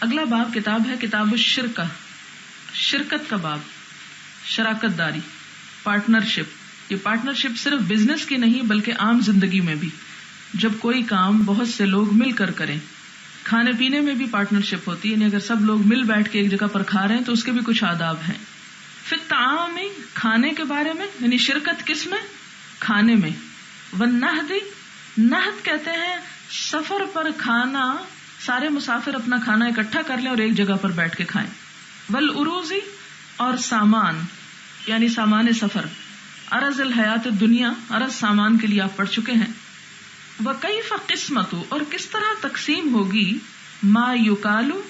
اگلا باب کتاب ہے کتاب الشرکہ، شرکت کا باب، شراکت داری، پارٹنرشپ. یہ پارٹنرشپ صرف بزنس کی نہیں بلکہ عام زندگی میں بھی. جب کوئی کام بہت سے لوگ مل کر کریں. کھانے پینے میں بھی پارٹنرشپ ہوتی ہے، یعنی اگر سب لوگ مل بیٹھ کے ایک جگہ پر کھا رہے ہیں تو اس کے بھی کچھ آداب ہیں. فی الطعام، کھانے کے بارے میں، یعنی شرکت کس میں؟ کھانے میں. والنہد، نہد کہتے ہیں سفر پر کھانا، سارے مسافر اپنا کھانا اکٹھا کر لیں اور ایک جگہ پر بیٹھ کے کھائیں. والعروض، اور سامان یعنی سامان سفر. عرض الحیات الدنیا، عرض سامان کے لیے آپ پڑھ چکے ہیں. وکیف قسمت، اور کس طرح تقسیم ہوگی، ما یکالو،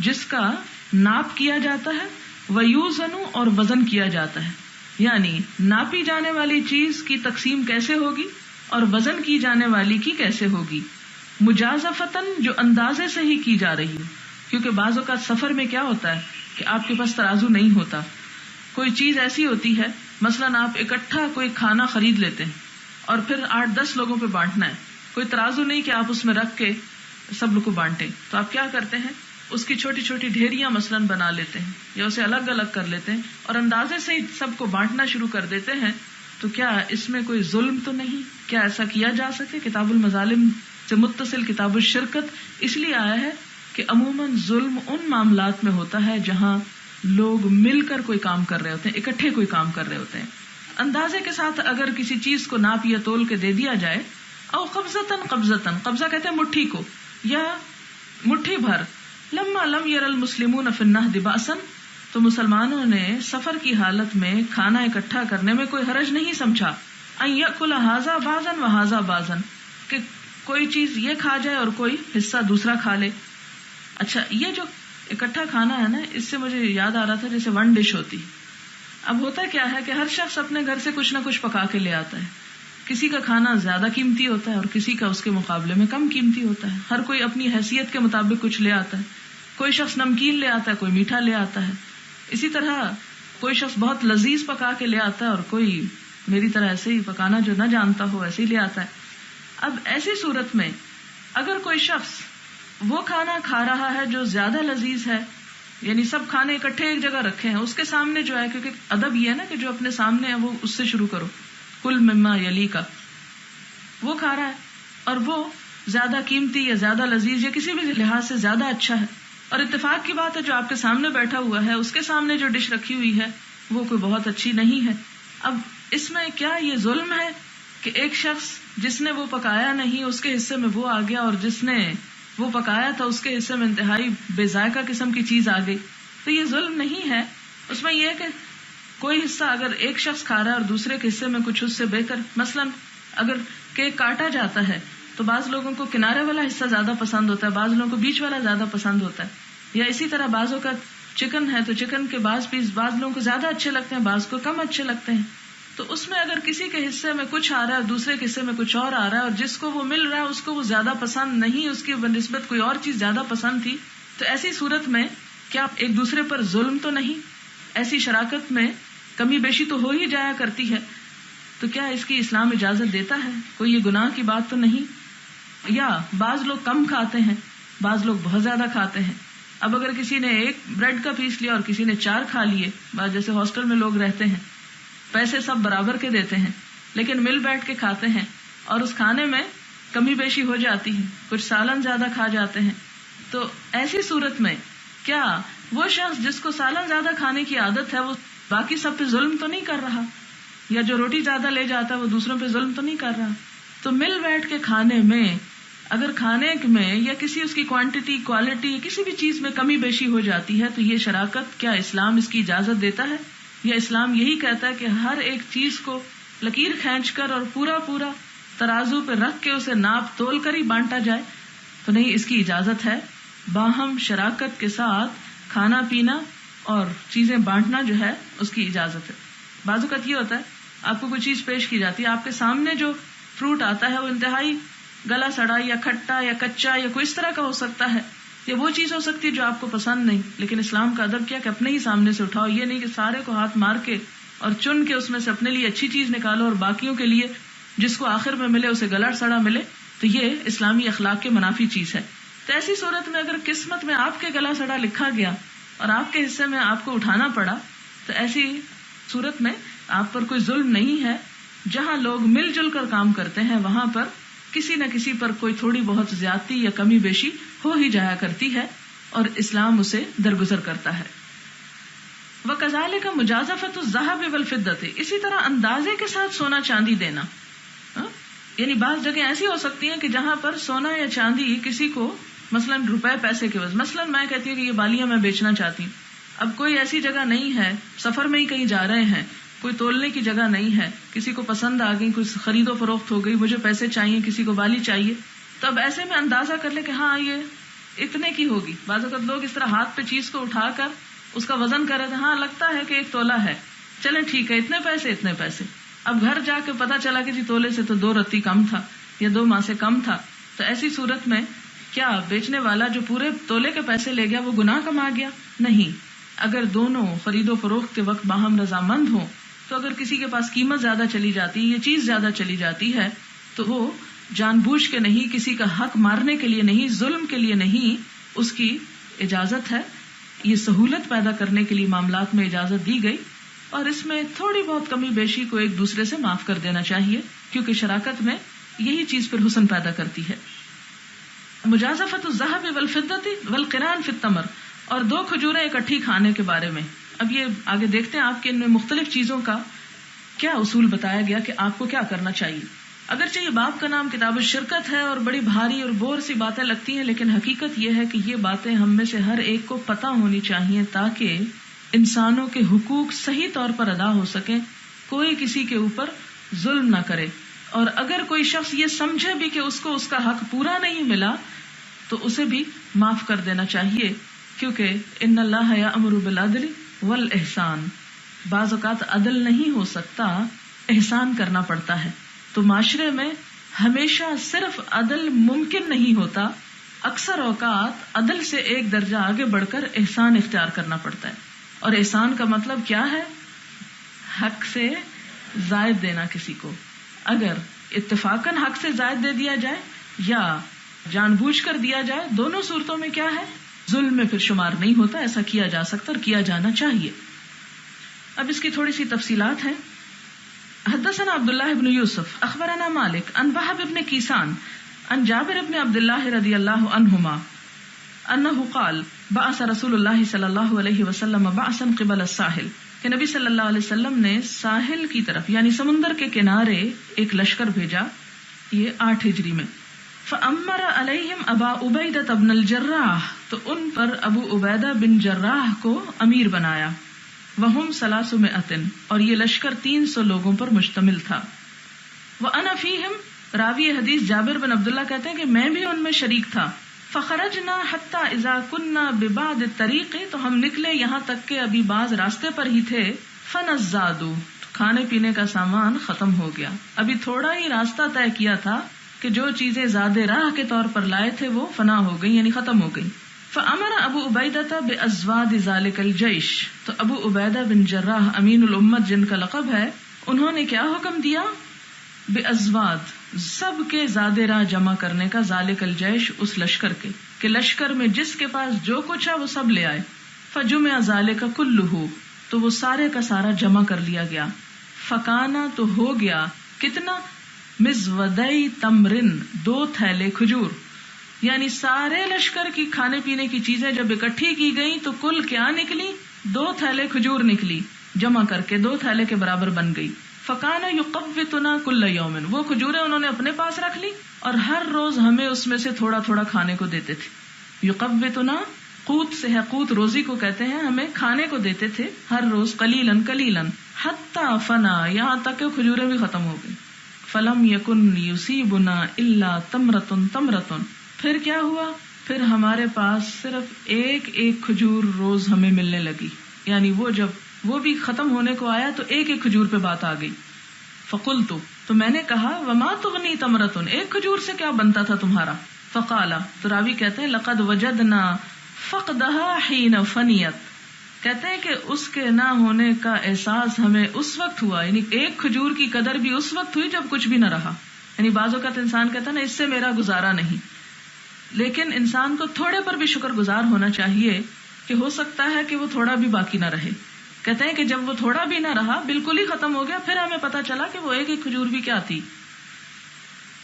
جس کا ناپ کیا جاتا ہے، ویوزن، اور وزن کیا جاتا ہے. یعنی ناپی جانے والی چیز کی تقسیم کیسے ہوگی اور وزن کی جانے والی کی کیسے ہوگی. مجازفتن، جو اندازے سے ہی کی جا رہی ہو، کیونکہ بعض اوقات سفر میں کیا ہوتا ہے کہ آپ کے پاس ترازو نہیں ہوتا. کوئی چیز ایسی ہوتی ہے، مثلاً آپ اکٹھا کوئی کھانا خرید لیتے ہیں اور پھر 8-10 لوگوں پہ بانٹنا ہے. کوئی ترازو نہیں کہ آپ اس میں رکھ کے سب لوگ کو بانٹیں. تو آپ کیا کرتے ہیں، اس کی چھوٹی چھوٹی ڈھیریاں مثلاً بنا لیتے ہیں یا اسے الگ الگ کر لیتے ہیں اور اندازے سے ہی سب کو بانٹنا شروع کر دیتے ہیں. تو کیا اس میں کوئی ظلم تو نہیں؟ کیا ایسا کیا جا سکے؟ کتاب المظالم سے متصل کتاب الشرکت اس لیے آیا ہے کہ عموماً ظلم ان معاملات میں ہوتا ہے جہاں لوگ مل کر کوئی کام کر رہے ہوتے ہیں، اکٹھے کوئی کام کر رہے ہوتے ہیں. اندازے کے ساتھ اگر کسی چیز کو ناپ یا تول کے دے دیا جائے، او قبضتن، قبضہ کہتے ہیں مٹھی کو، یا مٹھی بھر. لما لم یر المسلمون فی النہد بأسا، تو مسلمانوں نے سفر کی حالت میں کھانا اکٹھا کرنے میں کوئی حرج نہیں سمجھا. ان یأکل ھذا بعضا وھذا بعضا، کہ کوئی چیز یہ کھا جائے اور کوئی حصہ دوسرا کھا لے. اچھا، یہ جو اکٹھا کھانا ہے نا، اس سے مجھے یاد آ رہا تھا جیسے ون ڈش ہوتی. اب ہوتا کیا ہے کہ ہر شخص اپنے گھر سے کچھ نہ کچھ پکا کے لے آتا ہے. کسی کا کھانا زیادہ قیمتی ہوتا ہے اور کسی کا اس کے مقابلے میں کم قیمتی ہوتا ہے. ہر کوئی اپنی حیثیت کے مطابق کچھ لے آتا ہے. کوئی شخص نمکین لے آتا ہے، کوئی میٹھا لے آتا ہے. اسی طرح کوئی شخص بہت لذیذ پکا کے لے آتا ہے اور کوئی میری طرح ایسے ہی پکانا جو نہ جانتا ہو ایسے ہی لے آتا ہے. اب ایسی صورت میں اگر کوئی شخص وہ کھانا کھا رہا ہے جو زیادہ لذیذ ہے، یعنی سب کھانے اکٹھے ایک جگہ رکھے ہیں، اس کے سامنے جو ہے، کیونکہ ادب یہ ہے نا کہ جو اپنے سامنے ہے وہ اس سے شروع کرو، کل مما یلی کا، وہ کھا رہا ہے اور وہ زیادہ قیمتی یا زیادہ لذیذ یا کسی بھی لحاظ سے زیادہ اچھا ہے، اور اتفاق کی بات ہے جو آپ کے سامنے بیٹھا ہوا ہے اس کے سامنے جو ڈش رکھی ہوئی ہے وہ کوئی بہت اچھی نہیں ہے. اب اس میں کیا یہ ظلم ہے کہ ایک شخص جس نے وہ پکایا نہیں اس کے حصے میں وہ آ گیا اور جس نے وہ پکایا تھا اس کے حصے میں انتہائی بے ذائقہ قسم کی چیز آ گئی؟ تو یہ ظلم نہیں ہے. اس میں یہ ہے کہ کوئی حصہ اگر ایک شخص کھا رہا ہے اور دوسرے کے حصے میں کچھ اس سے بہتر، مثلاً اگر کیک کاٹا جاتا ہے تو بعض لوگوں کو کنارے والا حصہ زیادہ پسند ہوتا ہے، بعض لوگوں کو بیچ والا زیادہ پسند ہوتا ہے. یا اسی طرح بعضوں کا چکن ہے تو چکن کے بعض پیس بعض لوگوں کو زیادہ اچھے لگتے ہیں، بعض کو کم اچھے لگتے ہیں. تو اس میں اگر کسی کے حصے میں کچھ آ رہا ہے اور دوسرے کے حصے میں کچھ اور آ رہا ہے اور جس کو وہ مل رہا ہے اس کو وہ زیادہ پسند نہیں، اس کی بنسبت کوئی اور چیز زیادہ پسند تھی، تو ایسی صورت میں کیا ایک دوسرے پر ظلم تو نہیں؟ ایسی شراکت میں کمی بیشی تو ہو ہی جایا کرتی ہے. تو کیا اس کی اسلام اجازت دیتا ہے؟ کوئی یہ گناہ کی بات تو نہیں؟ یا بعض لوگ کم کھاتے ہیں، بعض لوگ بہت زیادہ کھاتے ہیں. اب اگر کسی نے ایک بریڈ کا پیس لیا اور کسی نے 4 کھا لیے، جیسے ہاسٹل میں لوگ رہتے ہیں، پیسے سب برابر کے دیتے ہیں لیکن مل بیٹھ کے کھاتے ہیں اور اس کھانے میں کمی بیشی ہو جاتی ہے، کچھ سالن زیادہ کھا جاتے ہیں. تو ایسی صورت میں کیا وہ شخص جس کو سالن زیادہ کھانے کی عادت ہے وہ باقی سب پہ ظلم تو نہیں کر رہا؟ یا جو روٹی زیادہ لے جاتا ہے وہ دوسروں پہ ظلم تو نہیں کر رہا؟ تو مل بیٹھ کے کھانے میں اگر کھانے میں یا کسی اس کی کوانٹٹی، کوالٹی، کسی بھی چیز میں کمی بیشی ہو جاتی ہے تو یہ شراکت، کیا اسلام اس کی اجازت دیتا ہے؟ یا اسلام یہی کہتا ہے کہ ہر ایک چیز کو لکیر کھینچ کر اور پورا ترازو پہ رکھ کے اسے ناپ تول کر ہی بانٹا جائے؟ تو نہیں، اس کی اجازت ہے. باہم شراکت کے ساتھ کھانا پینا اور چیزیں بانٹنا جو ہے اس کی اجازت ہے. بعض اوقات یہ ہوتا ہے آپ کو کوئی چیز پیش کی جاتی ہے، آپ کے سامنے جو فروٹ آتا ہے وہ انتہائی گلا سڑا یا کھٹا یا کچا یا کوئی اس طرح کا ہو سکتا ہے، یا وہ چیز ہو سکتی ہے جو آپ کو پسند نہیں، لیکن اسلام کا ادب کیا کہ اپنے ہی سامنے سے اٹھاؤ. یہ نہیں کہ سارے کو ہاتھ مار کے اور چن کے اس میں سے اپنے لیے اچھی چیز نکالو اور باقیوں کے لیے جس کو آخر میں ملے اسے گلا سڑا ملے. تو یہ اسلامی اخلاق کے منافی چیز ہے. تو ایسی صورت میں اگر قسمت میں آپ کے گلا سڑا لکھا گیا اور آپ کے حصے میں آپ کو اٹھانا پڑا تو ایسی صورت میں آپ پر کوئی ظلم نہیں ہے. جہاں لوگ مل جل کر کام کرتے ہیں وہاں پر کسی نہ کسی پر کوئی تھوڑی بہت زیادتی یا کمی بیشی ہو ہی جایا کرتی ہے اور اسلام اسے درگزر کرتا ہے. وَكَذَلِكَ مُجَازَفَةُ الذَّهَبِ وَالْفِضَّةِ، اسی طرح اندازے کے ساتھ سونا چاندی دینا. یعنی بعض جگہ ایسی ہو سکتی ہیں کہ جہاں پر سونا یا چاندی کسی کو مثلاً روپے پیسے کے وجہ، مثلاً میں کہتی ہوں کہ یہ بالیاں میں بیچنا چاہتی ہوں. اب کوئی ایسی جگہ نہیں ہے، سفر میں ہی کہیں جا رہے ہیں، کوئی تولنے کی جگہ نہیں ہے، کسی کو پسند آ گئی، کوئی خرید و فروخت ہو گئی، مجھے پیسے چاہیے، کسی کو بالی چاہیے، تو اب ایسے میں اندازہ کر لیں کہ ہاں یہ اتنے کی ہوگی. بعض اوقات لوگ اس طرح ہاتھ پہ چیز کو اٹھا کر اس کا وزن کر رہے تھے، ہاں لگتا ہے کہ 1 تولہ ہے، چلیں ٹھیک ہے، اتنے پیسے. اب گھر جا کے پتا چلا کہ جی تولے سے تو 2 رتی کم تھا یا 2 ماں سے کم تھا. تو ایسی صورت میں کیا بیچنے والا جو پورے تولے کے پیسے لے گیا وہ گناہ کما گیا؟ نہیں. اگر دونوں خرید و فروخت کے وقت باہم رضامند ہوں تو اگر کسی کے پاس قیمت زیادہ چلی جاتی ہے، یہ چیز زیادہ چلی جاتی ہے، تو وہ جان بوجھ کے نہیں، کسی کا حق مارنے کے لیے نہیں، ظلم کے لیے نہیں، اس کی اجازت ہے. یہ سہولت پیدا کرنے کے لیے معاملات میں اجازت دی گئی اور اس میں تھوڑی بہت کمی بیشی کو ایک دوسرے سے معاف کر دینا چاہیے کیونکہ شراکت میں یہی چیز پھر حسن پیدا کرتی ہے. مجازفت الذهب والفضة والقران فی التمر، اور 2 کھجوریں اکٹھی کھانے کے بارے میں. اب یہ آگے دیکھتے ہیں آپ کے ان میں مختلف چیزوں کا کیا اصول بتایا گیا کہ آپ کو کیا کرنا چاہیے. اگرچہ یہ باب کا نام کتاب الشرکت ہے اور بڑی بھاری اور بور سی باتیں لگتی ہیں، لیکن حقیقت یہ ہے کہ یہ باتیں ہم میں سے ہر ایک کو پتہ ہونی چاہیے تاکہ انسانوں کے حقوق صحیح طور پر ادا ہو سکیں، کوئی کسی کے اوپر ظلم نہ کرے. اور اگر کوئی شخص یہ سمجھے بھی کہ اس کو اس کا حق پورا نہیں ملا تو اسے بھی معاف کر دینا چاہیے، کیونکہ ان اللہ یأمر بالعدل والاحسان. بعض اوقات عدل نہیں ہو سکتا، احسان کرنا پڑتا ہے. تو معاشرے میں ہمیشہ صرف عدل ممکن نہیں ہوتا، اکثر اوقات عدل سے ایک درجہ آگے بڑھ کر احسان اختیار کرنا پڑتا ہے. اور احسان کا مطلب کیا ہے؟ حق سے زائد دینا کسی کو. اگر اتفاقاً حق سے زائد دے دیا جائے یا جان بوجھ کر دیا جائے، دونوں صورتوں میں کیا ہے؟ ظلم میں پھر شمار نہیں ہوتا. ایسا کیا جا سکتا اور کیا جانا چاہیے. اب اس کی تھوڑی سی تفصیلات ہیں. حدثنا عبداللہ بن یوسف اخبرنا مالک عن وہب بن کیسان عن جابر بن عبداللہ رضی اللہ عنہما انہ قال بعث رسول اللہ صلی اللہ علیہ وسلم بعثا قبل الساحل، کہ نبی صلی اللہ علیہ وسلم نے ساحل کی طرف یعنی سمندر کے کنارے ایک لشکر بھیجا، یہ 8 ہجری میں. فامر علیہم ابا عبیدہ بن الجراح، تو ان پر ابو عبیدہ بن جراح کو امیر بنایا. وہم 300، اور یہ لشکر 300 لوگوں پر مشتمل تھا. وانا فیہم، راوی حدیث جابر بن عبداللہ کہتے ہیں کہ میں بھی ان میں شریک تھا. فخرجنا حتی اذا كنا ببعض الطریق، تو ہم نکلے یہاں تک کہ ابھی بعض راستے پر ہی تھے. فنزادوا، کھانے پینے کا سامان ختم ہو گیا. ابھی تھوڑا ہی راستہ طے کیا تھا کہ جو چیزیں زیادہ راہ کے طور پر لائے تھے وہ فنا ہو گئی یعنی ختم ہو گئی. فامر ابو عبیدہ بازواد ذلک الجیش، تو ابو عبیدہ بن جراح امین الامت جن کا لقب ہے، انہوں نے کیا حکم دیا؟ بازواد، سب کے زیادہ راہ جمع کرنے کا، ذالک الجیش، اس لشکر کے، کہ لشکر میں جس کے پاس جو کچھ ہے وہ سب لے آئے. فجمع ذالک کلہ، تو وہ سارے کا سارا جمع کر لیا گیا. فکانا، تو ہو گیا کتنا؟ مزودی تمرن، 2 تھیلے کھجور. یعنی سارے لشکر کی کھانے پینے کی چیزیں جب اکٹھی کی گئی تو کل کیا نکلی؟ 2 تھیلے کھجور نکلی، جمع کر کے 2 تھیلے کے برابر بن گئی. فکانا یقوتنا کل یوم، وہ کھجوریں انہوں نے اپنے پاس رکھ لی اور ہر روز ہمیں اس میں سے تھوڑا تھوڑا کھانے کو دیتے تھے. یقوتنا قوت سے ہے، قوت روزی کو کہتے ہیں، ہمیں کھانے کو دیتے تھے ہر روز قلیلاً قلیلاً، حتی فنا، یہاں تک کہ کھجوریں بھی ختم ہو گئی. فلم یکن یصیبنا الا تمرۃ تمرۃ، پھر کیا ہوا؟ پھر ہمارے پاس صرف ایک کھجور روز ہمیں ملنے لگی. یعنی وہ جب وہ بھی ختم ہونے کو آیا تو ایک کھجور پہ بات آ گئی. فقلت، تو میں نے کہا، وما تغنی تمرۃ، ایک کھجور سے کیا بنتا تھا تمہارا؟ فقال، تو راوی کہتے ہیں لقد وجدنا فقدها حين فنیت، کہتے ہیں کہ اس کے نہ ہونے کا احساس ہمیں اس وقت ہوا، یعنی ایک کھجور کی قدر بھی اس وقت ہوئی جب کچھ بھی نہ رہا. یعنی بعض اوقات انسان کہتا ہے نا اس سے میرا گزارا نہیں، لیکن انسان کو تھوڑے پر بھی شکر گزار ہونا چاہیے کہ ہو سکتا ہے کہ وہ تھوڑا بھی باقی نہ رہے. کہتے ہیں کہ جب وہ تھوڑا بھی نہ رہا، بالکل ہی ختم ہو گیا، پھر ہمیں پتا چلا کہ وہ ایک کھجور بھی کیا تھی.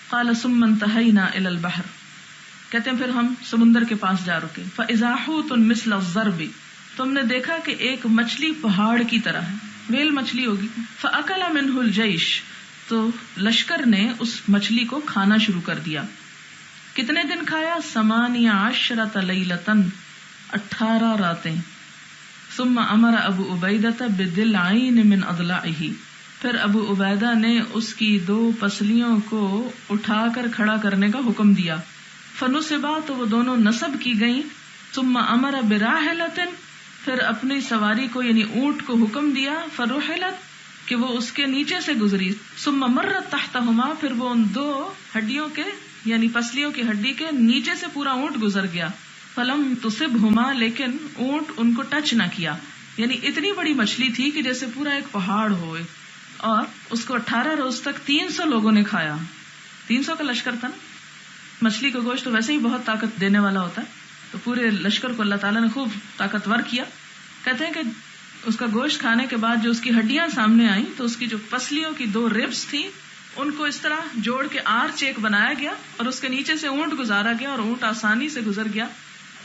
قال ثم انتهينا الى البحر، کہتے ہیں پھر ہم سمندر کے پاس جا رکے. فاذا حوت مثل الضرب، تم نے دیکھا کہ ایک مچھلی پہاڑ کی طرح ہے، ویل مچھلی ہوگی. فاکل منه الجيش، تو لشکر نے اس مچھلی کو کھانا شروع کر دیا. کتنے دن کھایا؟ 18 لیلۃ، 18 راتیں. ثم امر ابو عبیدہ بدلعین من اضلاعہ، پھر ابو عبیدہ نے اس کی 2 پسلیوں کو اٹھا کر کھڑا کرنے کا حکم دیا. فنصبا، تو وہ دونوں نصب کی گئیں. ثم امر براحلۃ، پھر اپنی سواری کو یعنی اونٹ کو حکم دیا. فرحلت، کہ وہ اس کے نیچے سے گزری. ثم مرت تحتہما، پھر وہ ان 2 ہڈیوں کے یعنی پسلیوں کی ہڈی کے نیچے سے پورا اونٹ گزر گیا. فلم تصبہما، لیکن اونٹ ان کو ٹچ نہ کیا. یعنی اتنی بڑی مچھلی تھی کہ جیسے پورا ایک پہاڑ ہوئے، اور اس کو 18 روز تک 300 لوگوں نے کھایا. 300 کا لشکر تھا نا. مچھلی کا گوشت تو ویسے ہی بہت طاقت دینے والا ہوتا ہے، تو پورے لشکر کو اللہ تعالیٰ نے خوب طاقتور کیا. کہتے ہیں کہ اس کا گوشت کھانے کے بعد جو اس کی ہڈیاں سامنے آئیں تو اس کی جو پسلیوں کی 2 ربس تھیں ان کو اس طرح جوڑ کے آرچ ایک بنایا گیا، اور اس کے نیچے سے اونٹ گزارا گیا، اور اونٹ آسانی سے گزر گیا،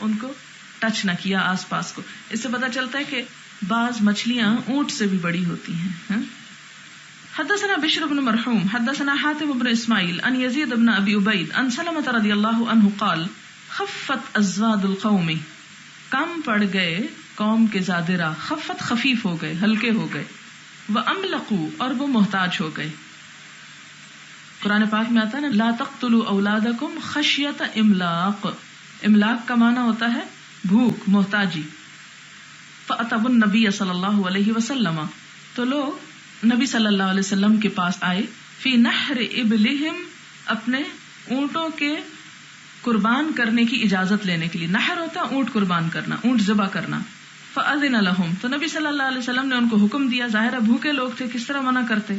ان کو ٹچ نہ کیا آس پاس کو. اس سے پتا چلتا ہے کہ بعض مچھلیاں اونٹ سے بھی بڑی ہوتی ہیں. حدثنا بشر بن مرحوم حدثنا حاتم بن اسماعیل ان یزید بن ابی عبید ان سلمة رضی اللہ عنہ قال خفت ازواد القوم، کم پڑ گئے قوم کے زادرہ. خفت خفیف ہو گئے، ہلکے ہو گئے. واملقوا، اور وہ محتاج ہو گئے. قرآن پاک میں آتا ہے نا لا تقتلوا اولادکم خشیۃ املاق. املاق کا معنی ہوتا ہے بھوک، محتاجی. فاتوا النبی صلی اللہ علیہ وسلم، تو لوگ نبی صلی اللہ علیہ وسلم کے پاس آئے. فی نحر ابلہم، اپنے اونٹوں کے قربان کرنے کی اجازت لینے کے لیے. نحر ہوتا ہے اونٹ قربان کرنا، اونٹ ذبح کرنا. فاذن لهم، تو نبی صلی اللہ علیہ وسلم نے ان کو حکم دیا. ظاہر ہے بھوکے لوگ تھے، کس طرح منع کرتے.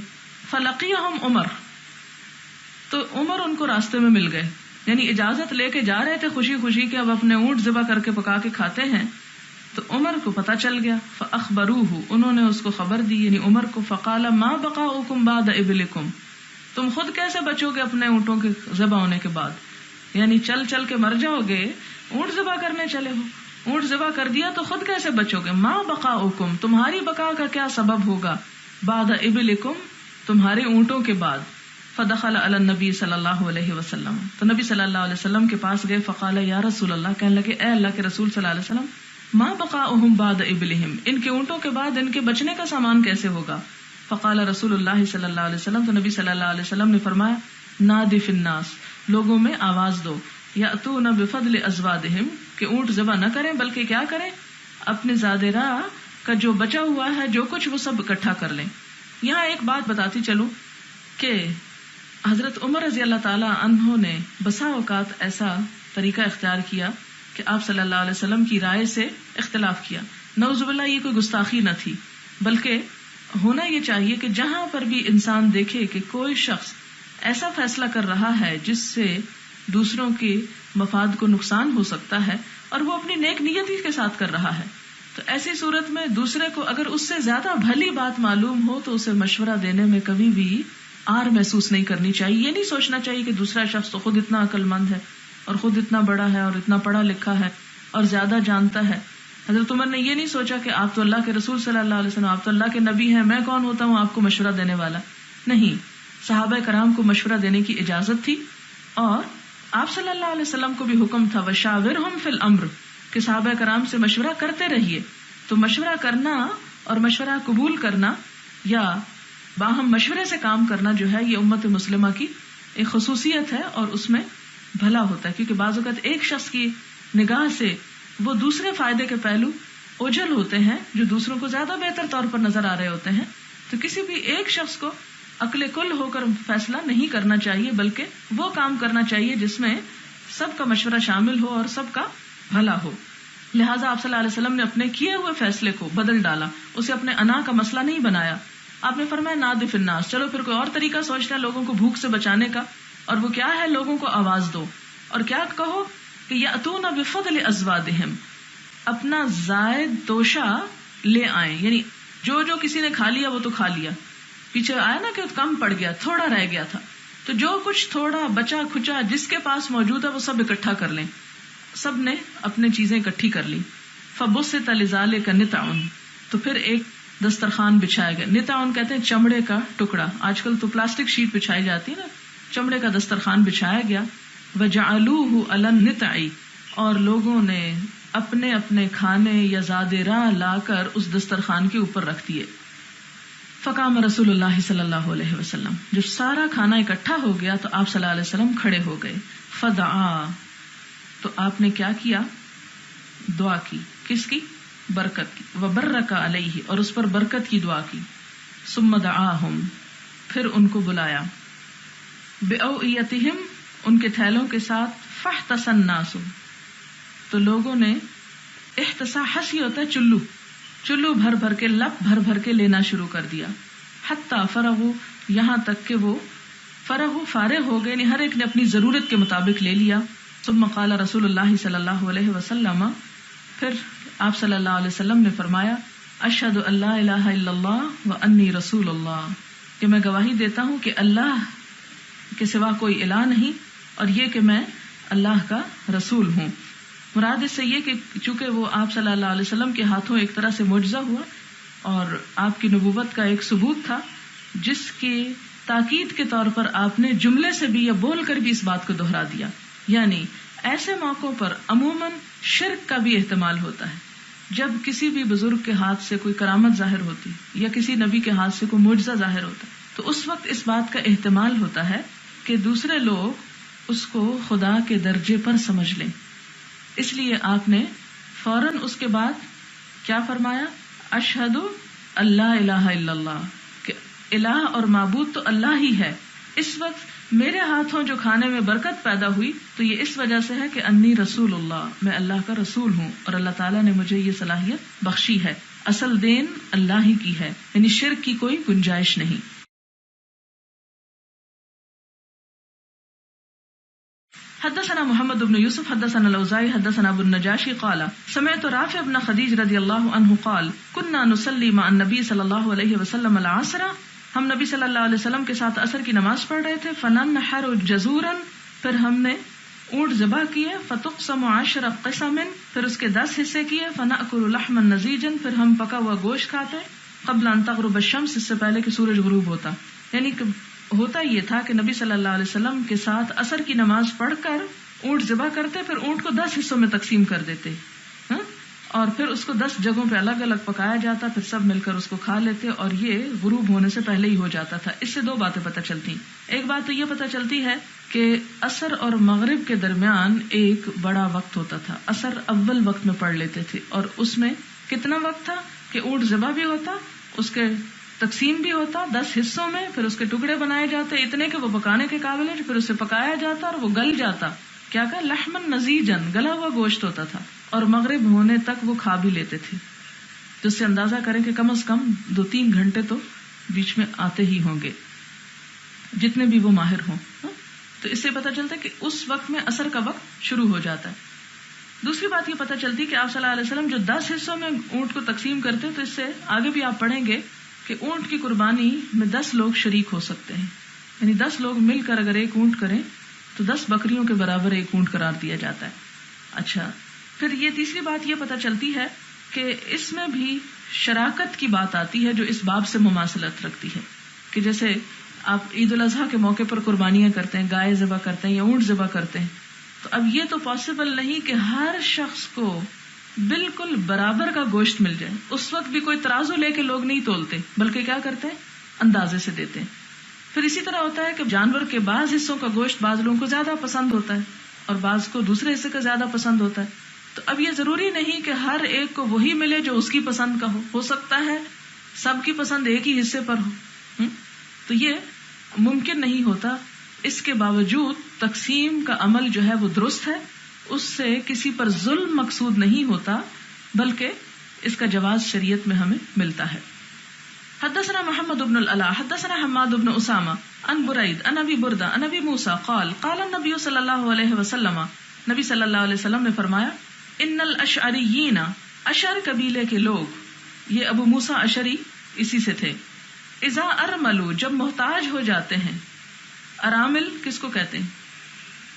فلقیہم عمر، تو عمر ان کو راستے میں مل گئے. یعنی اجازت لے کے جا رہے تھے خوشی خوشی کہ اب اپنے اونٹ ذبح کر کے پکا کے کھاتے ہیں. تو عمر کو پتہ چل گیا. فاخبروہ، انہوں نے اس کو خبر دی یعنی عمر کو. فقال ما بقاؤکم بعد ابلکم، تم خود کیسے بچو گے اپنے اونٹوں کے ذبح ہونے کے بعد. یعنی چل چل کے مر جاؤ گے، اونٹ ذبح کرنے چلے ہو، اونٹ ذبح کر دیا تو خود کیسے بچو گے. ما بقاؤکم، تمہاری بقا کا کیا سبب ہوگا. بعد ابلکم، تمہارے اونٹوں کے بعد. فدخل علی النبی صلی اللہ علیہ وسلم، تو نبی صلی اللہ علیہ وسلم کے پاس گئے. فقال یا رسول اللہ، کہنے لگے اے اللہ کے رسول صلی اللہ علیہ وسلم، ما بقاؤہم بعد ابلہم، ان کے اونٹوں کے بعد ان کے بچنے کا سامان کیسے ہوگا. فقال رسول اللہ صلی اللہ علیہ وسلم، تو نبی صلی اللہ علیہ وسلم نے فرمایا نادی فی الناس، لوگوں میں آواز دو. یأتون بفضل ازوادہم، کہ اونٹ ذبح نہ کریں بلکہ کیا کریں، اپنے زادرہ کا جو بچا ہوا ہے جو کچھ وہ سب اکٹھا کر لیں. یہاں ایک بات بتاتی چلوں کہ حضرت عمر رضی اللہ تعالی عنہ نے بسا اوقات ایسا طریقہ اختیار کیا کہ آپ صلی اللہ علیہ وسلم کی رائے سے اختلاف کیا. نعوذ باللہ یہ کوئی گستاخی نہ تھی، بلکہ ہونا یہ چاہیے کہ جہاں پر بھی انسان دیکھے کہ کوئی شخص ایسا فیصلہ کر رہا ہے جس سے دوسروں کے مفاد کو نقصان ہو سکتا ہے اور وہ اپنی نیک نیتی کے ساتھ کر رہا ہے، تو ایسی صورت میں دوسرے کو اگر اس سے زیادہ بھلی بات معلوم ہو تو اسے مشورہ دینے میں کبھی بھی آر محسوس نہیں کرنی چاہیے. یہ نہیں سوچنا چاہیے کہ دوسرا شخص تو خود اتنا عقل مند ہے اور خود اتنا بڑا ہے اور اتنا پڑھا لکھا ہے اور زیادہ جانتا ہے. حضرت عمر نے یہ نہیں سوچا کہ آپ تو اللہ کے رسول صلی اللہ علیہ وسلم، آپ تو اللہ کے نبی ہیں، میں کون ہوتا ہوں آپ کو مشورہ دینے والا. نہیں، صحابہ کرام کو مشورہ دینے کی اجازت تھی، اور آپ صلی اللہ علیہ وسلم کو بھی حکم تھا وشاورہم فی الامر، کہ صحابہ کرام سے مشورہ کرتے رہیے. تو مشورہ کرنا اور مشورہ قبول کرنا یا باہم مشورے سے کام کرنا جو ہے یہ امت مسلمہ کی ایک خصوصیت ہے، اور اس میں بھلا ہوتا ہے، کیونکہ بعض اوقات ایک شخص کی نگاہ سے وہ دوسرے فائدے کے پہلو اوجھل ہوتے ہیں جو دوسروں کو زیادہ بہتر طور پر نظر آ رہے ہوتے ہیں. تو کسی بھی ایک شخص کو عقل کل ہو کر فیصلہ نہیں کرنا چاہیے، بلکہ وہ کام کرنا چاہیے جس میں سب کا مشورہ شامل ہو اور سب کا بھلا ہو. لہٰذا آپ صلی اللہ علیہ وسلم نے اپنے کیے ہوئے فیصلے کو بدل ڈالا، اسے اپنے انا کا مسئلہ نہیں بنایا. آپ نے فرمایا نادی فی الناس، چلو پھر کوئی اور طریقہ سوچنا ہے لوگوں کو بھوک سے بچانے کا، اور وہ کیا ہے، لوگوں کو آواز دو. اور کیا کہو کہ یأتون بفضل ازوادہم، اپنا زائد توشہ لے آئیں، یعنی جو جو کسی نے کھا لیا وہ تو کھا لیا، پیچھے آیا نا کہ کم پڑ گیا، تھوڑا رہ گیا تھا، تو جو کچھ تھوڑا بچا کھچا جس کے پاس موجود ہے وہ سب اکٹھا کر لیں. سب نے اپنے چیزیں اکٹھی کر لی. فبسط لذلک نطع، تو پھر ایک دسترخوان بچھایا گیا. نطع کہتے ہیں چمڑے کا ٹکڑا، آج کل تو پلاسٹک شیٹ بچھائی جاتی ہے نا، چمڑے کا دسترخوان بچھایا گیا. وجعلوہ علی النطع، اور لوگوں نے اپنے اپنے کھانے یا زاد راہ لا کر اس دسترخوان کے اوپر رکھ دیے. فقام رسول اللہ صلی اللہ علیہ وسلم، جب سارا کھانا اکٹھا ہو گیا تو آپ صلی اللہ علیہ وسلم کھڑے ہو گئے. فدعا، تو آپ نے کیا کیا؟ دعا کی. کس کی؟ برکت کی. وبرک علیہ، اور اس پر برکت کی دعا کی. ثم دعاہم، پھر ان کو بلایا. بأوعیتہم، ان کے تھیلوں کے ساتھ. فاحتس الناس، تو لوگوں نے، احتسا حسی ہوتا ہے چلو، چلو بھر بھر کے، لپ بھر بھر کے لینا شروع کر دیا. حتی فرغوا، یہاں تک کہ وہ فارغ ہو گئے، یعنی ہر ایک نے اپنی ضرورت کے مطابق لے لیا. ثم قال رسول اللہ صلی اللہ علیہ وسلم، پھر آپ صلی اللہ علیہ وسلم نے فرمایا، اشہد ان لا الہ الا اللہ وانی رسول اللہ، کہ میں گواہی دیتا ہوں کہ اللہ کے سوا کوئی الہ نہیں، اور یہ کہ میں اللہ کا رسول ہوں. مراد اس سے یہ کہ چونکہ وہ آپ صلی اللہ علیہ وسلم کے ہاتھوں ایک طرح سے معجزہ ہوا اور آپ کی نبوت کا ایک ثبوت تھا، جس کی تاکید کے طور پر آپ نے جملے سے بھی یا بول کر بھی اس بات کو دہرا دیا. یعنی ایسے موقعوں پر عموماً شرک کا بھی احتمال ہوتا ہے. جب کسی بھی بزرگ کے ہاتھ سے کوئی کرامت ظاہر ہوتی یا کسی نبی کے ہاتھ سے کوئی معجزہ ظاہر ہوتا تو اس وقت اس بات کا احتمال ہوتا ہے کہ دوسرے لوگ اس کو خدا کے درجے پر سمجھ لیں. اس لیے آپ نے فوراً اس کے بعد کیا فرمایا؟ اشہد اللہ الہ الا اللہ، کہ الہ اور معبود تو اللہ ہی ہے. اس وقت میرے ہاتھوں جو کھانے میں برکت پیدا ہوئی تو یہ اس وجہ سے ہے کہ انی رسول اللہ، میں اللہ کا رسول ہوں اور اللہ تعالیٰ نے مجھے یہ صلاحیت بخشی ہے. اصل دین اللہ ہی کی ہے، یعنی شرک کی کوئی گنجائش نہیں. حدثنا محمد بن یوسف حدثنا الاوزاعی حدثنا ابو النجاشی قال سمعت رافع بن خدیج رضی اللہ عنہ قال كنا نصلي مع النبي صلی اللہ علیہ وسلم العصر، ہم نبی صلی اللہ علیہ وسلم کے ساتھ عصر کی نماز پڑھ رہے تھے. فننحر جزورا، پھر ہم نے اونٹ ذبح کیے. فتقسم 10 قسما، پھر اس کے 10 حصے کیے. فنأكل لحما نزیجا، پھر ہم پکا ہوا گوشت کھاتے. قبل ان تغرب الشمس، اس سے پہلے کہ سورج غروب ہوتا. یعنی کہ ہوتا یہ تھا کہ نبی صلی اللہ علیہ وسلم کے ساتھ عصر کی نماز پڑھ کر اونٹ ذبح کرتے، پھر اونٹ کو 10 حصوں میں تقسیم کر دیتے اور پھر اس کو 10 جگہوں پہ الگ الگ پکایا جاتا، پھر سب مل کر اس کو کھا لیتے اور یہ غروب ہونے سے پہلے ہی ہو جاتا تھا. اس سے 2 باتیں پتہ چلتی. ایک بات تو یہ پتہ چلتی ہے کہ عصر اور مغرب کے درمیان ایک بڑا وقت ہوتا تھا. عصر اول وقت میں پڑھ لیتے تھے اور اس میں کتنا وقت تھا کہ اونٹ ذبح بھی ہوتا، اس کے تقسیم بھی ہوتا 10 حصوں میں، پھر اس کے ٹکڑے بنائے جاتے اتنے کہ وہ پکانے کے قابل ہے، پھر اسے پکایا جاتا اور وہ گل جاتا. کیا کہا؟ لحمن نزیجن، گلا ہوا گوشت ہوتا تھا. اور مغرب ہونے تک وہ کھا بھی لیتے تھے. جس سے اندازہ کریں کہ کم از کم 2-3 گھنٹے تو بیچ میں آتے ہی ہوں گے، جتنے بھی وہ ماہر ہوں. تو اس سے پتہ چلتا ہے کہ اس وقت میں عصر کا وقت شروع ہو جاتا ہے. دوسری بات یہ پتہ چلتی کہ آپ صلی اللہ علیہ وسلم جو 10 حصوں میں اونٹ کو تقسیم کرتے، تو اس سے آگے بھی آپ پڑھیں گے کہ اونٹ کی قربانی میں 10 لوگ شریک ہو سکتے ہیں. یعنی 10 لوگ مل کر اگر ایک اونٹ کریں تو 10 بکریوں کے برابر ایک اونٹ قرار دیا جاتا ہے. اچھا، پھر یہ تیسری بات یہ پتہ چلتی ہے کہ اس میں بھی شراکت کی بات آتی ہے جو اس باب سے مماثلت رکھتی ہے. کہ جیسے آپ عید الاضحیٰ کے موقع پر قربانیاں کرتے ہیں، گائے ذبح کرتے ہیں یا اونٹ ذبح کرتے ہیں، تو اب یہ تو پاسبل نہیں کہ ہر شخص کو بالکل برابر کا گوشت مل جائے. اس وقت بھی کوئی ترازو لے کے لوگ نہیں تولتے، بلکہ کیا کرتے ہیں؟ اندازے سے دیتے ہیں. پھر اسی طرح ہوتا ہے کہ جانور کے بعض حصوں کا گوشت بعض لوگوں کو زیادہ پسند ہوتا ہے اور بعض کو دوسرے حصے کا زیادہ پسند ہوتا ہے. تو اب یہ ضروری نہیں کہ ہر ایک کو وہی ملے جو اس کی پسند کا ہو سکتا ہے سب کی پسند ایک ہی حصے پر ہو. تو یہ ممکن نہیں ہوتا. اس کے باوجود تقسیم کا عمل جو ہے وہ درست ہے، اس سے کسی پر ظلم مقصود نہیں ہوتا، بلکہ اس کا جواز شریعت میں ہمیں ملتا ہے. حدثنا محمد بن العلاء حدثنا حماد بن اسامہ عن برید عن ابی بردہ عن ابی موسیٰ قال قال النبی صلی اللہ علیہ وسلم نبی صلی اللہ علیہ وسلم نے فرمایا ان الاشعریین، اشعر قبیلے کے لوگ، یہ ابو موسیٰ اشعری اسی سے تھے، اذا ارملو، جب محتاج ہو جاتے ہیں، ارامل کس کو کہتے ہیں؟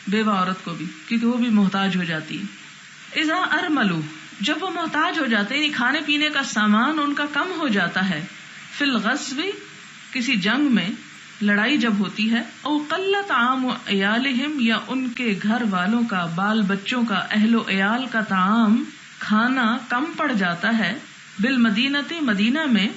بیوہ عورت کو بھی، کیونکہ وہ بھی محتاج ہو جاتی ہے. اذا ارملو، جب وہ محتاج ہو جاتے ہیں، یعنی کھانے پینے کا سامان ان کا کم ہو جاتا ہے، فی الغزو، کسی جنگ میں، لڑائی جب ہوتی ہے، او قلت طعام عیالہم، یا ان کے گھر والوں کا، بال بچوں کا، اہل و عیال کا طعام، کھانا کم پڑ جاتا ہے، بالمدینتی، مدینہ میں،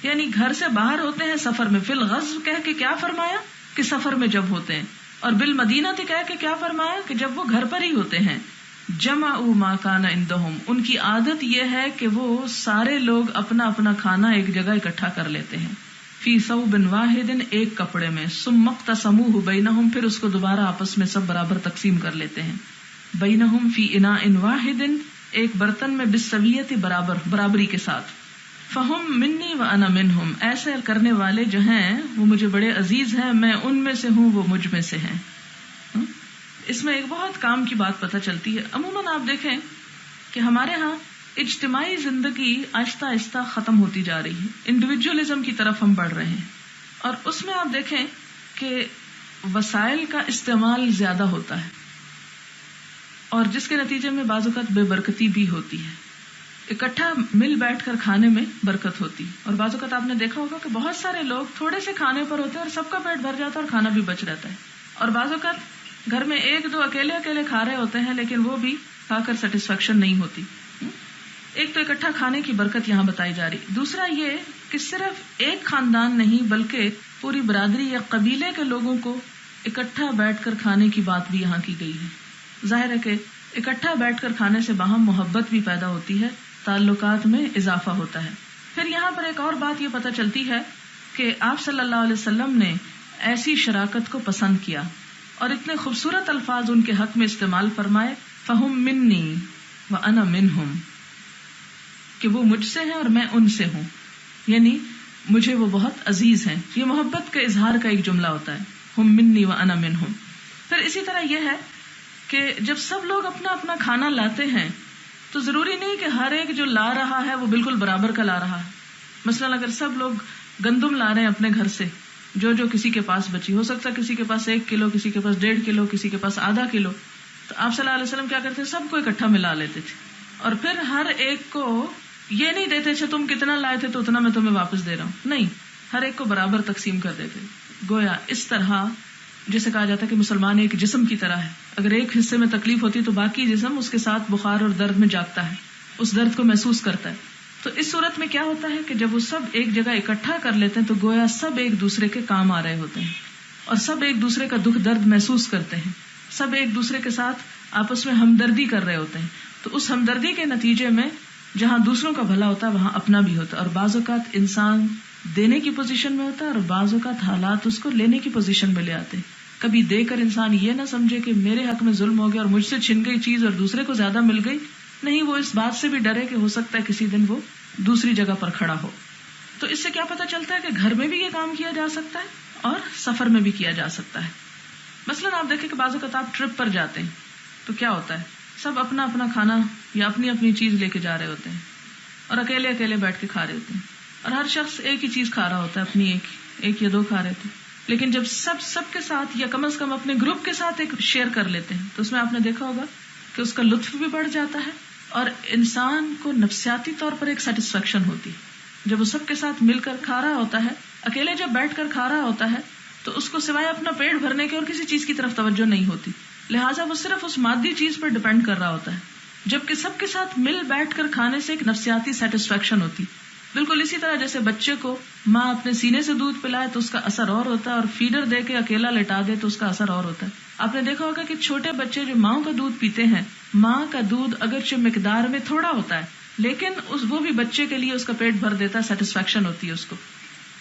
یعنی گھر سے باہر ہوتے ہیں سفر میں. فی الغزو کہہ کے کیا فرمایا کہ سفر میں جب ہوتے ہیں، اور بالمدینتی کہہ کے کیا فرمایا کہ جب وہ گھر پر ہی ہوتے ہیں. جمعوا ما کان عندہم، ان کی عادت یہ ہے کہ وہ سارے لوگ اپنا اپنا کھانا ایک جگہ اکٹھا کر لیتے ہیں، فی ثوب واحد، ایک کپڑے میں، ثم اقتسموہ بینہم، پھر اس کو دوبارہ آپس میں سب برابر تقسیم کر لیتے ہیں، بینہم فی اناء واحد، ایک برتن میں، بالسویۃ، برابری کے ساتھ. فہم منی وانا منہم، ایسے کرنے والے جو ہیں وہ مجھے بڑے عزیز ہیں، میں ان میں سے ہوں، وہ مجھ میں سے ہیں. اس میں ایک بہت کام کی بات پتہ چلتی ہے. عموماً آپ دیکھیں کہ ہمارے ہاں اجتماعی زندگی آہستہ آہستہ ختم ہوتی جا رہی ہے، انڈیویجولزم کی طرف ہم بڑھ رہے ہیں، اور اس میں آپ دیکھیں کہ وسائل کا استعمال زیادہ ہوتا ہے، اور جس کے نتیجے میں بعض اوقات بے برکتی بھی ہوتی ہے. اکٹھا مل بیٹھ کر کھانے میں برکت ہوتی، اور بعض اوقات آپ نے دیکھا ہوگا کہ بہت سارے لوگ تھوڑے سے کھانے پر ہوتے ہیں اور سب کا پیٹ بھر جاتا ہے اور کھانا بھی بچ رہتا ہے. اور بعض اوقات گھر میں ایک دو اکیلے اکیلے کھا رہے ہوتے ہیں، لیکن وہ بھی کھا کر سیٹسفیکشن نہیں ہوتی. ایک تو اکٹھا کھانے کی برکت یہاں بتائی جا رہی. دوسرا یہ کہ صرف ایک خاندان نہیں بلکہ پوری برادری یا قبیلے کے لوگوں کو اکٹھا بیٹھ کر کھانے کی بات بھی یہاں کی گئی ہے. ظاہر ہے کہ اکٹھا بیٹھ کر کھانے سے باہم محبت بھی پیدا ہوتی ہے، تعلقات میں اضافہ ہوتا ہے. پھر یہاں پر ایک اور بات یہ پتہ چلتی ہے کہ آپ صلی اللہ علیہ وسلم نے ایسی شراکت کو پسند کیا اور اتنے خوبصورت الفاظ ان کے حق میں استعمال فرمائے، فہم منی وانا منہم، کہ وہ مجھ سے ہیں اور میں ان سے ہوں، یعنی مجھے وہ بہت عزیز ہیں. یہ محبت کے اظہار کا ایک جملہ ہوتا ہے، ہم منی وانا منہم. پھر اسی طرح یہ ہے کہ جب سب لوگ اپنا اپنا کھانا لاتے ہیں تو ضروری نہیں کہ ہر ایک جو لا رہا ہے وہ بالکل برابر کا لا رہا ہے. مثلا اگر سب لوگ گندم لا رہے ہیں اپنے گھر سے، جو کسی کے پاس بچی، ہو سکتا ہے کسی کے پاس 1 کلو، کسی کے پاس 1.5 کلو، کسی کے پاس آدھا کلو، تو آپ صلی اللہ علیہ وسلم کیا کرتے، سب کو اکٹھا ملا لیتے تھے، اور پھر ہر ایک کو یہ نہیں دیتے اچھا تم کتنا لائے تھے تو اتنا میں تمہیں واپس دے رہا ہوں، نہیں، ہر ایک کو برابر تقسیم کر دیتے. گویا اس طرح جسے کہا جاتا ہے کہ مسلمان ایک جسم کی طرح ہے، اگر ایک حصے میں تکلیف ہوتی تو باقی جسم اس کے ساتھ بخار اور درد میں جاگتا ہے، اس درد کو محسوس کرتا ہے. تو اس صورت میں کیا ہوتا ہے کہ جب وہ سب ایک جگہ اکٹھا کر لیتے ہیں تو گویا سب ایک دوسرے کے کام آ رہے ہوتے ہیں، اور سب ایک دوسرے کا دکھ درد محسوس کرتے ہیں، سب ایک دوسرے کے ساتھ آپس میں ہمدردی کر رہے ہوتے ہیں. تو اس ہمدردی کے نتیجے میں جہاں دوسروں کا بھلا ہوتا ہے وہاں اپنا بھی ہوتا ہے، اور بعض اوقات انسان دینے کی پوزیشن میں ہوتا ہے اور بعض اوقات حالات اس کو لینے کی پوزیشن میں لے آتے ہیں. کبھی دے کر انسان یہ نہ سمجھے کہ میرے حق میں ظلم ہو گیا اور مجھ سے چھن گئی چیز اور دوسرے کو زیادہ مل گئی، نہیں، وہ اس بات سے بھی ڈرے کہ ہو سکتا ہے کسی دن وہ دوسری جگہ پر کھڑا ہو. تو اس سے کیا پتہ چلتا ہے کہ گھر میں بھی یہ کام کیا جا سکتا ہے اور سفر میں بھی کیا جا سکتا ہے. مثلاً آپ دیکھیں کہ بعض اوقات آپ ٹرپ پر جاتے ہیں تو کیا ہوتا ہے، سب اپنا اپنا کھانا یا اپنی اپنی چیز لے کے جا رہے ہوتے ہیں اور اکیلے اکیلے بیٹھ کے کھا رہے ہوتے ہیں، اور ہر شخص ایک ہی چیز کھا رہا ہوتا ہے، اپنی ایک یا 2 کھا رہے تھے. لیکن جب سب کے ساتھ یا کم از کم اپنے گروپ کے ساتھ ایک شیئر کر لیتے ہیں تو اس میں آپ نے دیکھا ہوگا کہ اس کا لطف بھی بڑھ جاتا ہے اور انسان کو نفسیاتی طور پر ایک سیٹسفیکشن ہوتی ہے. جب وہ سب کے ساتھ مل کر کھا رہا ہوتا ہے، اکیلے جب بیٹھ کر کھا رہا ہوتا ہے تو اس کو سوائے اپنا پیٹ بھرنے کے اور کسی چیز کی طرف توجہ نہیں ہوتی، لہٰذا وہ صرف اس مادی چیز پر ڈپینڈ کر رہا ہوتا ہے. جبکہ سب کے ساتھ مل بیٹھ کر کھانے سے ایک نفسیاتی سیٹسفیکشن ہوتی. بالکل اسی طرح جیسے بچے کو ماں اپنے سینے سے دودھ پلائے تو اس کا اثر اور ہوتا ہے، اور فیڈر دے کے اکیلا لٹا دے تو اس کا اثر اور ہوتا ہے. آپ نے دیکھا ہوگا کہ چھوٹے بچے جو ماں کا دودھ پیتے ہیں، ماں کا دودھ اگرچہ مقدار میں تھوڑا ہوتا ہے لیکن وہ بھی بچے کے لیے اس کا پیٹ بھر دیتا ہے، سیٹسفیکشن ہوتی ہے اس کو،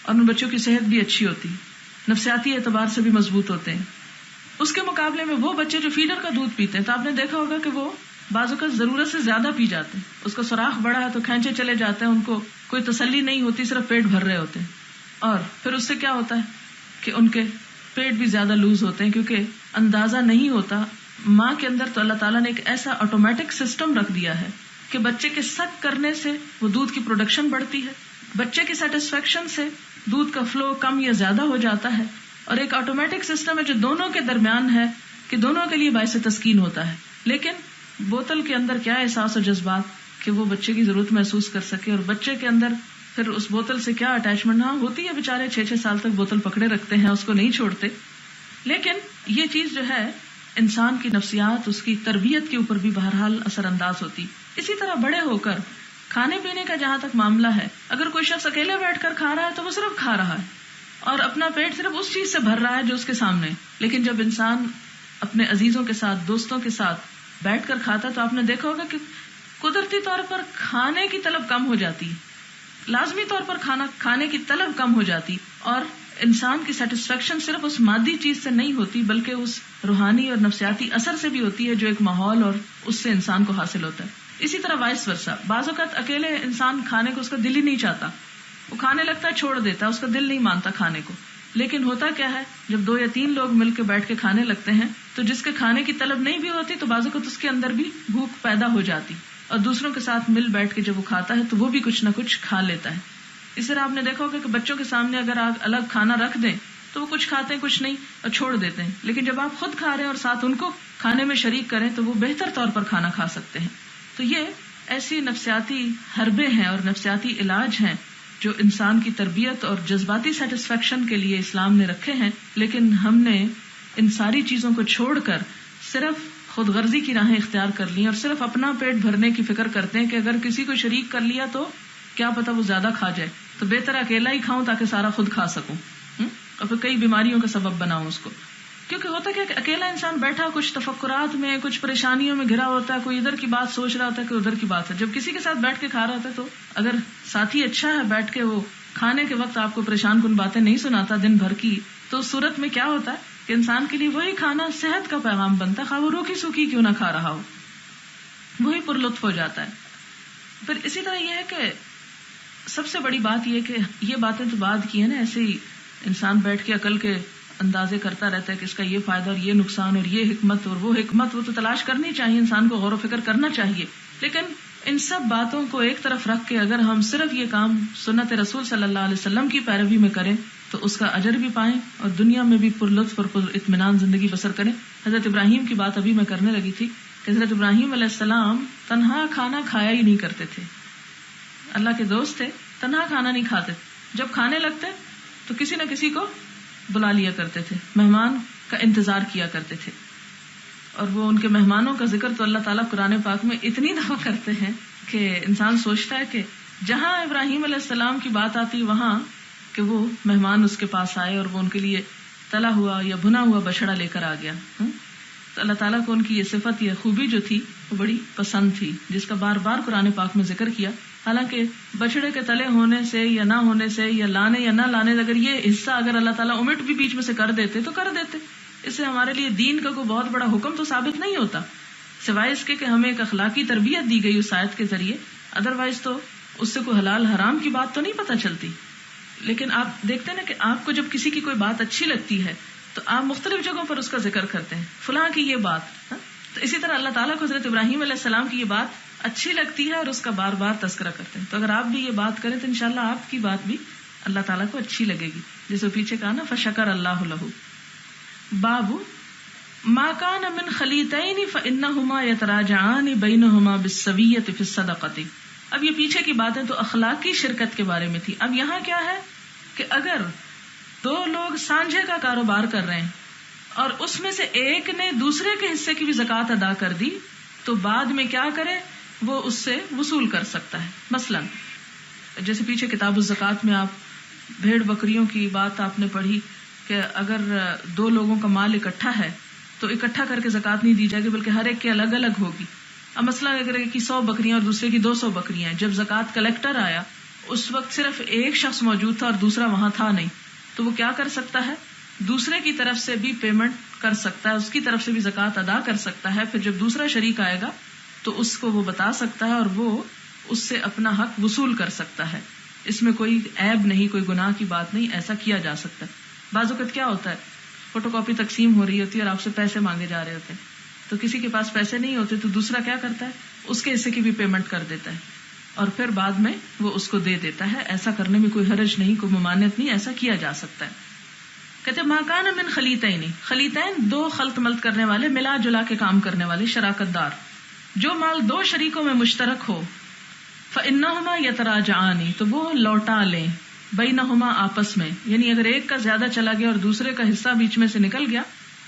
اور ان بچوں کی صحت بھی اچھی ہوتی ہے، نفسیاتی اعتبار سے بھی مضبوط ہوتے ہیں. اس کے مقابلے میں وہ بچے جو فیڈر کا دودھ پیتے ہیں تو آپ نے دیکھا ہوگا کہ وہ بعض اوقات ضرورت سے زیادہ پی جاتے ہیں، اس کا سوراخ بڑا ہے تو کھینچے چلے جاتے ہیں، ان کو کوئی تسلی نہیں ہوتی، صرف پیٹ بھر رہے ہوتے ہیں. اور پھر اس سے کیا ہوتا ہے کہ ان کے پیٹ بھی زیادہ لوز ہوتے ہیں، کیونکہ اندازہ نہیں ہوتا ماں کے اندر تو اللہ تعالیٰ نے ایک ایسا آٹومیٹک سسٹم رکھ دیا ہے کہ بچے کے سک کرنے سے وہ دودھ کی پروڈکشن بڑھتی ہے، بچے کی سیٹسفیکشن سے دودھ کا فلو کم یا زیادہ ہو جاتا ہے، اور ایک آٹومیٹک سسٹم ہے جو دونوں کے درمیان ہے کہ دونوں کے لیے باعث تسکین ہوتا ہے. لیکن بوتل کے اندر کیا احساس اور جذبات کہ وہ بچے کی ضرورت محسوس کر سکے، اور بچے کے اندر پھر اس بوتل سے کیا اٹیچمنٹ ہوتی ہے. بےچارے 6-6 سال تک بوتل پکڑے رکھتے ہیں، اس کو نہیں چھوڑتے. لیکن یہ چیز جو ہے انسان کی نفسیات، اس کی تربیت کے اوپر بھی بہرحال اثر انداز ہوتی. اسی طرح بڑے ہو کر کھانے پینے کا جہاں تک معاملہ ہے، اگر کوئی شخص اکیلے بیٹھ کر کھا رہا ہے تو وہ صرف کھا رہا ہے اور اپنا پیٹ صرف اس چیز سے بھر رہا ہے جو اس کے سامنے. لیکن جب انسان اپنے عزیزوں کے ساتھ، دوستوں کے ساتھ بیٹھ کر کھاتا ہے تو آپ نے دیکھا ہوگا کہ قدرتی طور پر کھانے کی طلب کم ہو جاتی ہے، لازمی طور پر کھانے کی طلب کم ہو جاتی، اور انسان کی سیٹسفیکشن صرف اس مادی چیز سے نہیں ہوتی بلکہ اس روحانی اور نفسیاتی اثر سے بھی ہوتی ہے جو ایک ماحول اور اس سے انسان کو حاصل ہوتا ہے. اسی طرح وائس ورسا، بعض اوقات اکیلے انسان کھانے کو اس کا دل ہی نہیں چاہتا، وہ کھانے لگتا ہے چھوڑ دیتا ہے، اس کا دل نہیں مانتا کھانے کو. لیکن ہوتا کیا ہے جب 2 یا 3 لوگ مل کے بیٹھ کے کھانے لگتے ہیں تو جس کے کھانے کی طلب نہیں بھی ہوتی تو بعض اوقات اس کے اندر بھی بھوک پیدا ہو جاتی، اور دوسروں کے ساتھ مل بیٹھ کے جب وہ کھاتا ہے تو وہ بھی کچھ نہ کچھ کھا لیتا ہے. اس طرح آپ نے دیکھا ہوگا کہ بچوں کے سامنے اگر آپ الگ کھانا رکھ دیں تو وہ کچھ کھاتے ہیں کچھ نہیں اور چھوڑ دیتے ہیں، لیکن جب آپ خود کھا رہے ہیں اور ساتھ ان کو کھانے میں شریک کریں تو وہ بہتر طور پر کھانا کھا سکتے ہیں. تو یہ ایسی نفسیاتی حربے ہیں اور نفسیاتی علاج ہیں جو انسان کی تربیت اور جذباتی سیٹسفیکشن کے لیے اسلام نے رکھے ہیں. لیکن ہم نے ان ساری چیزوں کو چھوڑ کر صرف خود غرضی کی راہیں اختیار کر لی اور صرف اپنا پیٹ بھرنے کی فکر کرتے ہیں کہ اگر کسی کو شریک کر لیا تو کیا پتا وہ زیادہ کھا جائے، تو بہتر اکیلا ہی کھاؤں تاکہ سارا خود کھا سکوں، اور پھر کئی بیماریوں کا سبب بناؤں اس کو. کیونکہ ہوتا کیا کہ اکیلا انسان بیٹھا کچھ تفکرات میں، کچھ پریشانیوں میں گھرا ہوتا ہے، کوئی ادھر کی بات سوچ رہا ہوتا ہے، کوئی ادھر کی بات ہے. جب کسی کے ساتھ بیٹھ کے کھا رہا ہوتا ہے تو اگر ساتھی اچھا ہے، بیٹھ کے وہ کھانے کے وقت آپ کو پریشان کن باتیں نہیں سناتا دن بھر کی، تو اس صورت میں کیا ہوتا ہے کہ انسان کے لیے وہی کھانا صحت کا پیغام بنتا ہے، خواہ وہ روکھی سوکھی کیوں نہ کھا رہا ہو، وہی پر لطف ہو جاتا ہے. پھر اسی طرح یہ ہے کہ سب سے بڑی بات یہ کہ یہ باتیں تو بعد کی ہے نا، ایسے ہی انسان بیٹھ کے عقل کے اندازے کرتا رہتا ہے کہ اس کا یہ فائدہ اور یہ نقصان اور یہ حکمت اور وہ حکمت، وہ تو تلاش کرنی چاہیے، انسان کو غور و فکر کرنا چاہیے. لیکن ان سب باتوں کو ایک طرف رکھ کے اگر ہم صرف یہ کام سنت رسول صلی اللہ علیہ وسلم کی پیروی میں کریں تو اس کا اجر بھی پائیں اور دنیا میں بھی پر لطف اور پر اطمینان زندگی بسر کریں. حضرت ابراہیم کی بات ابھی میں کرنے لگی تھی کہ حضرت ابراہیم علیہ السلام تنہا کھانا کھایا ہی نہیں کرتے تھے. اللہ کے دوست تھے، تنہا کھانا نہیں کھاتے، جب کھانے لگتے تو کسی نہ کسی کو بلا لیا کرتے تھے، مہمان کا انتظار کیا کرتے تھے. اور وہ ان کے مہمانوں کا ذکر تو اللہ تعالیٰ قرآن پاک میں اتنی دفعہ کرتے ہیں کہ انسان سوچتا ہے کہ جہاں ابراہیم علیہ السلام کی بات آتی وہاں کہ وہ مہمان اس کے پاس آئے اور وہ ان کے لیے تلا ہوا یا بھنا ہوا بچڑا لے کر آ گیا. تو اللہ تعالیٰ کو ان کی یہ صفت، یہ خوبی جو تھی وہ بڑی پسند تھی، جس کا بار بار قرآن پاک میں ذکر کیا. حالانکہ بچڑے کے تلے ہونے سے یا نہ ہونے سے یا لانے یا نہ لانے، اگر یہ حصہ اگر اللہ تعالیٰ امٹ بھی بیچ میں سے کر دیتے تو کر دیتے، اس سے ہمارے لیے دین کا کوئی بہت بڑا حکم تو ثابت نہیں ہوتا، سوائے اس کے کہ ہمیں ایک اخلاقی تربیت دی گئی اس آیت کے ذریعے. ادروائز تو اس سے کوئی حلال حرام کی بات تو نہیں پتہ چلتی. لیکن آپ دیکھتے ہیں نا کہ آپ کو جب کسی کی کوئی بات اچھی لگتی ہے تو آپ مختلف جگہوں پر اس کا ذکر کرتے ہیں، فلاں کی یہ بات. تو اسی طرح اللہ تعالیٰ کو حضرت ابراہیم علیہ السلام کی یہ بات اچھی لگتی ہے اور اس کا بار بار تذکرہ کرتے ہیں. تو اگر آپ بھی یہ بات کریں تو انشاءاللہ آپ کی بات بھی اللہ تعالیٰ کو اچھی لگے گی. جیسے پیچھے کہا نا فشکر اللہ لہ. باب ما کان من خلیتین فانہما یتراجعان بینہما بالسویۃ فی الصدقۃ. اب یہ پیچھے کی باتیں تو اخلاقی شرکت کے بارے میں تھی. اب یہاں کیا ہے کہ اگر 2 لوگ سانجھے کا کاروبار کر رہے ہیں اور اس میں سے ایک نے دوسرے کے حصے کی بھی زکوٰۃ ادا کر دی تو بعد میں کیا کرے، وہ اس سے وصول کر سکتا ہے. مثلا جیسے پیچھے کتاب الزکوٰۃ میں آپ بھیڑ بکریوں کی بات آپ نے پڑھی کہ اگر 2 لوگوں کا مال اکٹھا ہے تو اکٹھا کر کے زکوٰۃ نہیں دی جائے گی بلکہ ہر ایک کے الگ الگ ہوگی. اب مثلا اگر ایک کی 100 بکریاں اور دوسرے کی 200 بکریاں ہیں، جب زکوٰۃ کلیکٹر آیا اس وقت صرف ایک شخص موجود تھا اور دوسرا وہاں تھا نہیں، تو وہ کیا کر سکتا ہے، دوسرے کی طرف سے بھی پیمنٹ کر سکتا ہے، اس کی طرف سے بھی زکوٰۃ ادا کر سکتا ہے. پھر جب دوسرا شریک آئے گا تو اس کو وہ بتا سکتا ہے اور وہ اس سے اپنا حق وصول کر سکتا ہے. اس میں کوئی عیب نہیں، کوئی گناہ کی بات نہیں، ایسا کیا جا سکتا ہے. بعض اوقات کیا ہوتا ہے، فوٹو کاپی تقسیم ہو رہی ہوتی ہے اور آپ سے پیسے مانگے جا رہے ہوتے ہیں تو کسی کے پاس پیسے نہیں ہوتے تو دوسرا کیا کرتا ہے, اس کے حصے کی بھی پیمنٹ کر دیتا ہے اور پھر بعد میں وہ اس کو دے دیتا ہے. ایسا کرنے میں کوئی حرج نہیں, کوئی ممانعت نہیں, ایسا کیا جا سکتا ہے. کہتے ما کان من خلیتین, خلیتین دو خلط ملط کرنے والے, ملا جلا کے کام کرنے والے, شراکت دار. جو مال دو شریکوں میں مشترک ہو, فإنہما یتراجعان, تو وہ لوٹا لیں, بینہما آپس میں, یعنی اگر ایک کا زیادہ چلا گیا اور دوسرے کا حصہ بیچ میں سے نکل گیا,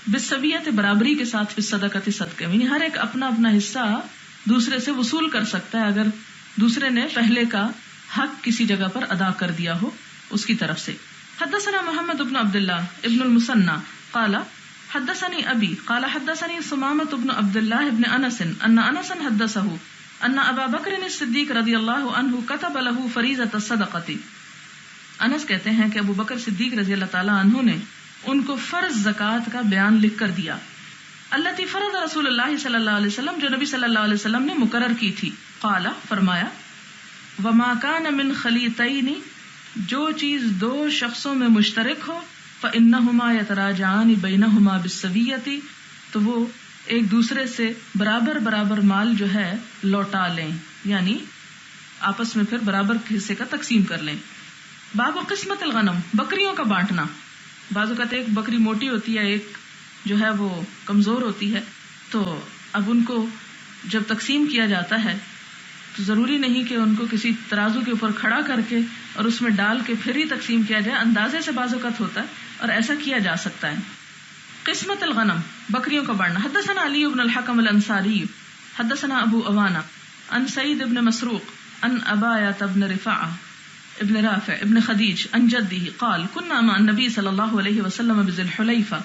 بالسویۃ برابری کے ساتھ, بالصدقۃ صدقے, یعنی ہر ایک اپنا اپنا حصہ دوسرے سے وصول کر سکتا ہے اگر دوسرے نے پہلے کا حق کسی جگہ پر ادا کر دیا ہو اس کی طرف سے. حدثنا محمد بن عبد الله ابن المثنى قال حدثني ابي قال حدثني ثمامة بن عبد الله بن انس ان انسا حدثه ان ابا بکر الصدیق رضی اللہ عنہ كتب له فریضۃ الصدقۃ. انس کہتے ہیں کہ ابو بکر صدیق رضی اللہ تعالی عنہ نے ان کو فرض زکوٰۃ کا بیان لکھ کر دیا. التي فرض رسول اللہ صلی اللہ علیہ وسلم, جو نبی صلی اللہ علیہ وسلم نے مقرر کی تھی. قال فرمایا وما كان من خلیتین, جو چیز دو شخصوں میں مشترک ہو, فإنہما یتراجعان بینہما بالسویۃ, تو وہ ایک دوسرے سے برابر برابر مال جو ہے لوٹا لیں, یعنی آپس میں پھر برابر حصے کا تقسیم کر لیں. باب قسمت الغنم, بکریوں کا بانٹنا. بعض اوقات ایک بکری موٹی ہوتی ہے, ایک جو ہے وہ کمزور ہوتی ہے, تو اب ان کو جب تقسیم کیا جاتا ہے تو ضروری نہیں کہ ان کو کسی ترازو کے اوپر کھڑا کر کے اور اس میں ڈال کے پھر ہی تقسیم کیا جائے, اندازے سے بعض اوقات ہوتا ہے اور ایسا کیا جا سکتا ہے. قسمت الغنم, بکریوں کا بانٹنا. حدثنا علی بن الحکم الانصاری حدثنا ابو اوانا عن سعید ابن مسروق عن ابایۃ ابن رفاعہ ابن رافع ابن خدیج عن جدہ قال كنا مع النبی صلی اللہ علیہ وسلم بذی الحلیفہ.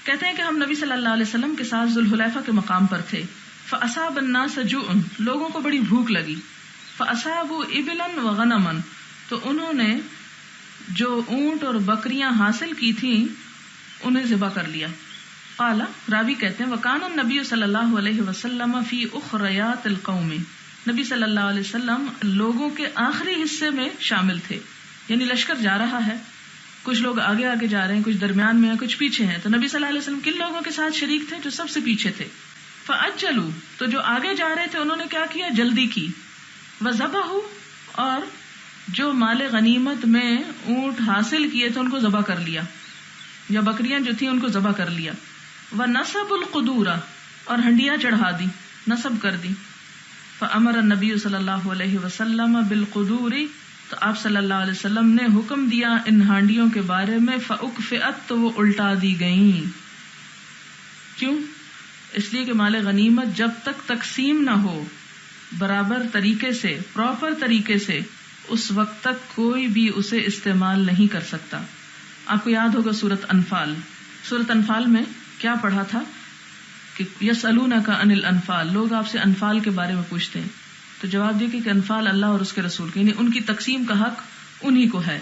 کہتے ہیں کہ ہم نبی صلی اللہ علیہ وسلم کے ساتھ ذو الحلیفہ کے مقام پر تھے. فاصاب الناس جوع, لوگوں کو بڑی بھوک لگی. فاصابوا ابلا وغنما, تو انہوں نے جو اونٹ اور بکریاں حاصل کی تھیں انہیں ذبح کر لیا. قال, راوی کہتے ہیں وکان النبی صلی اللہ علیہ وسلم فی اخریات القوم, نبی صلی اللہ علیہ وسلم لوگوں کے آخری حصے میں شامل تھے, یعنی لشکر جا رہا ہے, کچھ لوگ آگے آگے جا رہے ہیں, کچھ درمیان میں ہیں, کچھ پیچھے ہیں. تو نبی صلی اللہ علیہ وسلم کن لوگوں کے ساتھ شریک تھے؟ جو سب سے پیچھے تھے. فعجلوا, تو جو آگے جا رہے تھے انہوں نے کیا کیا, جلدی کی. وذبحوا, اور جو مال غنیمت میں اونٹ حاصل کیے تھے ان کو ذبح کر لیا, یا بکریاں جو تھیں ان کو ذبح کر لیا. ونصب القدور, اور ہنڈیاں چڑھا دی, نصب کر دی. فامر النبی صلی اللہ علیہ وسلم بالقدور, تو آپ صلی اللہ علیہ وسلم نے حکم دیا ان ہانڈیوں کے بارے میں. فاکفئت, تو وہ الٹا دی گئیں. کیوں؟ اس لیے کہ مال غنیمت جب تک تقسیم نہ ہو برابر طریقے سے, پراپر طریقے سے, اس وقت تک کوئی بھی اسے استعمال نہیں کر سکتا. آپ کو یاد ہوگا سورۃ انفال, سورۃ انفال میں کیا پڑھا تھا کہ یسألونک عن الانفال, لوگ آپ سے انفال کے بارے میں پوچھتے ہیں, تو جواب دے کہ انفال اللہ اور اس کے رسول کے, یعنی ان کی تقسیم کا حق انہی کو ہے.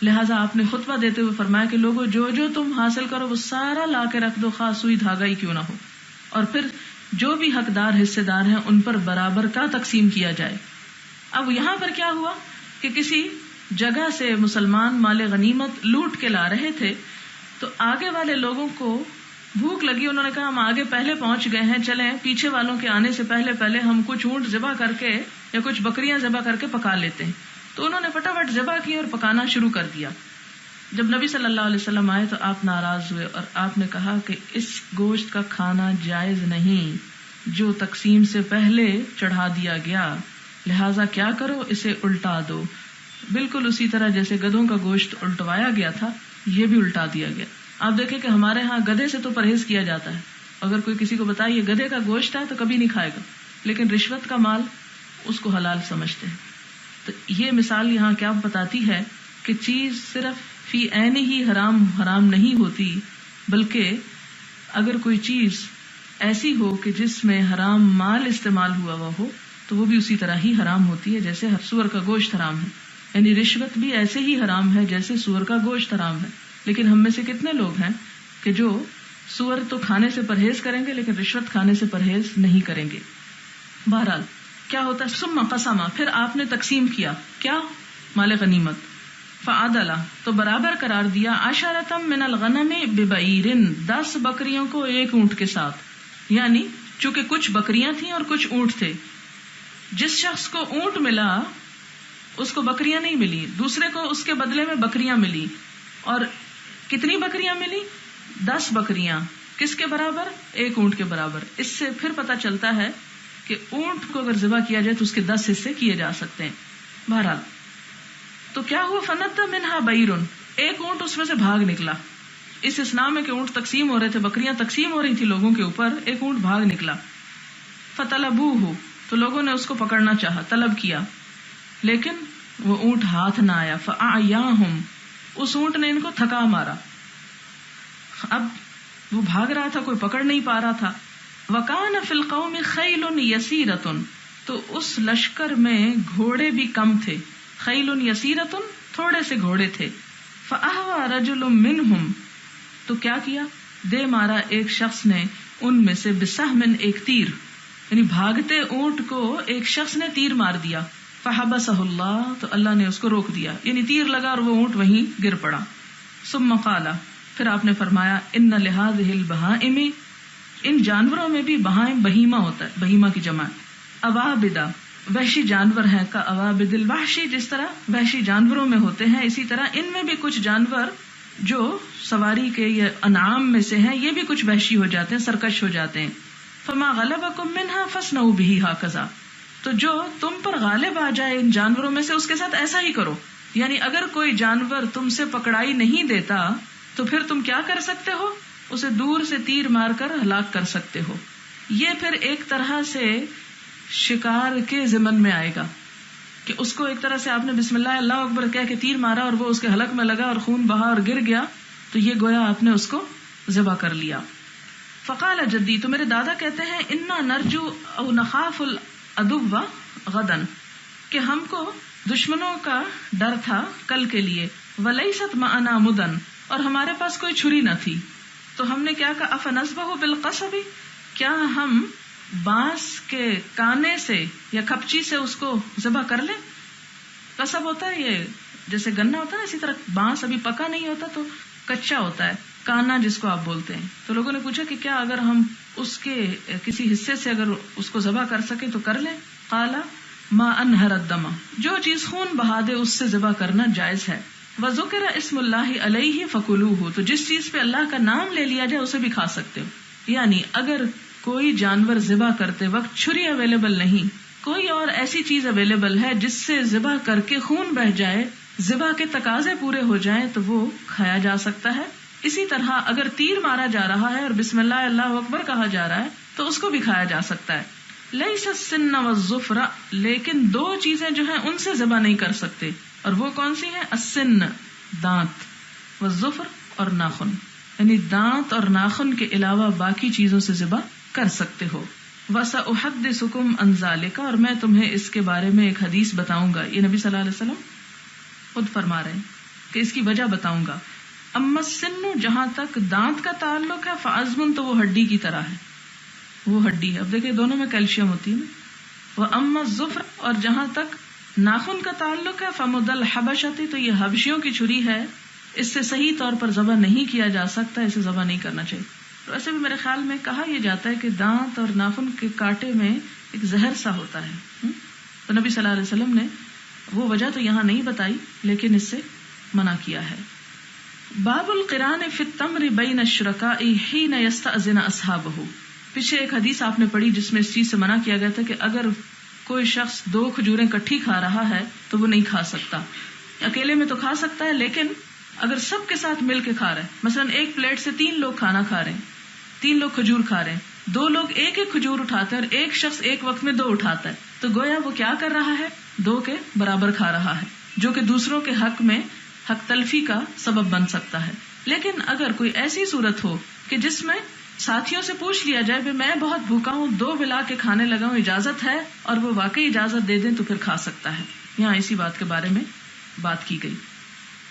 لہٰذا آپ نے خطبہ دیتے ہوئے فرمایا کہ لوگوں جو جو تم حاصل کرو وہ سارا لا کے رکھ دو, خاص سوئی دھاگا ہی کیوں نہ ہو, اور پھر جو بھی حقدار حصے دار ہیں ان پر برابر کا تقسیم کیا جائے. اب یہاں پر کیا ہوا کہ کسی جگہ سے مسلمان مال غنیمت لوٹ کے لا رہے تھے, تو آگے والے لوگوں کو بھوک لگی, انہوں نے کہا ہم آگے پہلے پہنچ گئے ہیں, چلیں پیچھے والوں کے آنے سے پہلے پہلے ہم کچھ اونٹ ذبح کر کے یا کچھ بکریاں ذبح کر کے پکا لیتے ہیں. تو انہوں نے فٹافٹ ذبح کی اور پکانا شروع کر دیا. جب نبی صلی اللہ علیہ وسلم آئے تو آپ ناراض ہوئے اور آپ نے کہا کہ اس گوشت کا کھانا جائز نہیں جو تقسیم سے پہلے چڑھا دیا گیا, لہٰذا کیا کرو, اسے الٹا دو. بالکل اسی طرح جیسے گدھوں کا گوشت الٹوایا گیا تھا, یہ بھی الٹا دیا گیا. آپ دیکھیں کہ ہمارے ہاں گدھے سے تو پرہیز کیا جاتا ہے, اگر کوئی کسی کو بتائے یہ گدھے کا گوشت ہے تو کبھی نہیں کھائے گا, لیکن رشوت کا مال اس کو حلال سمجھتے ہیں. تو یہ مثال یہاں کیا بتاتی ہے کہ چیز صرف فی عین ہی حرام نہیں ہوتی, بلکہ اگر کوئی چیز ایسی ہو کہ جس میں حرام مال استعمال ہوا ہوا ہو تو وہ بھی اسی طرح ہی حرام ہوتی ہے, جیسے سور کا گوشت حرام ہے. یعنی رشوت بھی ایسے ہی حرام ہے جیسے سور کا گوشت حرام ہے. لیکن ہم میں سے کتنے لوگ ہیں کہ جو سور تو کھانے سے پرہیز کریں گے لیکن رشوت کھانے سے پرہیز نہیں کریں گے. بہرحال کیا ہوتا ہے, ثم قسم, پھر آپ نے تقسیم کیا, کیا, مال غنیمت. فعدل, تو برابر قرار دیا, عشرۃ من الغنم ببعیر, 10 بکریوں کو ایک اونٹ کے ساتھ. یعنی چونکہ کچھ بکریاں تھیں اور کچھ اونٹ تھے، جس شخص کو اونٹ ملا اس کو بکریاں نہیں ملی، دوسرے کو اس کے بدلے میں بکریاں ملی. اور کتنی بکریاں ملی؟ 10 بکریاں. کس کے برابر؟ ایک اونٹ کے برابر. اس سے پھر پتا چلتا ہے کہ اونٹ کو اگر ذبح کیا جائے تو اس کے 10 حصے کیے جا سکتے ہیں. بہرحال تو کیا ہوا؟ فنت منہا بیرن، ایک اونٹ اس میں سے بھاگ نکلا. اس اسلام میں کہ اونٹ تقسیم ہو رہے تھے، بکریاں تقسیم ہو رہی تھی لوگوں کے اوپر، ایک اونٹ بھاگ نکلا. فطلبوہ، تو لوگوں نے اس کو پکڑنا چاہا، طلب کیا، لیکن وہ اونٹ ہاتھ نہ آیا. فاعیاہم، اس اونٹ نے ان کو تھکا مارا. اب وہ بھاگ رہا تھا، کوئی پکڑ نہیں پا رہا تھا. وکان فی القوم خیل یسیرۃ، تو اس لشکر میں گھوڑے بھی کم تھے. خیل یسیرۃ، تھوڑے سے گھوڑے تھے. فاہوى رجل منہم، تو کیا کیا؟ دے مارا ایک شخص نے ان میں سے بسہم، ایک تیر، یعنی بھاگتے اونٹ کو ایک شخص نے تیر مار دیا. فحبسہ اللہ، تو اللہ نے اس کو روک دیا، یعنی تیر لگا اور وہ اونٹ وہیں گر پڑا. ثم قال، پھر آپ نے فرمایا، ان لہذہ البہائم، ان جانوروں میں بھی بہائم بہیمہ ہوتا ہے، بہیمہ کی جمع. اوابدہ، وحشی جانور ہیں، کا اوابد الوحشی، جس طرح وحشی جانوروں میں ہوتے ہیں اسی طرح ان میں بھی کچھ جانور جو سواری کے یا انعام میں سے ہیں یہ بھی کچھ وحشی ہو جاتے ہیں، سرکش ہو جاتے ہیں. فما غلبکم منہا فاصنعوا بہ ھکذا، تو جو تم پر غالب آ جائے ان جانوروں میں سے اس کے ساتھ ایسا ہی کرو. یعنی اگر کوئی جانور تم سے پکڑائی نہیں دیتا تو پھر تم کیا کر سکتے ہو؟ اسے دور سے تیر مار کر ہلاک کر سکتے ہو. یہ پھر ایک طرح سے شکار کے ضمن میں آئے گا کہ اس کو ایک طرح سے آپ نے بسم اللہ اللہ اکبر کہہ کے تیر مارا اور وہ اس کے حلق میں لگا اور خون بہا اور گر گیا، تو یہ گویا آپ نے اس کو ذبح کر لیا. فقال جدی، تو میرے دادا کہتے ہیں، انا نرجو او نخاف العدو غدن، کہ ہم کو دشمنوں کا ڈر تھا کل کے لیے. ولیست معنا مدن، اور ہمارے پاس کوئی چھری نہ تھی. تو ہم نے کیا کہا، افنذبح بالقصب، کیا ہم بانس کے کانے سے یا کھپچی سے اس کو ذبح کر لیں. قصب ہوتا ہے یہ جیسے گنا ہوتا ہے، اسی طرح بانس ابھی پکا نہیں ہوتا تو کچا ہوتا ہے، کانا جس کو آپ بولتے ہیں. تو لوگوں نے پوچھا کہ کیا اگر ہم اس کے کسی حصے سے اگر اس کو ذبح کر سکیں تو کر لیں. قال ما انہر الدم، جو چیز خون بہا دے اس سے ذبح کرنا جائز ہے. وذکر اسم اللہ علیہ فکلوہ، تو جس چیز پہ اللہ کا نام لے لیا جائے اسے بھی کھا سکتے ہو. یعنی اگر کوئی جانور ذبح کرتے وقت چھری اویلیبل نہیں، کوئی اور ایسی چیز اویلیبل ہے جس سے ذبح کر کے خون بہہ جائے، ذبح کے تقاضے پورے ہو جائیں، تو وہ کھایا جا سکتا ہے. اسی طرح اگر تیر مارا جا رہا ہے اور بسم اللہ اللہ اکبر کہا جا رہا ہے تو اس کو بھی کھایا جا سکتا ہے. لیس السن والظفر، لیکن 2 چیزیں جو ہیں ان سے ذبح نہیں کر سکتے، اور وہ کون سی ہیں؟ السن، دانت، والظفر، اور ناخن، یعنی دانت اور ناخن کے علاوہ باقی چیزوں سے ذبح کر سکتے ہو. وَسَأُحَدِّثُكُمْ عَنْ ذَلِكَ، اور میں تمہیں اس کے بارے میں ایک حدیث بتاؤں گا. یہ نبی صلی اللہ علیہ وسلم خود فرما رہے ہیں کہ اس کی وجہ بتاؤں گا. اما السن، جہاں تک دانت کا تعلق ہے، فعظم، تو وہ ہڈی کی طرح ہے، وہ ہڈی ہے. اب دیکھیں دونوں میں کیلشیم ہوتی ہے نا. وَأَمَّا الظُّفْرُ، اور جہاں تک ناخن کا تعلق ہے، فَمُدَّ الْحَبَشَةِ، تو یہ حبشیوں کی چھری ہے، اس سے صحیح طور پر ذبح نہیں کیا جا سکتا، اسے ذبح نہیں کرنا چاہیے. تو ایسے بھی میرے خیال میں کہا یہ جاتا ہے کہ دانت اور ناخن کے کانٹے میں ایک زہر سا ہوتا ہے. تو نبی صلی اللہ علیہ وسلم نے وہ وجہ تو یہاں نہیں بتائی لیکن اس سے منع کیا ہے. باب القران فی التمر بین الشرکاء حین یستأذن اصحابہ، پیچھے ایک حدیث آپ نے پڑھی جس میں اس چیز سے منع کیا گیا تھا کہ اگر کوئی شخص 2 کھجوریں کٹھی کھا رہا ہے تو وہ نہیں کھا سکتا. اکیلے میں تو کھا سکتا ہے، لیکن اگر سب کے ساتھ مل کے کھا رہے ہیں، مثلا ایک پلیٹ سے 3 لوگ کھانا کھا رہے ہیں، 3 لوگ کھجور کھا رہے ہیں، 2 لوگ ایک ایک کھجور اٹھاتے ہیں اور ایک شخص ایک وقت میں 2 اٹھاتا ہے، تو گویا وہ کیا کر رہا ہے؟ 2 کے برابر کھا رہا ہے، جو کہ دوسروں کے حق میں حق تلفی کا سبب بن سکتا ہے. لیکن اگر کوئی ایسی صورت ہو کہ جس میں ساتھیوں سے پوچھ لیا جائے کہ میں بہت بھوکا ہوں، 2 ملا کے کھانے لگا ہوں، اجازت ہے، اور وہ واقعی اجازت دے دیں تو پھر کھا سکتا ہے. یہاں اسی بات کے بارے میں بات کی گئی،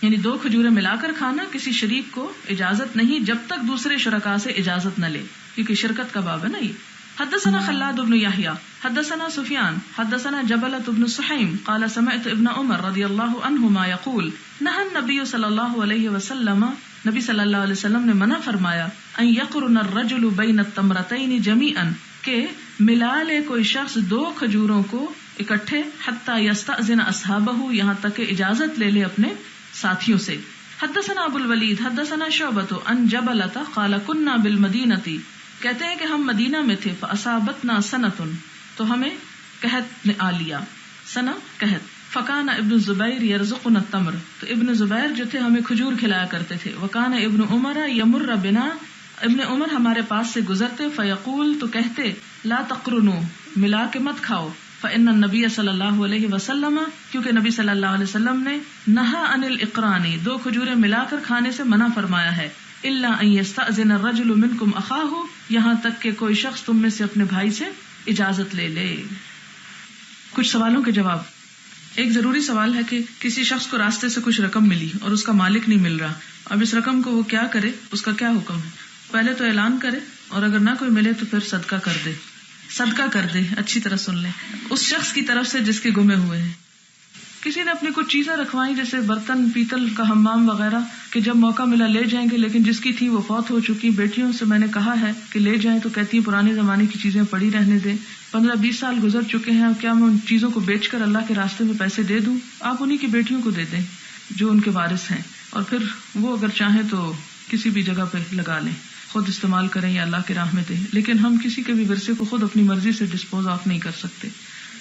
یعنی 2 کھجوریں ملا کر کھانا کسی شریک کو اجازت نہیں جب تک دوسرے شرکاء سے اجازت نہ لے، کیونکہ شرکت کا باب ہے نا یہ. حدثنا خلاد بن یحییٰ حدثنا سفیان حدثنا جبلۃ بن سحیم قال سمعت ابن عمر رضی اللہ عنہما یقول نہى النبی صلی اللہ علیہ وسلم نبی صلی اللہ علیہ وسلم نے منع فرمایا ان یقرن الرجل بین التمرتین جمیعا، کہ ملا لے کوئی شخص دو کھجوروں کو اکٹھے، حتی یستأذن اصحابہ، یہاں تک کہ اجازت لے لے اپنے ساتھیوں سے. حدثنا ابو الولید حدثنا شعبۃ عن جبلۃ قال كنا بالمدینۃ، کہتے ہیں کہ ہم مدینہ میں تھے، فاصابتنا سنۃ، تو ہمیں قحط نے آ لیا، سنہ قحط. فکان ابن الزبیر یرزقنا التمر، تو ابن زبیر جو تھے ہمیں کھجور کھلایا کرتے تھے. وکان ابن عمر یمر بنا، ابن عمر ہمارے پاس سے گزرتے، فیقول، تو کہتے، لا تقرنوا، ملا کے مت کھاؤ. فإن النبی صلی اللہ علیہ وسلم، کیونکہ نبی صلی اللہ علیہ وسلم نے نہا عن الاقران، دو کھجوریں ملا کر کھانے سے منع فرمایا ہے. الا ان یستأذن الرجل منکم اخاہ، یہاں تک کہ کوئی شخص تم میں سے اپنے بھائی سے اجازت لے لے. کچھ سوالوں کے جواب. ایک ضروری سوال ہے کہ کسی شخص کو راستے سے کچھ رقم ملی اور اس کا مالک نہیں مل رہا، اب اس رقم کو وہ کیا کرے، اس کا کیا حکم ہے؟ پہلے تو اعلان کرے، اور اگر نہ کوئی ملے تو پھر صدقہ کر دے. صدقہ کر دے، اچھی طرح سن لیں، اس شخص کی طرف سے جس کے گمے ہوئے ہیں. کسی نے اپنی کچھ چیزیں رکھوائی جیسے برتن پیتل کا حمام وغیرہ کہ جب موقع ملا لے جائیں گے، لیکن جس کی تھی وہ فوت ہو چکی. بیٹیوں سے میں نے کہا ہے کہ لے جائیں تو کہتی ہیں پرانے زمانے کی چیزیں پڑی رہنے دیں. 15-20 سال گزر چکے ہیں، کیا میں ان چیزوں کو بیچ کر اللہ کے راستے میں پیسے دے دوں؟ آپ انہی کی بیٹیوں کو دے دیں جو ان کے وارث ہیں، اور پھر وہ اگر چاہیں تو کسی بھی جگہ پہ لگا لیں، خود استعمال کریں یا اللہ کی راہ میں دیں. لیکن ہم کسی کے بھی ورثے کو خود اپنی مرضی سے ڈسپوز آف نہیں کر سکتے.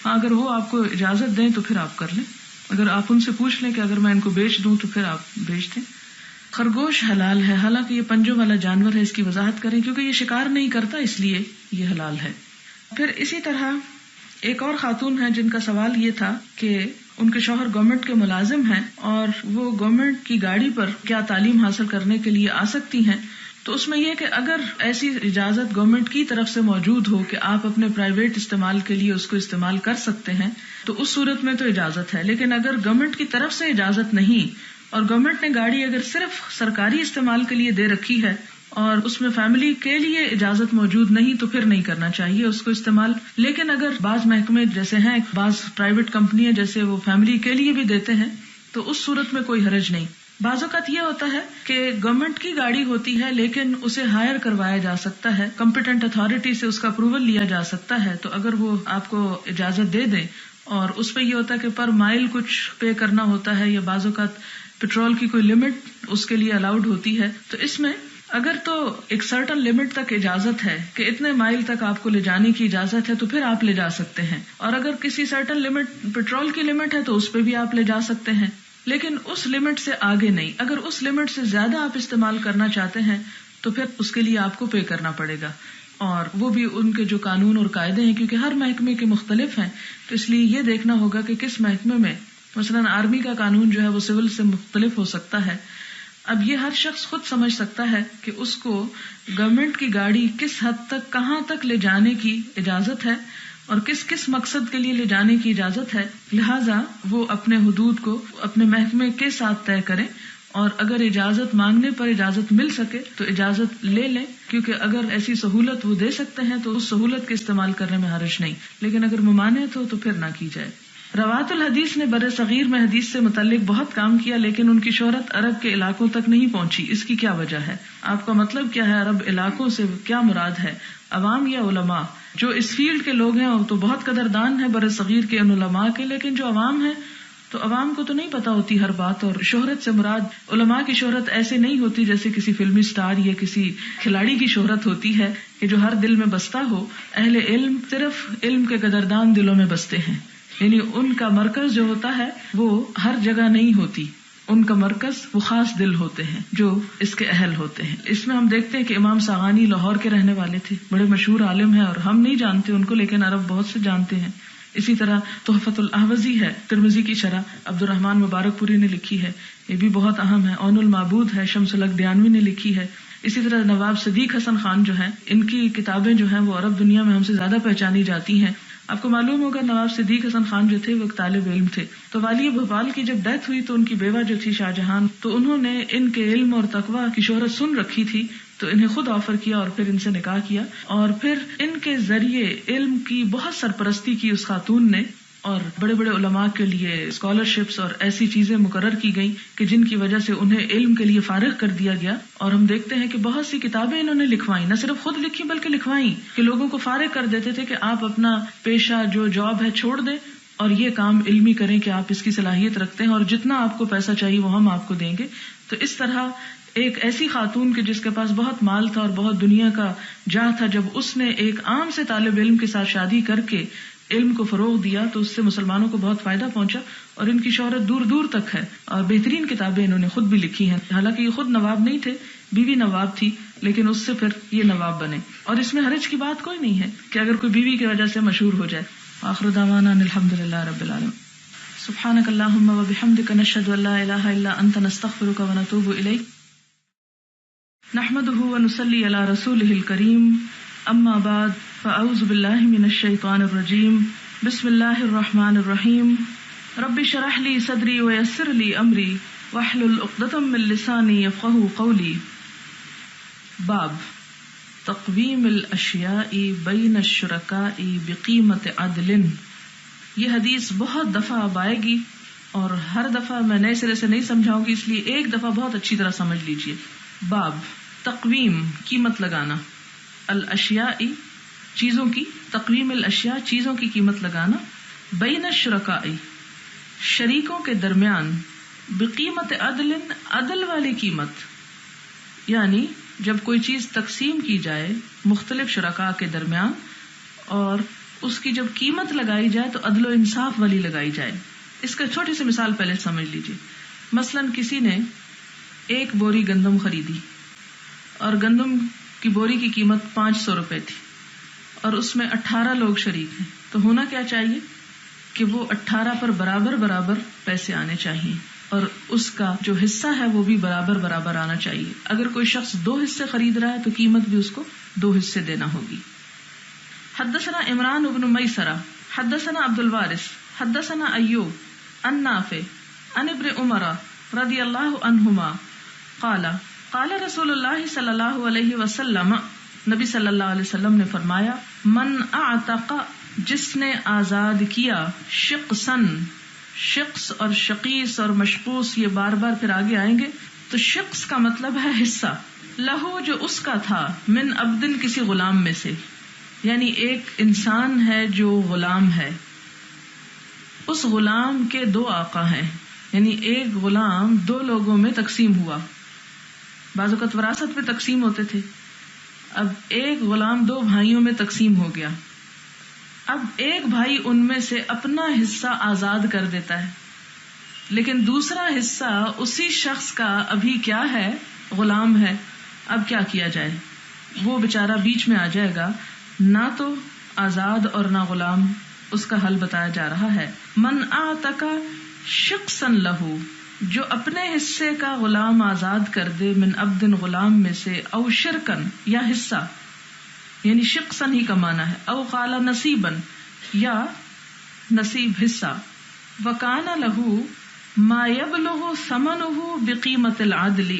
ہاں اگر وہ آپ کو اجازت دیں تو پھر آپ کر لیں. اگر آپ ان سے پوچھ لیں کہ اگر میں ان کو بیچ دوں تو پھر آپ بیچ دیں. خرگوش حلال ہے، حالانکہ یہ پنجوں والا جانور ہے، اس کی وضاحت کریں، کیونکہ یہ شکار نہیں کرتا اس لیے یہ حلال ہے. پھر اسی طرح ایک اور خاتون ہے جن کا سوال یہ تھا کہ ان کے شوہر گورنمنٹ کے ملازم ہیں اور وہ گورنمنٹ کی گاڑی پر کیا تعلیم حاصل کرنے کے لیے آ سکتی ہیں. تو اس میں یہ کہ اگر ایسی اجازت گورنمنٹ کی طرف سے موجود ہو کہ آپ اپنے پرائیویٹ استعمال کے لیے اس کو استعمال کر سکتے ہیں تو اس صورت میں تو اجازت ہے. لیکن اگر گورنمنٹ کی طرف سے اجازت نہیں اور گورنمنٹ نے گاڑی اگر صرف سرکاری استعمال کے لیے دے رکھی ہے اور اس میں فیملی کے لیے اجازت موجود نہیں تو پھر نہیں کرنا چاہیے اس کو استعمال. لیکن اگر بعض محکمے جیسے ہیں، بعض پرائیویٹ کمپنیاں جیسے وہ فیملی کے لیے بھی دیتے ہیں تو اس صورت میں کوئی حرج نہیں. بعض اوقات یہ ہوتا ہے کہ گورنمنٹ کی گاڑی ہوتی ہے لیکن اسے ہائر کروایا جا سکتا ہے، کمپیٹنٹ اتھارٹی سے اس کا اپروول لیا جا سکتا ہے. تو اگر وہ آپ کو اجازت دے دیں اور اس پہ یہ ہوتا ہے کہ پر مائل کچھ پے کرنا ہوتا ہے یا بعض اوقات پیٹرول کی کوئی لمٹ اس کے لیے الاؤڈ ہوتی ہے، تو اس میں اگر تو ایک سرٹن لمٹ تک اجازت ہے کہ اتنے مائل تک آپ کو لے جانے کی اجازت ہے تو پھر آپ لے جا سکتے ہیں. اور اگر کسی سرٹن لمٹ پیٹرول کی لمٹ ہے تو اس پہ بھی آپ لے جا سکتے ہیں، لیکن اس لمٹ سے آگے نہیں. اگر اس لمٹ سے زیادہ آپ استعمال کرنا چاہتے ہیں تو پھر اس کے لیے آپ کو پے کرنا پڑے گا، اور وہ بھی ان کے جو قانون اور قاعدے ہیں، کیونکہ ہر محکمے کے مختلف ہیں. تو اس لیے یہ دیکھنا ہوگا کہ کس محکمے میں، مثلا آرمی کا قانون جو ہے وہ سول سے مختلف ہو سکتا ہے. اب یہ ہر شخص خود سمجھ سکتا ہے کہ اس کو گورنمنٹ کی گاڑی کس حد تک کہاں تک لے جانے کی اجازت ہے اور کس کس مقصد کے لیے لے جانے کی اجازت ہے. لہٰذا وہ اپنے حدود کو اپنے محکمے کے ساتھ طے کریں، اور اگر اجازت مانگنے پر اجازت مل سکے تو اجازت لے لیں، کیونکہ اگر ایسی سہولت وہ دے سکتے ہیں تو اس سہولت کے استعمال کرنے میں حرج نہیں. لیکن اگر ممانعت ہو تو پھر نہ کی جائے. روات الحدیث نے بر صغیر میں حدیث سے متعلق بہت کام کیا، لیکن ان کی شہرت عرب کے علاقوں تک نہیں پہنچی. اس کی کیا وجہ ہے؟ آپ کا مطلب کیا ہے؟ عرب علاقوں سے کیا مراد ہے؟ عوام یا علماء؟ جو اس فیلڈ کے لوگ ہیں وہ تو بہت قدردان ہیں بر صغیر کے ان علماء کے، لیکن جو عوام ہیں تو عوام کو تو نہیں پتا ہوتی ہر بات. اور شہرت سے مراد علماء کی شہرت ایسے نہیں ہوتی جیسے کسی فلمی سٹار یا کسی کھلاڑی کی شہرت ہوتی ہے کہ جو ہر دل میں بستا ہو. اہل علم صرف علم کے قدردان دلوں میں بستے ہیں، یعنی ان کا مرکز جو ہوتا ہے وہ ہر جگہ نہیں ہوتی، ان کا مرکز وہ خاص دل ہوتے ہیں جو اس کے اہل ہوتے ہیں. اس میں ہم دیکھتے ہیں کہ امام ساغانی لاہور کے رہنے والے تھے، بڑے مشہور عالم ہیں اور ہم نہیں جانتے ان کو، لیکن عرب بہت سے جانتے ہیں. اسی طرح تحفۃ الاحوزی ہے، ترمذی کی شرح عبد الرحمن مبارک پوری نے لکھی ہے، یہ بھی بہت اہم ہے. عون المعبود ہے، شمس الحق دیانوی نے لکھی ہے. اسی طرح نواب صدیق حسن خان جو ہیں، ان کی کتابیں جو ہیں وہ عرب دنیا میں ہم سے زیادہ پہچانی جاتی ہیں. آپ کو معلوم ہوگا نواب صدیق حسن خان جو تھے وہ ایک طالب علم تھے، تو والی بھوپال کی جب ڈیتھ ہوئی تو ان کی بیوہ جو تھی شاہ جہان، تو انہوں نے ان کے علم اور تقویٰ کی شہرت سن رکھی تھی تو انہیں خود آفر کیا اور پھر ان سے نکاح کیا، اور پھر ان کے ذریعے علم کی بہت سرپرستی کی اس خاتون نے، اور بڑے بڑے علماء کے لیے اسکالرشپس اور ایسی چیزیں مقرر کی گئیں کہ جن کی وجہ سے انہیں علم کے لیے فارغ کر دیا گیا. اور ہم دیکھتے ہیں کہ بہت سی کتابیں انہوں نے لکھوائیں، نہ صرف خود لکھی بلکہ لکھوائیں، کہ لوگوں کو فارغ کر دیتے تھے کہ آپ اپنا پیشہ جو جاب ہے چھوڑ دیں اور یہ کام علمی کریں کہ آپ اس کی صلاحیت رکھتے ہیں اور جتنا آپ کو پیسہ چاہیے وہ ہم آپ کو دیں گے. تو اس طرح ایک ایسی خاتون کے جس کے پاس بہت مال تھا اور بہت دنیا کا جاہ تھا، جب اس نے ایک عام سے طالب علم کے ساتھ شادی کر کے علم کو فروغ دیا تو اس سے مسلمانوں کو بہت فائدہ پہنچا اور ان کی شہرت دور دور تک ہے. اور بہترین کتابیں انہوں نے خود بھی لکھی ہیں. حالانکہ یہ خود نواب نہیں تھے، بیوی نواب تھی، لیکن اس سے پھر یہ نواب بنے. اور اس میں حرج کی بات کوئی نہیں ہے کہ اگر کوئی بیوی کی وجہ سے مشہور ہو جائے. آخر دعوانا الحمدللہ رب العالمین. سبحانک اللہم و بحمدک نشہد ان لا الہ الا انت نستغفرک و نتوب الیک. نحمده ونصلی علی رسولہ الکریم. اما بعد فاعوذ باللہ من الشیطان الرجیم. بسم اللہ الرحمن الرحیم. رب اشرح لی صدری ویسر لی امری واحلل عقدۃ من لسانی یفقہوا قولی. باب تقویم الاشیاء بین الشرکاء بقیمت عدل. یہ حدیث بہت دفعہ اب آئے گی اور ہر دفعہ میں نئے سرے سے نہیں سمجھاؤں گی، اس لیے ایک دفعہ بہت اچھی طرح سمجھ لیجئے. باب تقویم قیمت لگانا، الاشیاء چیزوں کی، تقویم الاشیاء چیزوں کی قیمت لگانا، بین الشرکاء شریکوں کے درمیان، بقیمت عدل عدل والی قیمت. یعنی جب کوئی چیز تقسیم کی جائے مختلف شرکاء کے درمیان اور اس کی جب قیمت لگائی جائے تو عدل و انصاف والی لگائی جائے. اس کا چھوٹی سی مثال پہلے سمجھ لیجیے. مثلا کسی نے ایک بوری گندم خریدی اور گندم کی بوری کی قیمت 500 روپے تھی اور اس میں 18 لوگ شریک ہیں، تو ہونا کیا چاہیے کہ وہ 18 پر برابر برابر پیسے آنے چاہیے اور اس کا جو حصہ ہے وہ بھی برابر برابر آنا چاہیے. اگر کوئی شخص 2 حصے خرید رہا ہے تو قیمت بھی اس کو 2 حصے دینا ہوگی. حدثنا عمران بن میسرہ حدثنا عبد الوارث حدثنا ایوب عن نافع عن ابن عمر رضی اللہ عنہما قال قال رسول اللہ صلی اللہ علیہ وسلم، نبی صلی اللہ علیہ وسلم نے فرمایا، من اعتق جس نے آزاد کیا، شقصن، شقص اور شقیص اور مشقوص یہ بار بار پھر آگے آئیں گے. تو شقص کا مطلب ہے حصہ، لہو جو اس کا تھا، من عبدن کسی غلام میں سے، یعنی ایک انسان ہے جو غلام ہے، اس غلام کے 2 آقا ہیں، یعنی ایک غلام 2 لوگوں میں تقسیم ہوا. بعض اوقات وراثت میں تقسیم ہوتے تھے، اب ایک غلام 2 بھائیوں میں تقسیم ہو گیا. اب ایک بھائی ان میں سے اپنا حصہ آزاد کر دیتا ہے، لیکن دوسرا حصہ اسی شخص کا ابھی کیا ہے، غلام ہے. اب کیا کیا جائے؟ وہ بیچارہ بیچ میں آ جائے گا، نہ تو آزاد اور نہ غلام. اس کا حل بتایا جا رہا ہے. من اعتق شقصا لہو، جو اپنے حصے کا غلام آزاد کر دے، من عبدن غلام میں سے، او شرکن یا حصہ، یعنی شقصن ہی کا معنی ہے، او قال نصیبن یا نصیب حصہ، وکان لہو ما یبلغ ثمنہ بقیمت العدل،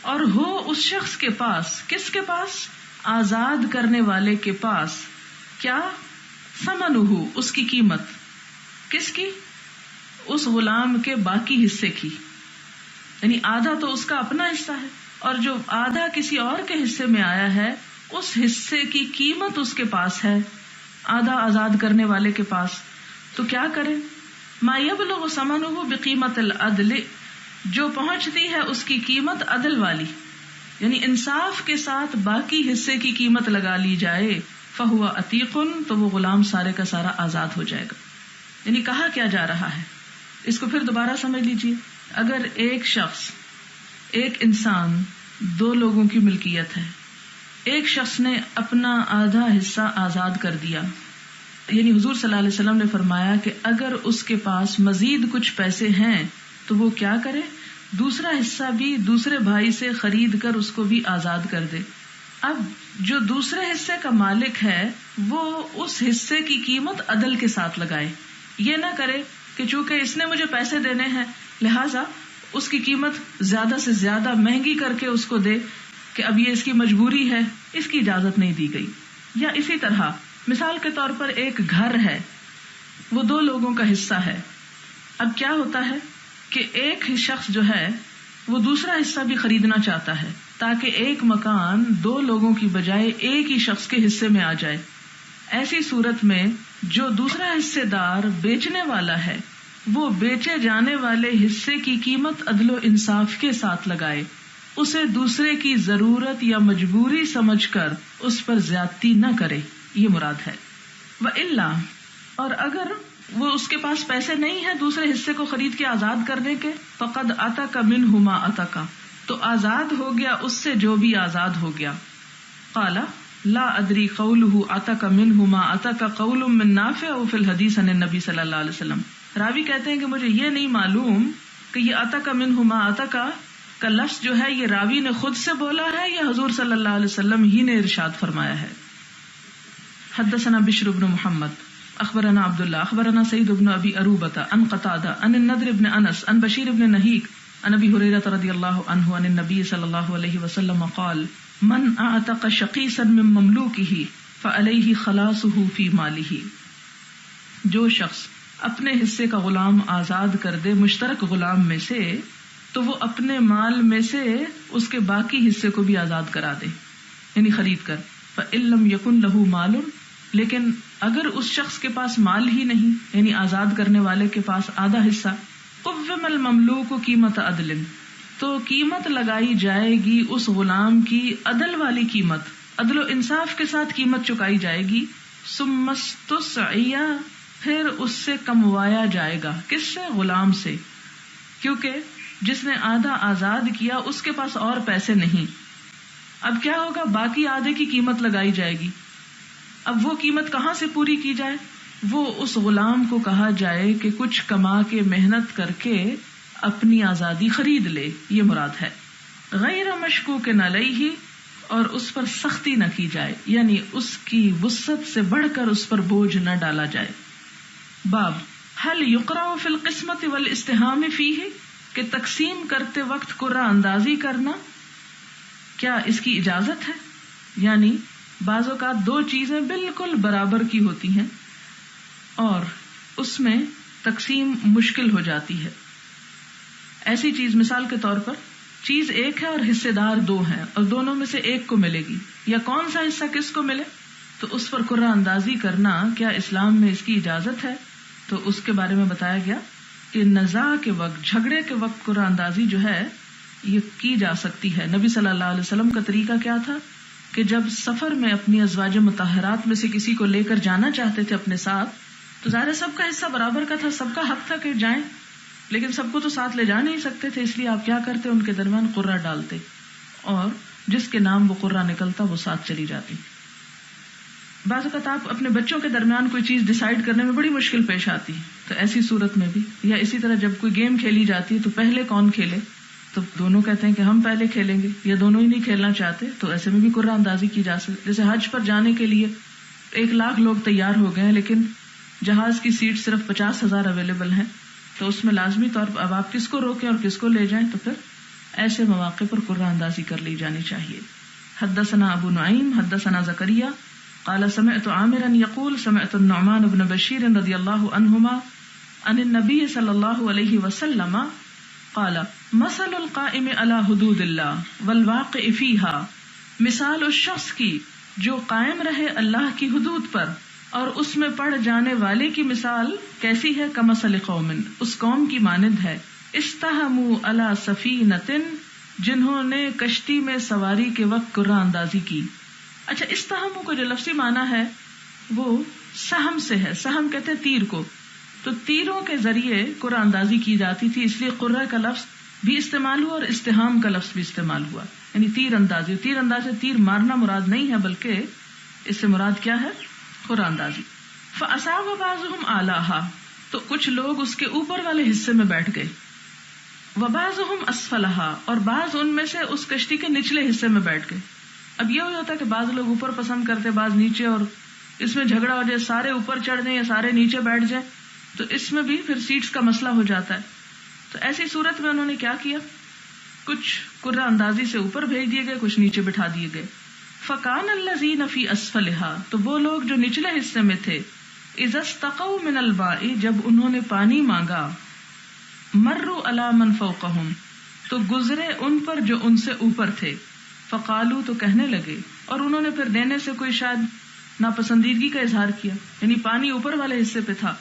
اور ہو اس شخص کے پاس، کس کے پاس؟ آزاد کرنے والے کے پاس، کیا؟ ثمنہ اس کی قیمت، کس کی؟ اس غلام کے باقی حصے کی. یعنی آدھا تو اس کا اپنا حصہ ہے اور جو آدھا کسی اور کے حصے میں آیا ہے اس حصے کی قیمت اس کے پاس ہے، آدھا آزاد کرنے والے کے پاس. تو کیا کرے؟ ما یبلغ ثمنہ بقیمت العدل، جو پہنچتی ہے اس کی قیمت عدل والی، یعنی انصاف کے ساتھ باقی حصے کی قیمت لگا لی جائے. فہو عتیق، تو وہ غلام سارے کا سارا آزاد ہو جائے گا. یعنی کہا کیا جا رہا ہے، اس کو پھر دوبارہ سمجھ لیجیے. اگر ایک شخص، ایک انسان 2 لوگوں کی ملکیت ہے، ایک شخص نے اپنا آدھا حصہ آزاد کر دیا، یعنی حضور صلی اللہ علیہ وسلم نے فرمایا کہ اگر اس کے پاس مزید کچھ پیسے ہیں تو وہ کیا کرے، دوسرا حصہ بھی دوسرے بھائی سے خرید کر اس کو بھی آزاد کر دے. اب جو دوسرے حصے کا مالک ہے وہ اس حصے کی قیمت عدل کے ساتھ لگائے. یہ نہ کرے کہ چونکہ اس نے مجھے پیسے دینے ہیں لہٰذا اس کی قیمت زیادہ سے زیادہ مہنگی کر کے اس کو دے کہ اب یہ اس کی مجبوری ہے، اس کی اجازت نہیں دی گئی. یا اسی طرح مثال کے طور پر ایک گھر ہے، وہ دو لوگوں کا حصہ ہے. اب کیا ہوتا ہے کہ ایک ہی شخص جو ہے وہ دوسرا حصہ بھی خریدنا چاہتا ہے تاکہ ایک مکان دو لوگوں کی بجائے ایک ہی شخص کے حصے میں آ جائے. ایسی صورت میں جو دوسرا حصے دار بیچنے والا ہے وہ بیچے جانے والے حصے کی قیمت عدل و انصاف کے ساتھ لگائے، اسے دوسرے کی ضرورت یا مجبوری سمجھ کر اس پر زیادتی نہ کرے، یہ مراد ہے. وَإِلَّا، اور اگر وہ اس کے پاس پیسے نہیں ہیں دوسرے حصے کو خرید کے آزاد کرنے کے، فقد اتک منہما اتک، تو آزاد ہو گیا اس سے جو بھی آزاد ہو گیا. قال لا ادری قولہ اتک منہما اتک قول من نافع او فی الحدیث عن النبی صلی اللہ علیہ وسلم. راوی کہتے ہیں کہ مجھے یہ نہیں معلوم کہ یہ اتک منہما اتک کا لفظ جو ہے یہ راوی نے خود سے بولا ہے یا حضور صلی اللہ علیہ وسلم ہی نے ارشاد فرمایا ہے. حدثنا بشر بن محمد اخبرنا عبداللہ اخبرنا سعید بن ابی اروبۃ عن قتادہ عن النضر بن انس عن بشیر بن نہیک عن ابی ہریرہ رضی اللہ عنہ عن النبی صلی اللہ علیہ وسلم قال من اعتق شقیصا من مملوکہ فعلیہ خلاصہ فی مالہ. جو شخص اپنے حصے کا غلام آزاد کر دے مشترک غلام میں سے تو وہ اپنے مال میں سے اس کے باقی حصے کو بھی آزاد کرا دے، یعنی خرید کر. فإن لم يكن له مال، لیکن اگر اس شخص کے پاس مال ہی نہیں، یعنی آزاد کرنے والے کے پاس آدھا حصہ، قوم المملوک قیمت عدل، تو قیمت لگائی جائے گی اس غلام کی عدل والی قیمت، عدل و انصاف کے ساتھ قیمت چکائی جائے گی. ثم استسعی، پھر اس سے کموایا جائے گا. کس سے؟ غلام سے، کیونکہ جس نے آدھا آزاد کیا اس کے پاس اور پیسے نہیں. اب کیا ہوگا؟ باقی آدھے کی قیمت لگائی جائے گی. اب وہ قیمت کہاں سے پوری کی جائے؟ وہ اس غلام کو کہا جائے کہ کچھ کما کے محنت کر کے اپنی آزادی خرید لے، یہ مراد ہے. غیر مشکوک علیہ، اور اس پر سختی نہ کی جائے، یعنی اس کی وسعت سے بڑھ کر اس پر بوجھ نہ ڈالا جائے. باب هل یقرأ فی القسمۃ والاستہام فیہ، کہ تقسیم کرتے وقت قرعہ اندازی کرنا کیا اس کی اجازت ہے؟ یعنی بعض اوقات دو چیزیں بالکل برابر کی ہوتی ہیں اور اس میں تقسیم مشکل ہو جاتی ہے. ایسی چیز مثال کے طور پر چیز ایک ہے اور حصے دار دو ہیں اور دونوں میں سے ایک کو ملے گی، یا کون سا حصہ کس کو ملے، تو اس پر قرعہ اندازی کرنا کیا اسلام میں اس کی اجازت ہے؟ تو اس کے بارے میں بتایا گیا کہ نزاع کے وقت، جھگڑے کے وقت قرعہ اندازی جو ہے یہ کی جا سکتی ہے. نبی صلی اللہ علیہ وسلم کا طریقہ کیا تھا کہ جب سفر میں اپنی ازواج مطہرات میں سے کسی کو لے کر جانا چاہتے تھے اپنے ساتھ، تو ظاہر سب کا حصہ برابر کا تھا، سب کا حق تھا کہ جائیں، لیکن سب کو تو ساتھ لے جا نہیں سکتے تھے، اس لیے آپ کیا کرتے؟ ان کے درمیان قرعہ ڈالتے اور جس کے نام وہ قرعہ نکلتا وہ ساتھ چلی جاتی. بعض اوقات آپ اپنے بچوں کے درمیان کوئی چیز ڈیسائیڈ کرنے میں بڑی مشکل پیش آتی ہے، تو ایسی صورت میں بھی، یا اسی طرح جب کوئی گیم کھیلی جاتی ہے تو پہلے کون کھیلے، تو دونوں کہتے ہیں کہ ہم پہلے کھیلیں گے، یا دونوں ہی نہیں کھیلنا چاہتے، تو ایسے میں بھی قرعہ اندازی کی جا سکتی. جیسے حج پر جانے کے لیے 1,00,000 لوگ تیار ہو گئے ہیں لیکن جہاز کی سیٹ صرف 50,000 اویلیبل ہیں، تو اس میں لازمی طور پر اب آپ کس کو روکیں اور کس کو لے جائیں، تو پھر ایسے مواقع پر قرعہ اندازی کر لی جانی چاہیے. حدثنا ابو نعیم حدثنا زکریا قال سمعت عامرا يقول سمعت النعمان بن بشیر رضی اللہ عنہما عن النبی صلی اللہ علیہ وسلم قال مثل القائم على حدود اللہ والواقع فیها، مثال اس شخص کی جو قائم رہے اللہ کی حدود پر اور اس میں پڑ جانے والے کی مثال کیسی ہے؟ کمثل قوم، اس قوم کی مانند ہے، استہموا علی سفینۃ، جنہوں نے کشتی میں سواری کے وقت قرعہ اندازی کی. اچھا، استہموا کو جو لفظی معنی ہے وہ سہم سے ہے، سہم کہتے ہیں تیر کو، تو تیروں کے ذریعے قرعہ اندازی کی جاتی تھی، اس لیے قرعہ کا لفظ بھی استعمال ہوا اور استہام کا لفظ بھی استعمال ہوا، یعنی تیر اندازی. تیر اندازی تیر مارنا مراد نہیں ہے، بلکہ اس سے مراد کیا ہے؟ قرعہ اندازی. فاصاب بعضهم اعلاها، تو کچھ لوگ اس کے اوپر والے حصے میں بیٹھ گئے، وبعضهم اسفلها، اور بعض ان میں سے اس کشتی کے نچلے حصے میں بیٹھ گئے. اب یہ ہو جاتا ہے کہ بعض لوگ اوپر پسند کرتے، بعض نیچے، اور اس میں جھگڑا ہو جائے، سارے اوپر چڑھ جائیں یا سارے نیچے بیٹھ جائیں، تو اس میں بھی پھر سیٹس کا مسئلہ ہو جاتا ہے. تو ایسی صورت میں انہوں نے کیا کیا؟ کچھ قرعہ اندازی سے اوپر بھیج دیے گئے، کچھ نیچے بٹھا دیے گئے. فکان الذین فی اسفلها، تو وہ لوگ جو نچلے حصے میں تھے، اذا استقوا من الماء، جب انہوں نے پانی مانگا، مروا علی من فوقہم، تو گزرے ان پر جو ان سے اوپر تھے، فقالوا، تو کہنے لگے، اور انہوں نے پھر دینے سے کوئی شاید ناپسندیدگی کا اظہار کیا، یعنی پانی اوپر والے حصے پہ تھا،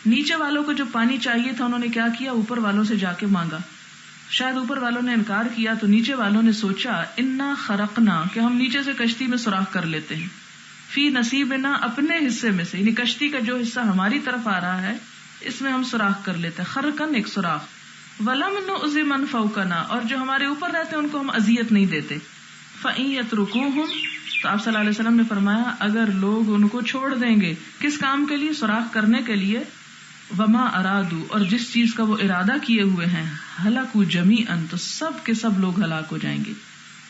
نیچے والوں کو جو پانی چاہیے تھا انہوں نے کیا کیا، اوپر والوں سے جا کے مانگا، شاید اوپر والوں نے انکار کیا تو نیچے والوں نے سوچا انا خرقنا، کہ ہم نیچے سے کشتی میں سوراخ کر لیتے ہیں، فی نصیبنا، اپنے حصے میں سے، یعنی کشتی کا جو حصہ ہماری طرف آ رہا ہے اس میں ہم سوراخ کر لیتے ہیں، خرقن ایک سوراخ، ولم نؤذ من فوقنا، اور جو ہمارے اوپر رہتے ہیں ان کو ہم اذیت نہیں دیتے، فإن یترکوہم، تو آپ صلی اللہ علیہ وسلم نے فرمایا اگر لوگ ان کو چھوڑ دیں گے، کس کام کے لیے؟ سوراخ کرنے کے لیے، وما ارادو، اور جس چیز کا وہ ارادہ کیے ہوئے ہیں، ہلاکو جمیعا، تو سب کے سب لوگ ہلاک ہو جائیں گے،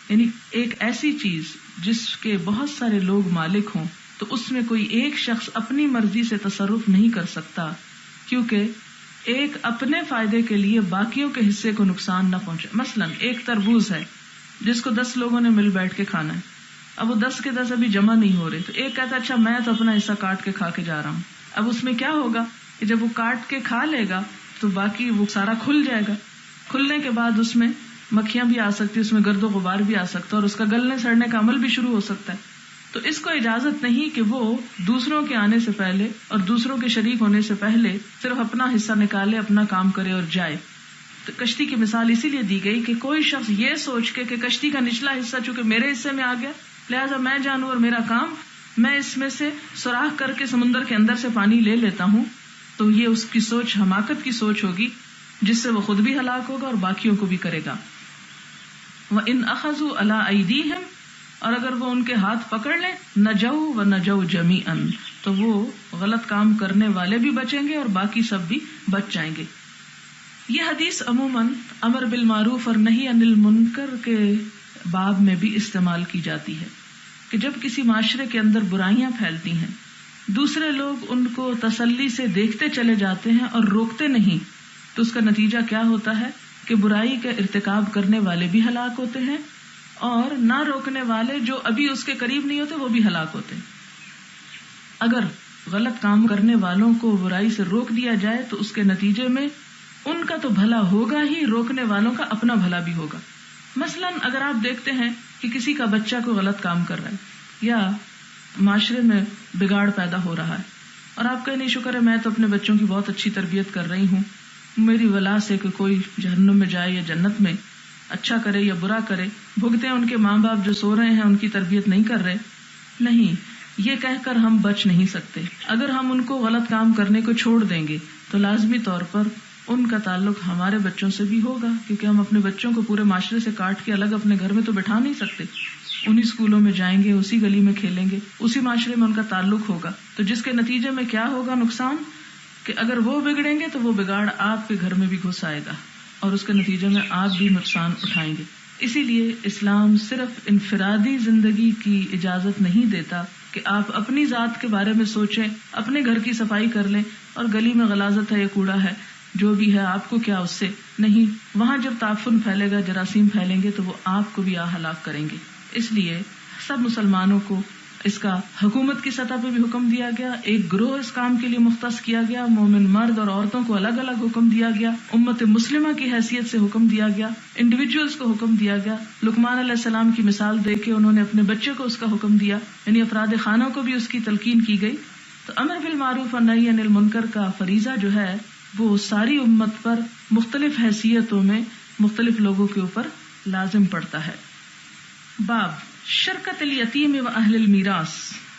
یعنی ایک ایسی چیز جس کے بہت سارے لوگ مالک ہوں تو اس میں کوئی ایک شخص اپنی مرضی سے تصرف نہیں کر سکتا، کیونکہ ایک اپنے فائدے کے لیے باقیوں کے حصے کو نقصان نہ پہنچے۔ مثلا ایک تربوز ہے جس کو 10 لوگوں نے مل بیٹھ کے کھانا ہے، اب وہ 10 کے 10 ابھی جمع نہیں ہو رہے، تو ایک کہتا ہے اچھا میں تو اپنا حصہ کاٹ کے کھا کے جا رہا ہوں، اب اس میں کیا ہوگا کہ جب وہ کاٹ کے کھا لے گا تو باقی وہ سارا کھل جائے گا، کھلنے کے بعد اس میں مکھیاں بھی آ سکتی، اس میں گرد و غبار بھی آ سکتا ہے، اور اس کا گلنے سڑنے کا عمل بھی شروع ہو سکتا ہے، تو اس کو اجازت نہیں کہ وہ دوسروں کے آنے سے پہلے اور دوسروں کے شریک ہونے سے پہلے صرف اپنا حصہ نکالے، اپنا کام کرے اور جائے۔ تو کشتی کی مثال اسی لیے دی گئی کہ کوئی شخص یہ سوچ کے کہ کشتی کا نچلا حصہ چونکہ میرے حصے میں آ گیا لہٰذا میں جانوں اور میرا کام، میں اس میں سے سوراخ کر کے سمندر کے اندر سے پانی لے لیتا ہوں، تو یہ اس کی سوچ حماقت کی سوچ ہوگی جس سے وہ خود بھی ہلاک ہوگا اور باقیوں کو بھی کرے گا۔ وَإِنْ أَخَذُوا عَلَىٰ أَيْدِيهِمْ، اور اگر وہ ان کے ہاتھ پکڑ لیں، نَجَوْا وَنَجَوْا جَمِيعًا، تو وہ غلط کام کرنے والے بھی بچیں گے اور باقی سب بھی بچ جائیں گے۔ یہ حدیث عموماً امر بالمعروف اور نہی عن المنکر کے باب میں بھی استعمال کی جاتی ہے کہ جب کسی معاشرے کے اندر برائیاں پھیلتی ہیں، دوسرے لوگ ان کو تسلی سے دیکھتے چلے جاتے ہیں اور روکتے نہیں، تو اس کا نتیجہ کیا ہوتا ہے کہ برائی کا ارتکاب کرنے والے بھی ہلاک ہوتے ہیں اور نہ روکنے والے جو ابھی اس کے قریب نہیں ہوتے وہ بھی ہلاک ہوتے ہیں۔ اگر غلط کام کرنے والوں کو برائی سے روک دیا جائے تو اس کے نتیجے میں ان کا تو بھلا ہوگا ہی، روکنے والوں کا اپنا بھلا بھی ہوگا۔ مثلا اگر آپ دیکھتے ہیں کہ کسی کا بچہ کوئی غلط کام کر رہا ہے یا معاشرے میں بگاڑ پیدا ہو رہا ہے اور آپ کہیں نہیں شکر ہے میں تو اپنے بچوں کی بہت اچھی تربیت کر رہی ہوں، میری ولا سے کہ کوئی جہنم میں جائے یا جنت میں، اچھا کرے یا برا کرے، بھگتے ہیں ان کے ماں باپ جو سو رہے ہیں ان کی تربیت نہیں کر رہے، نہیں، یہ کہہ کر ہم بچ نہیں سکتے۔ اگر ہم ان کو غلط کام کرنے کو چھوڑ دیں گے تو لازمی طور پر ان کا تعلق ہمارے بچوں سے بھی ہوگا، کیونکہ ہم اپنے بچوں کو پورے معاشرے سے کاٹ کے الگ اپنے گھر میں تو بٹھا نہیں سکتے، انہی اسکولوں میں جائیں گے، اسی گلی میں کھیلیں گے، اسی معاشرے میں ان کا تعلق ہوگا، تو جس کے نتیجے میں کیا ہوگا نقصان کہ اگر وہ بگڑیں گے تو وہ بگاڑ آپ کے گھر میں بھی گھس آئے گا اور اس کے نتیجے میں آپ بھی نقصان اٹھائیں گے۔ اسی لیے اسلام صرف انفرادی زندگی کی اجازت نہیں دیتا کہ آپ اپنی ذات کے بارے میں سوچیں، اپنے گھر کی صفائی کر لیں اور گلی میں غلاظت ہے یا کوڑا ہے جو بھی ہے آپ کو کیا اس سے، نہیں، وہاں جب تعفن پھیلے گا، جراثیم پھیلیں گے تو وہ آپ کو بھی ہلاک کریں گے۔ اس لیے سب مسلمانوں کو اس کا حکومت کی سطح پہ بھی حکم دیا گیا، ایک گروہ اس کام کے لیے مختص کیا گیا، مومن مرد اور عورتوں کو الگ الگ حکم دیا گیا، امت مسلمہ کی حیثیت سے حکم دیا گیا، انڈیویجولز کو حکم دیا گیا۔ لقمان علیہ السلام کی مثال دے کے انہوں نے اپنے بچے کو اس کا حکم دیا، یعنی افراد خانوں کو بھی اس کی تلقین کی گئی۔ تو امر بالمعروف اور نہی عن المنکر کا فریضہ جو ہے وہ ساری امت پر مختلف حیثیتوں میں مختلف لوگوں کے اوپر لازم پڑتا ہے۔ باب شرکت الیتیم و اہل المیراث،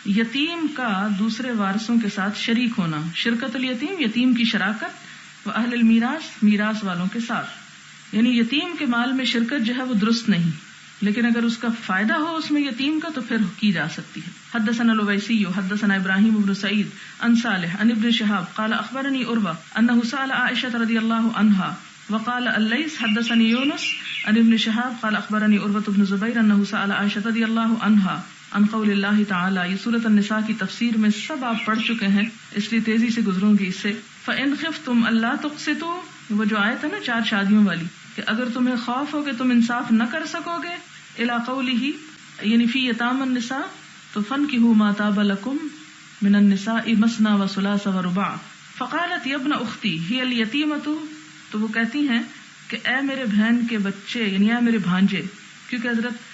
یتیم کا دوسرے وارثوں کے ساتھ شریک ہونا، شرکت الیتیم، یتیم کی شراکت، و اہل المیراث، میراث والوں کے ساتھ، یعنی یتیم کے مال میں شرکت جو ہے وہ درست نہیں، لیکن اگر اس کا فائدہ ہو اس میں یتیم کا تو پھر کی جا سکتی ہے۔ حدثنا الاویسی حدثنا ابراہیم بن سعید عن صالح عن ابن شہاب قال اخبرنی عروہ انہ سأل عائشہ رضی اللہ عنہا وقال اللیث حدثني یونس عن ابن شہاب قال اخبرني عروة بن زبیر انہ سأل عائشہ رضی اللہ عنہا عن قول اللہ تعالی، یہ سورۃ النساء کی تفسیر میں سب آپ پڑھ چکے ہیں اس لیے تیزی سے گزروں گی اس سے۔ فإن خفتم الا تقسطوا، وہ جو آیت ہے نا 4 شادیوں والی، کہ اگر تمہیں خوف ہو کہ تم انصاف نہ کر سکو گے، الی قولہ یعنی فی یتام النساء، تو فنکحوا ما طاب لکم من النساء مثنى وثلاث ورباع فقالت يا ابن اختي هي اليتيمة، تو وہ کہتی ہیں کہ اے میرے بہن کے بچے، یعنی اے میرے بھانجے، کیونکہ حضرت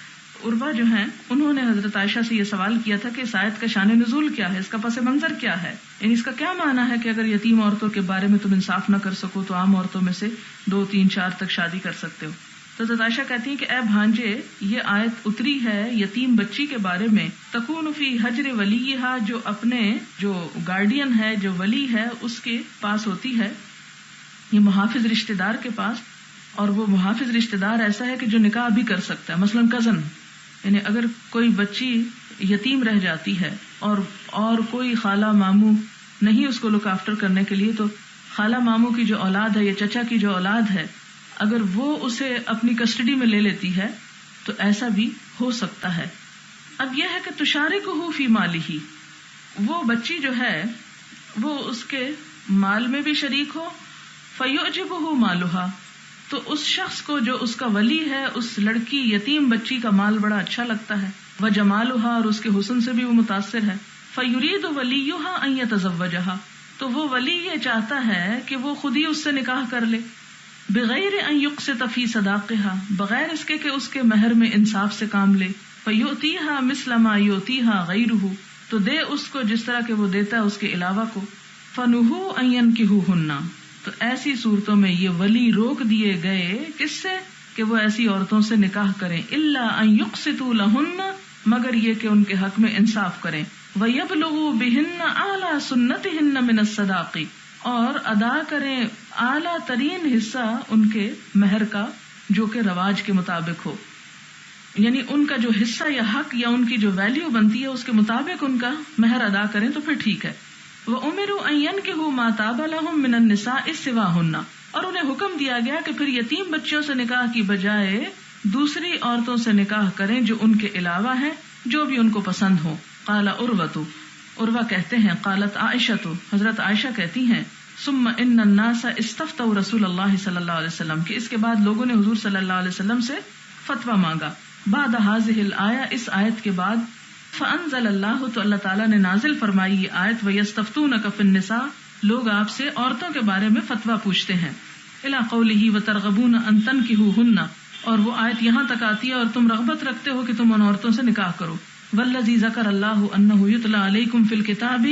عروہ جو ہیں انہوں نے حضرت عائشہ سے یہ سوال کیا تھا کہ اس آیت کا شان نزول کیا ہے، اس کا پس منظر کیا ہے، یعنی اس کا کیا معنی ہے کہ اگر یتیم عورتوں کے بارے میں تم انصاف نہ کر سکو تو عام عورتوں میں سے 2 3 4 تک شادی کر سکتے ہو۔ تو حضرت عائشہ کہتی ہیں کہ اے بھانجے، یہ آیت اتری ہے یتیم بچی کے بارے میں، تکون فی حجر ولیہا، جو اپنے جو گارڈین ہے، جو ولی ہے، اس کے پاس ہوتی ہے، یہ محافظ رشتہ دار کے پاس، اور وہ محافظ رشتہ دار ایسا ہے کہ جو نکاح بھی کر سکتا ہے، مثلا کزن، یعنی اگر کوئی بچی یتیم رہ جاتی ہے اور کوئی خالہ ماموں نہیں اس کو لک آفٹر کرنے کے لیے، تو خالہ ماموں کی جو اولاد ہے یا چچا کی جو اولاد ہے، اگر وہ اسے اپنی کسٹڈی میں لے لیتی ہے تو ایسا بھی ہو سکتا ہے۔ اب یہ ہے کہ تشارکہ فی مالہ، وہ بچی جو ہے وہ اس کے مال میں بھی شریک ہو، فیعجبہ مالہا، تو اس شخص کو جو اس کا ولی ہے، اس لڑکی یتیم بچی کا مال بڑا اچھا لگتا ہے، وجمالہا، اور اس کے حسن سے بھی وہ متاثر ہے، فیرید ولیہا ان یتزوجہا، تو وہ ولی یہ چاہتا ہے کہ وہ خود ہی اس سے نکاح کر لے، بغیر ان یقسط فی صداقہا، بغیر اس کے کہ اس کے مہر میں انصاف سے کام لے، فیؤتیہا مثل ما یؤتیہا غیرہ، تو دے اس کو جس طرح کہ وہ دیتا ہے اس کے علاوہ کو، فنہوا ان ینکحوہن، تو ایسی صورتوں میں یہ ولی روک دیے گئے، کس سے؟ کہ وہ ایسی عورتوں سے نکاح کریں، الا ان یقسطوا لہن، مگر یہ کہ ان کے حق میں انصاف کریں، ویبلغوا بہن اعلی سنتہن من الصداق، اور ادا کریں اعلیٰ ترین حصہ ان کے مہر کا جو کہ رواج کے مطابق ہو، یعنی ان کا جو حصہ یا حق یا ان کی جو ویلیو بنتی ہے اس کے مطابق ان کا مہر ادا کریں تو پھر ٹھیک ہے۔ وَأُمِرُوا أَن يَنكِحُوا مَا طَابَ لَهُم مِّنَ النِّسَاءِ سِوَاهُنَّ، اور انہیں حکم دیا گیا کہ پھر یتیم بچیوں سے نکاح کی بجائے دوسری عورتوں سے نکاح کریں جو ان کے علاوہ ہیں، جو بھی ان کو پسند ہو۔ قال عروہ، عروہ کہتے ہیں، قالت عائشہ، حضرت عائشہ کہتی ہیں، ثم ان الناس استفتوا رسول اللہ صلی اللہ علیہ وسلم، کہ اس کے بعد لوگوں نے حضور صلی اللہ علیہ وسلم سے فتویٰ مانگا، بعد هذه الآیہ، اس آیت کے بعد، فانزل اللہ، تو اللہ تعالیٰ نے نازل فرمائی یہ آیت، وَيَسْتَفْتُونَكَ فِي النِّسَاءِ، لوگ آپ سے عورتوں کے بارے میں فتویٰ پوچھتے ہیں، الی قولہ وَتَرْغَبُونَ أَن تَنكِحُوهُنَّ، اور وہ آیت یہاں تک آتی ہے اور تم رغبت رکھتے ہو کہ تم ان عورتوں سے نکاح کرو، وَالَّذِي ذَكَرَ اللَّهُ أَنَّهُ يُتْلَى عَلَيْكُمْ فِي الْكِتَابِ،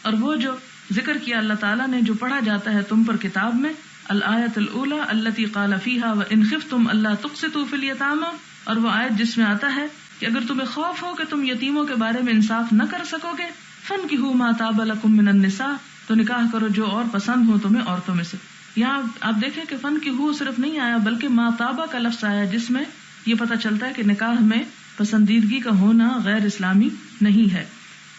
اور وہ جو ذکر کیا اللہ تعالیٰ نے جو پڑھا جاتا ہے تم پر کتاب میں، الآیۃ الأولیٰ التي قال فیہا وَإِنْ خِفْتُمْ أَلَّا تُقْسِطُوا فِي الْيَتَامَى، اور وہ آیت جس میں آتا ہے کہ اگر تمہیں خوف ہو کہ تم یتیموں کے بارے میں انصاف نہ کر سکو گے، فَانكِحُوا مَا طَابَ لَكُم مِّنَ النِّسَاءِ، تو نکاح کرو جو اور پسند ہو تمہیں عورتوں میں سے۔ یہاں آپ دیکھیں کہ فَانكِحُوا صرف نہیں آیا بلکہ مَا طَابَ کا لفظ آیا، جس میں یہ پتہ چلتا ہے کہ نکاح میں پسندیدگی کا ہونا غیر اسلامی نہیں ہے۔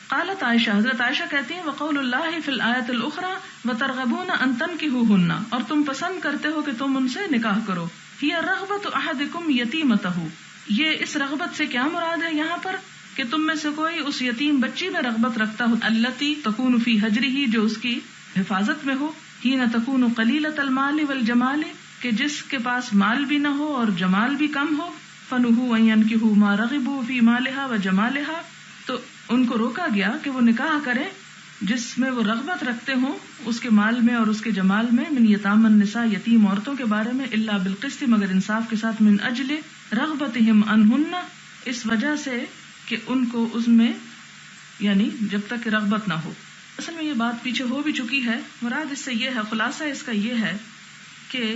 قالت عائشہ، حضرت عائشہ کہتی ہیں، وقول اللہ فی الآیۃ الاخری وترغبون ان تنکحوہن، اور تم پسند کرتے ہو کہ تم ان سے نکاح کرو، ہی رغبت احدکم یتیمتہ، یہ اس رغبت سے کیا مراد ہے یہاں پر کہ تم میں سے کوئی اس یتیم بچی میں رغبت رکھتا ہو، التی تکون فی حجرہ، جو اس کی حفاظت میں ہو، ہی نہ تکون قلیلۃ المال والجمال، کہ جس کے پاس مال بھی نہ ہو اور جمال بھی کم ہو، فنہوا ان ینکحوا ما رغبوا فی مالہا وجمالہا، تو ان کو روکا گیا کہ وہ نکاح کریں جس میں وہ رغبت رکھتے ہوں اس کے مال میں اور اس کے جمال میں، من یتام النساء، یتیم عورتوں کے بارے میں، الا بالقسط، مگر انصاف کے ساتھ، من اجل رغبتہم عنہن، اس وجہ سے کہ ان کو اس میں، یعنی جب تک کہ رغبت نہ ہو۔ اصل میں یہ بات پیچھے ہو بھی چکی ہے، مراد اس سے یہ ہے، خلاصہ اس کا یہ ہے کہ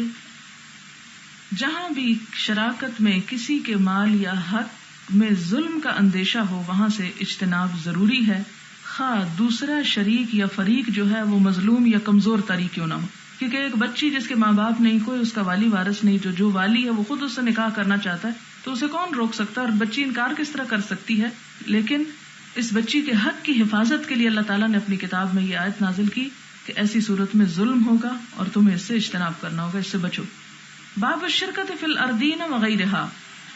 جہاں بھی شراکت میں کسی کے مال یا حق میں ظلم کا اندیشہ ہو وہاں سے اجتناب ضروری ہے، خواہ دوسرا شریک یا فریق جو ہے وہ مظلوم یا کمزور تری کیوں نہ ہو، کیونکہ ایک بچی جس کے ماں باپ نہیں، کوئی اس کا والی وارث نہیں، جو والی ہے وہ خود اس سے نکاح کرنا چاہتا ہے تو اسے کون روک سکتا ہے، اور بچی انکار کس طرح کر سکتی ہے؟ لیکن اس بچی کے حق کی حفاظت کے لیے اللہ تعالیٰ نے اپنی کتاب میں یہ آیت نازل کی کہ ایسی صورت میں ظلم ہوگا اور تمہیں اس سے اجتناب کرنا ہوگا، اس سے بچو۔ باب الشرکت فی الارضین وغیرہا،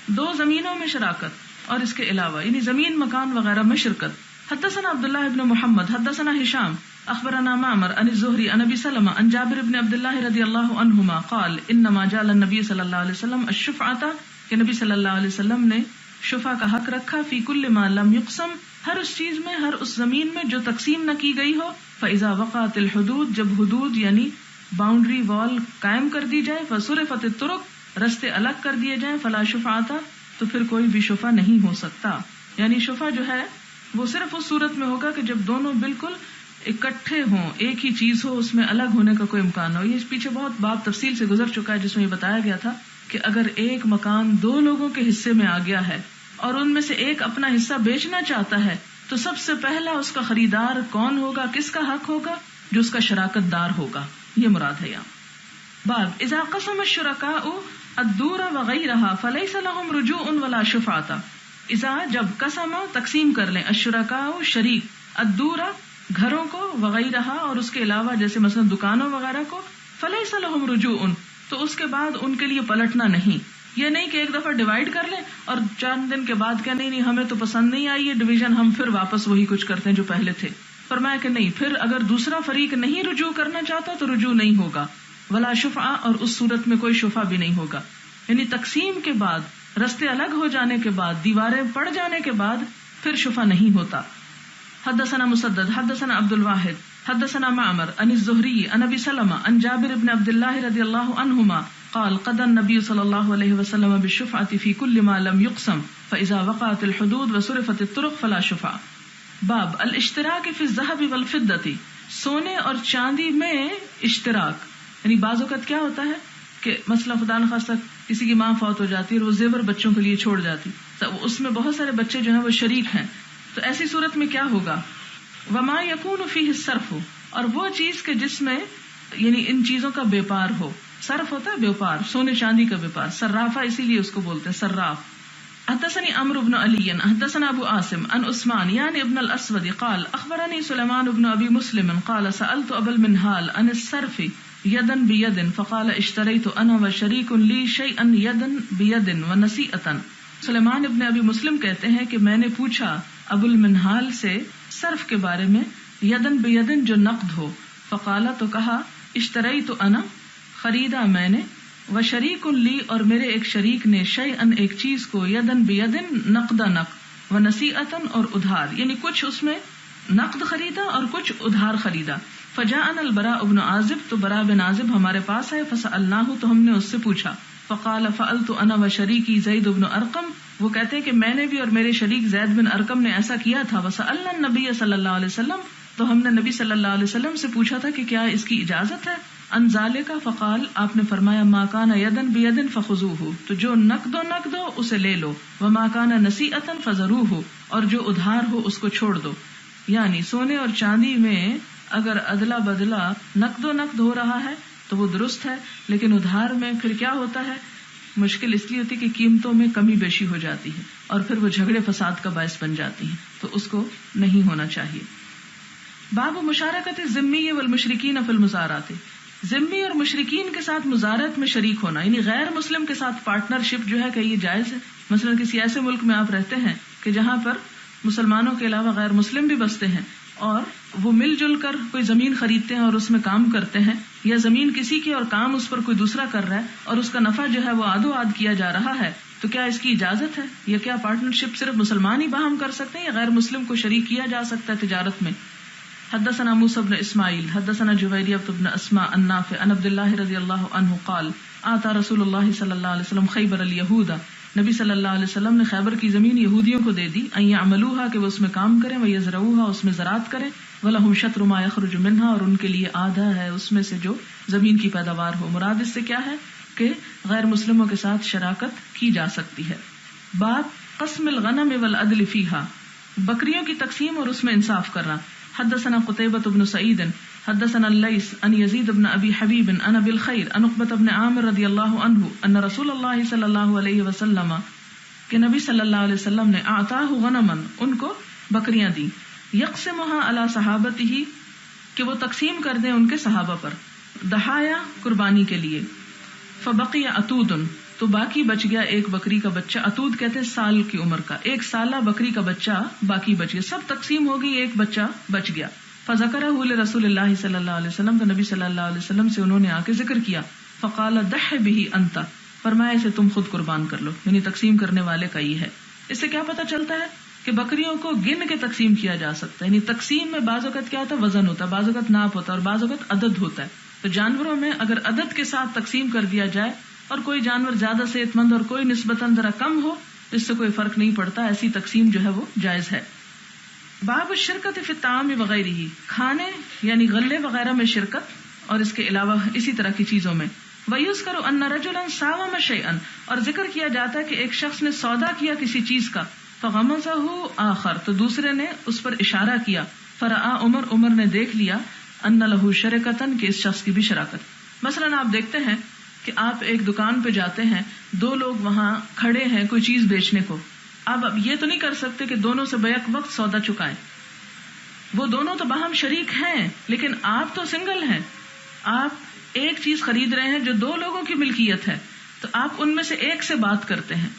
دو زمینوں میں شراکت اور اس کے علاوہ، یعنی زمین مکان وغیرہ میں شرکت۔ حدثنا عبداللہ ابن محمد حدثنا ہشام اخبرنا معمر عن الزہری عن ابی سلمہ عن جابر ابن عبداللہ رضی اللہ عنہما قال انما جعل النبی صلی اللہ علیہ وسلم الشفعۃ، کہ نبی صلی اللہ علیہ وسلم نے شفع کا حق رکھا، فی کل ما لم یقسم، ہر اس چیز میں، ہر اس زمین میں جو تقسیم نہ کی گئی ہو. فَإِذَا وَقَعَتِ الْحُدُودُ، جب حدود یعنی باؤنڈری وال قائم کر دی جائے. فَصُرِفَتِ الطُّرُقُ، رستے الگ کر دیے جائیں. فَلَا شُفْعَةَ، تو پھر کوئی بھی شفع نہیں ہو سکتا. یعنی شفع جو ہے وہ صرف اس صورت میں ہوگا کہ جب دونوں بالکل اکٹھے ہوں، ایک ہی چیز ہو، اس میں الگ ہونے کا کوئی امکان ہو. یہ پیچھے بہت بات تفصیل سے گزر چکا ہے جس میں یہ بتایا گیا تھا کہ اگر ایک مکان دو لوگوں کے حصے میں آ گیا ہے اور ان میں سے ایک اپنا حصہ بیچنا چاہتا ہے تو سب سے پہلا اس کا خریدار کون ہوگا، کس کا حق ہوگا؟ جو اس کا شراکت دار ہوگا. یہ مراد ہے یہاں. باب اذا قسم الشرکاء الدور وغیرها فلیس لهم رجوع ولا شفاعۃ. اذا جب قسم تقسیم کر لیں، الشرکاء شریک، الدور گھروں کو، وغیرہ اور اس کے علاوہ جیسے مثلا دکانوں وغیرہ کو، فلیس لهم رجوع، تو اس کے بعد ان کے لیے پلٹنا نہیں. یہ نہیں کہ ایک دفعہ ڈیوائڈ کر لیں اور چند دن کے بعد کہ نہیں ہمیں تو پسند نہیں آئی یہ ڈویژن، ہم پھر واپس وہی کچھ کرتے ہیں جو پہلے تھے. فرمایا کہ نہیں، پھر اگر دوسرا فریق نہیں رجوع کرنا چاہتا تو رجوع نہیں ہوگا. ولا شفعہ، اور اس صورت میں کوئی شفعہ بھی نہیں ہوگا. یعنی تقسیم کے بعد، رستے الگ ہو جانے کے بعد، دیواریں پڑ جانے کے بعد پھر شفعہ نہیں ہوتا. حدثنا مسدد حدثنا عبد الواحد حدثنا معمر عن الزهري عن ابي سلمة عن جابر بن عبد الله رضي الله عنهما قال قضى النبي صلى الله عليه وسلم بالشفعة في كل ما لم يقسم فإذا وقعت الحدود وصرفت الطرق فلا شفعة. باب الاشتراک فی الذهب والفضة، سونے اور چاندی میں اشتراک. یعنی بعض اوقات کیا ہوتا ہے کہ مثلا خدا نخواستہ کسی کی ماں فوت ہو جاتی ہے اور وہ زیور بچوں کے لیے چھوڑ جاتی، تو اس میں بہت سارے بچے جو ہیں وہ شریک ہیں، تو ایسی صورت میں کیا ہوگا؟ وما یکون فیہ الصرف، اور وہ چیز کے جس میں یعنی ان چیزوں کا بیپار ہو. صرف ہوتا ہے بیپار، سونے چاندی کا بیپار. صرافہ اسی لیے اس کو بولتے ہیں صراف. حدثني عمرو بن علي حدثنا ابو عاصم عن عثمان يعني ابن الاسود قال اخبرني سليمان بن ابي مسلم قال سالت ابا المنهال عن الصرف يدا بيد فقال اشتريت انا وشريك لي شيئا يدا بيد ونسيئة. سلیمان ابن ابی مسلم کہتے ہیں کہ میں نے پوچھا ابو المنہال سے صرف کے بارے میں، یدن بیدن جو نقد ہو. فقالا تو کہا، اشتریت انا خریدا میں نے، وشریک لی اور میرے ایک شریک نے، شیئن ایک چیز کو، یدن بیدن نقد نقد، ونسیئتن اور ادھار، یعنی کچھ اس میں نقد خریدا اور کچھ ادھار خریدا. فجاءنا البراء بن عازب، تو براء بن عازب ہمارے پاس ہے. فسألناہ، تو ہم نے اس سے پوچھا. فقال فعلت انا وشریکی زید بن ارقم، وہ کہتے ہیں کہ میں نے بھی اور میرے شریک زید بن ارقم نے ایسا کیا تھا. وسألنا النبی صلی اللہ علیہ وسلم، تو ہم نے نبی صلی اللہ علیہ وسلم سے پوچھا تھا کہ کیا اس کی اجازت ہے. ان ذالک، فقال، آپ نے فرمایا، ما کان یدن بیدن فخذوہ، تو جو نقد و نقد ہو اسے لے لو، وما کان نسیئۃ فذروہ، اور جو ادھار ہو اس کو چھوڑ دو. یعنی سونے اور چاندی میں اگر ادلا بدلا نقد و نقد ہو رہا ہے تو وہ درست ہے، لیکن ادھار میں پھر کیا ہوتا ہے، مشکل اس لیے ہوتی کہ قیمتوں میں کمی بیشی ہو جاتی ہے اور پھر وہ جھگڑے فساد کا باعث بن جاتی ہیں، تو اس کو نہیں ہونا چاہیے. باب مشارکت الذمی والمشرکین فی المزارات، ذمی اور مشرکین کے ساتھ مزارت میں شریک ہونا، یعنی غیر مسلم کے ساتھ پارٹنرشپ جو ہے کہ یہ جائز ہے. مثلا کسی ایسے ملک میں آپ رہتے ہیں کہ جہاں پر مسلمانوں کے علاوہ غیر مسلم بھی بستے ہیں اور وہ مل جل کر کوئی زمین خریدتے ہیں اور اس میں کام کرتے ہیں، یا زمین کسی کی اور کام اس پر کوئی دوسرا کر رہا ہے اور اس کا نفع جو ہے وہ آدھو آدھ کیا جا رہا ہے، تو کیا اس کی اجازت ہے؟ یا کیا پارٹنرشپ صرف مسلمان ہی باہم کر سکتے ہیں یا غیر مسلم کو شریک کیا جا سکتا ہے تجارت میں؟ حدثنا موسى بن اسماعیل حدثنا جویریہ بن اسماء عن نافع عن عبد اللہ رضی اللہ عنہ قال آتا رسول اللہ صلی اللہ علیہ وسلم خیبر الیہود، نبی صلی اللہ علیہ وسلم نے خیبر کی زمین یہودیوں کو دے دی، ان یعملوها کہ وہ اس میں کام کریں، ویزرعوها اس میں زراعت کریں، ولہم شطر ما یخرج منها اور ان کے لیے آدھا ہے اس میں سے جو زمین کی پیداوار ہو. مراد اس سے کیا ہے کہ غیر مسلموں کے ساتھ شراکت کی جا سکتی ہے. باب قسم الغنم والعدل فیها، بکریوں کی تقسیم اور اس میں انصاف کرنا. حدثنا قتيبة بن سعيد حدثنا الليث عن يزيد بن ابي حبيب عن ابي الخير عن عقبة بن عامر رضي الله عنه ان رسول الله صلى الله عليه وسلم کہ نبی صلی اللہ علیہ وسلم نے اعطاه غنما، ان کو بکریاں دی، یقسمها على صحابته کہ وہ تقسیم کر دیں ان کے صحابہ پر، دہایا قربانی کے لیے. فبقي عتود، تو باقی بچ گیا ایک بکری کا بچہ، عتود کہتے ہیں سال کی عمر کا، ایک سالہ بکری کا بچہ باقی بچ گیا، سب تقسیم ہو گئی، ایک بچہ بچ گیا. فذکرہ لرسول اللہ صلی اللہ علیہ وسلم، تو نبی صلی اللہ علیہ وسلم سے انہوں نے آ کے ذکر کیا. فقال دح به انت، فرمایا اسے تم خود قربان کر لو، یعنی تقسیم کرنے والے کا یہ ہے. اس سے کیا پتہ چلتا ہے کہ کہ بکریوں کو گن کے تقسیم کیا جا سکتا ہے. یعنی تقسیم میں بعض اوقات کیا ہوتا ہے, وزن ہوتا ہے, بعض اوقات ناپ ہوتا ہے, اور بعض اوقات عدد ہوتا ہے. تو جانوروں میں اگر عدد کے ساتھ تقسیم کر دیا جائے اور کوئی جانور زیادہ صحت مند اور کوئی نسبتاً ذرا کم ہو, اس سے کوئی فرق نہیں پڑتا, ایسی تقسیم جو ہے وہ جائز ہے. باب الشرکت فی الطعام وغیرہ, کھانے یعنی غلے وغیرہ میں شرکت اور اس کے علاوہ اسی طرح کی چیزوں میں. وَيُذْكَرُ أَنَّ رَجُلًا سَاوَمَ شَيْئًا, اور ذکر کیا جاتا ہے کہ ایک شخص نے سودا کیا کسی چیز کا, فَغَمَزَهُ آخر, تو دوسرے نے اس پر اشارہ کیا, فَرَآ عمر, عمر نے دیکھ لیا, أَنَّ لَهُ شَرِكَةً, کہ اس شخص کی بھی شراکت. مثلاً آپ دیکھتے ہیں کہ آپ ایک دکان پہ جاتے ہیں, دو لوگ وہاں کھڑے ہیں کوئی چیز بیچنے کو. آپ اب یہ تو نہیں کر سکتے کہ دونوں سے بیک وقت سودا چکائیں, وہ دونوں تو باہم شریک ہیں لیکن آپ تو سنگل ہیں. آپ ایک چیز خرید رہے ہیں جو دو لوگوں کی ملکیت ہے, تو آپ ان میں سے ایک سے بات کرتے ہیں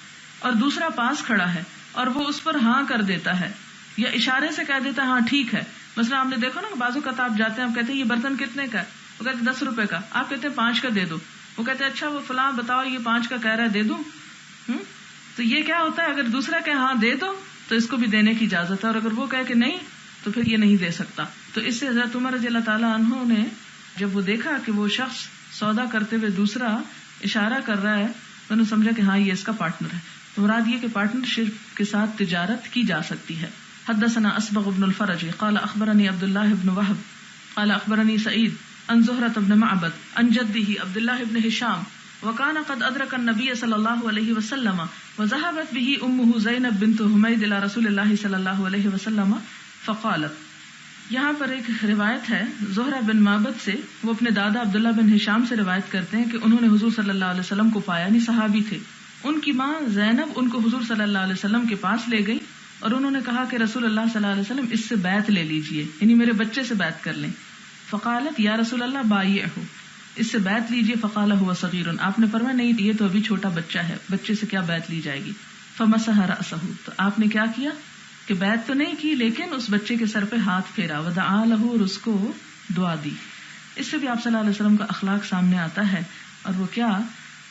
اور دوسرا پاس کھڑا ہے اور وہ اس پر ہاں کر دیتا ہے یا اشارے سے کہہ دیتا ہے ہاں ٹھیک ہے. مثلا آپ نے دیکھا نا کہ بعض اوقات آپ جاتے ہیں, آپ کہتے ہیں یہ برتن کتنے کا ہے, وہ کہتے ہیں 10 روپے کا, آپ کہتے ہیں 5 کا دے دو, وہ کہتے ہیں اچھا وہ فلاں بتاؤ یہ 5 کا کہہ رہا ہے دے دوں. تو یہ کیا ہوتا ہے, اگر دوسرا کہ ہاں دے دو تو اس کو بھی دینے کی اجازت ہے, اور اگر وہ کہے کہ نہیں تو پھر یہ نہیں دے سکتا. تو اس سے حضرت عمر رضی اللہ تعالیٰ عنہ نے جب وہ دیکھا کہ وہ شخص سودا کرتے ہوئے دوسرا اشارہ کر رہا ہے تو انہوں نے سمجھا کہ ہاں یہ اس کا پارٹنر ہے. تو مراد یہ کہ پارٹنرشپ کے ساتھ تجارت کی جا سکتی ہے. حدثنا اسبغ بن الفرج قال اخبرني عبد الله بن وهب قال اخبرني سعيد عن زهرة بن معبد عن جده عبد الله بن هشام وكان قد ادرك النبي صلى الله عليه وسلم وذهبت به امه زينب بنت حميد الى رسول الله صلى الله عليه وسلم فقالت. یہاں پر ایک روایت ہے زہرہ بن معبد سے, وہ اپنے دادا عبداللہ بن ہشام سے روایت کرتے ہیں کہ انہوں نے حضور صلی اللہ علیہ وسلم کو پایا, یعنی صحابی تھے. ان کی ماں زینب ان کو حضور صلی اللہ علیہ وسلم کے پاس لے گئی اور انہوں نے کہا کہ رسول اللہ صلی اللہ علیہ وسلم اس سے بیعت لے لیجئے, یعنی میرے بچے سے بیعت کر لیں. فقالت یا رسول اللہ بایعہ, اس سے بیعت لیجئے. فقال هو صغیر, آپ نے فرمایا نہیں یہ تو ابھی چھوٹا بچہ ہے, بچے سے کیا بیعت لی جائے گی. فمسح رأسہ, تو آپ نے کیا کیا کہ بیعت تو نہیں کی لیکن اس بچے کے سر پہ ہاتھ پھیرا, ودعا لہ, اور اس کو دعا دی. اس سے بھی آپ صلی اللہ علیہ وسلم کا اخلاق سامنے آتا ہے, اور وہ کیا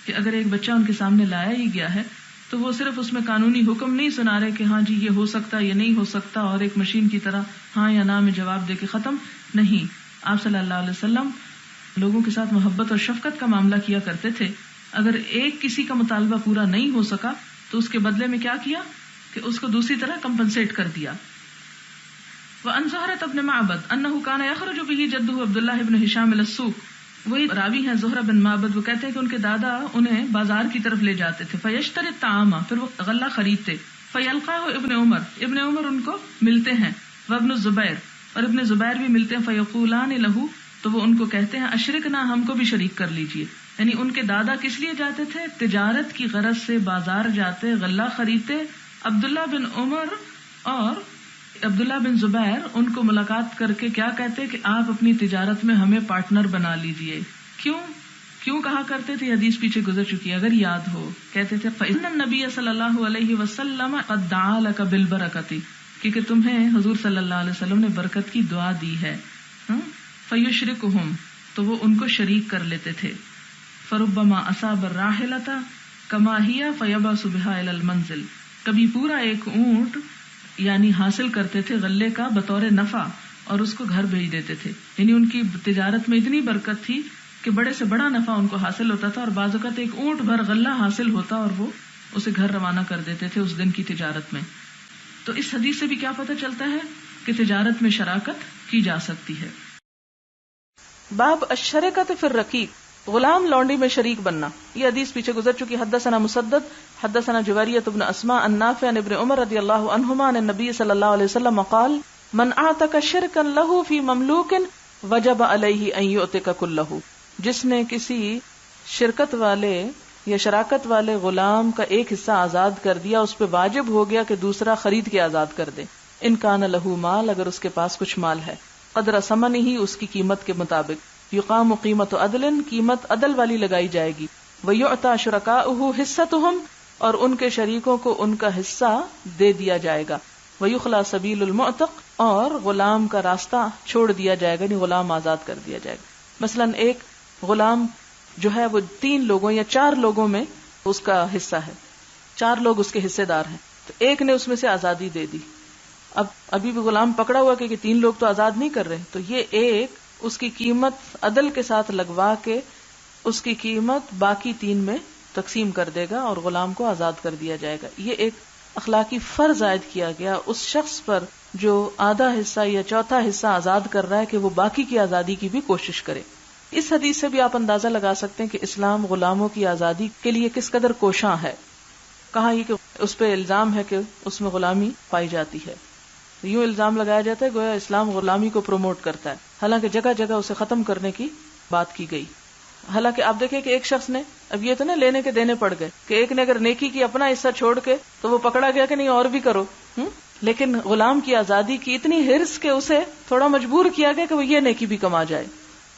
کہ اگر ایک بچہ ان کے سامنے لایا ہی گیا ہے تو وہ صرف اس میں قانونی حکم نہیں سنا رہے کہ ہاں جی یہ ہو سکتا یہ نہیں ہو سکتا اور ایک مشین کی طرح ہاں یا نہ میں جواب دے کے ختم نہیں. آپ صلی اللہ علیہ وسلم لوگوں کے ساتھ محبت اور شفقت کا معاملہ کیا کرتے تھے. اگر ایک کسی کا مطالبہ پورا نہیں ہو سکا تو اس کے بدلے میں کیا کیا کہ اس کو دوسری طرح کمپنسیٹ کر دیا. وعن زہرۃ بن معبد انہ کان یخرج به جدہ عبد اللہ بن ہشام الی السوق, وہی راوی ہیں زہرہ بن معبد, وہ کہتے ہیں کہ ان کے دادا انہیں بازار کی طرف لے جاتے تھے. فیشتری الطعام, پھر وہ غلہ خریدتے. فیلقاہ ابن عمر, ابن عمر ان کو ملتے ہیں. وابن الزبیر, اور ابن زبیر بھی ملتے ہیں. فیقولان لہ, تو وہ ان کو کہتے ہیں اشرکنا, ہم کو بھی شریک کر لیجئے. یعنی ان کے دادا کس لیے جاتے تھے, تجارت کی غرض سے بازار جاتے, غلہ خریدتے. عبداللہ بن عمر اور عبداللہ بن زبیر ان کو ملاقات کر کے کیا کہتے کہ آپ اپنی تجارت میں ہمیں پارٹنر بنا لیجئے. کیوں کہا کرتے تھے, حدیث پیچھے گزر چکی ہے اگر یاد ہو. کہتے تھے فإن النبی صلی اللہ علیہ وسلم قد دعا لک بالبرکۃ, کیونکہ تمہیں حضور صلی اللہ علیہ وسلم نے برکت کی دعا دی ہے. فیشرکہم, تو وہ ان کو شریک کر لیتے تھے. فربما اصاب الراحلۃ کما ہی فیبعث بها الی المنزل, کبھی پورا ایک اونٹ یعنی حاصل کرتے تھے غلے کا بطور نفع اور اس کو گھر بھیج دیتے تھے. یعنی ان کی تجارت میں اتنی برکت تھی کہ بڑے سے بڑا نفع ان کو حاصل ہوتا تھا, اور بعض اوقات ایک اونٹ بھر غلہ حاصل ہوتا اور وہ اسے گھر روانہ کر دیتے تھے اس دن کی تجارت میں. تو اس حدیث سے بھی کیا پتہ چلتا ہے کہ تجارت میں شراکت کی جا سکتی ہے. باب الشرکۃ فی الرقیق, غلام لونڈی میں شریک بننا. یہ حدیث پیچھے گزر چکی. حدثنا مسدد حدثنا جواریہ بن اسماء عن نافع عن ابن عمر رضی اللہ عنہما عن النبی صلی اللہ علیہ وسلم قال من اعتق شرکا له فی مملوک وجب علیہ ان یعتق کلہ, جس نے کسی شرکت والے یا شراکت والے غلام کا ایک حصہ آزاد کر دیا, اس پہ واجب ہو گیا کہ دوسرا خرید کے آزاد کر دے. ان کان لہ مال, اگر اس کے پاس کچھ مال ہے, قدر ثمنہ, اس کی قیمت کے مطابق. یقام قیمت عدل, قیمت عدل والی لگائی جائے گی. ویعطى شرکاؤہ حصتہم, اور ان کے شریکوں کو ان کا حصہ دے دیا جائے گا. ویخلی سبیل المعتق, اور غلام کا راستہ چھوڑ دیا جائے گا, یعنی غلام آزاد کر دیا جائے گا. مثلا ایک غلام جو ہے وہ 3 لوگوں یا 4 لوگوں میں اس کا حصہ ہے, 4 لوگ اس کے حصے دار ہیں, تو ایک نے اس میں سے آزادی دے دی. اب ابھی بھی غلام پکڑا ہوا کہ 3 لوگ تو آزاد نہیں کر رہے, تو یہ ایک اس کی قیمت عدل کے ساتھ لگوا کے اس کی قیمت باقی 3 میں تقسیم کر دے گا اور غلام کو آزاد کر دیا جائے گا. یہ ایک اخلاقی فرض عائد کیا گیا اس شخص پر جو آدھا حصہ یا چوتھا حصہ آزاد کر رہا ہے کہ وہ باقی کی آزادی کی بھی کوشش کرے. اس حدیث سے بھی آپ اندازہ لگا سکتے ہیں کہ اسلام غلاموں کی آزادی کے لیے کس قدر کوشاں ہے. کہا یہ کہ اس پہ الزام ہے کہ اس میں غلامی پائی جاتی ہے. یوں الزام لگایا جاتا ہے گویا اسلام غلامی کو پروموٹ کرتا ہے, حالانکہ جگہ جگہ اسے ختم کرنے کی بات کی گئی. حالانکہ آپ دیکھیں کہ ایک شخص نے, اب یہ تو نا لینے کے دینے پڑ گئے, کہ ایک نے اگر نیکی کی اپنا حصہ چھوڑ کے تو وہ پکڑا گیا کہ نہیں اور بھی کرو, لیکن غلام کی آزادی کی اتنی ہرس کہ اسے تھوڑا مجبور کیا گیا کہ وہ یہ نیکی بھی کما جائے.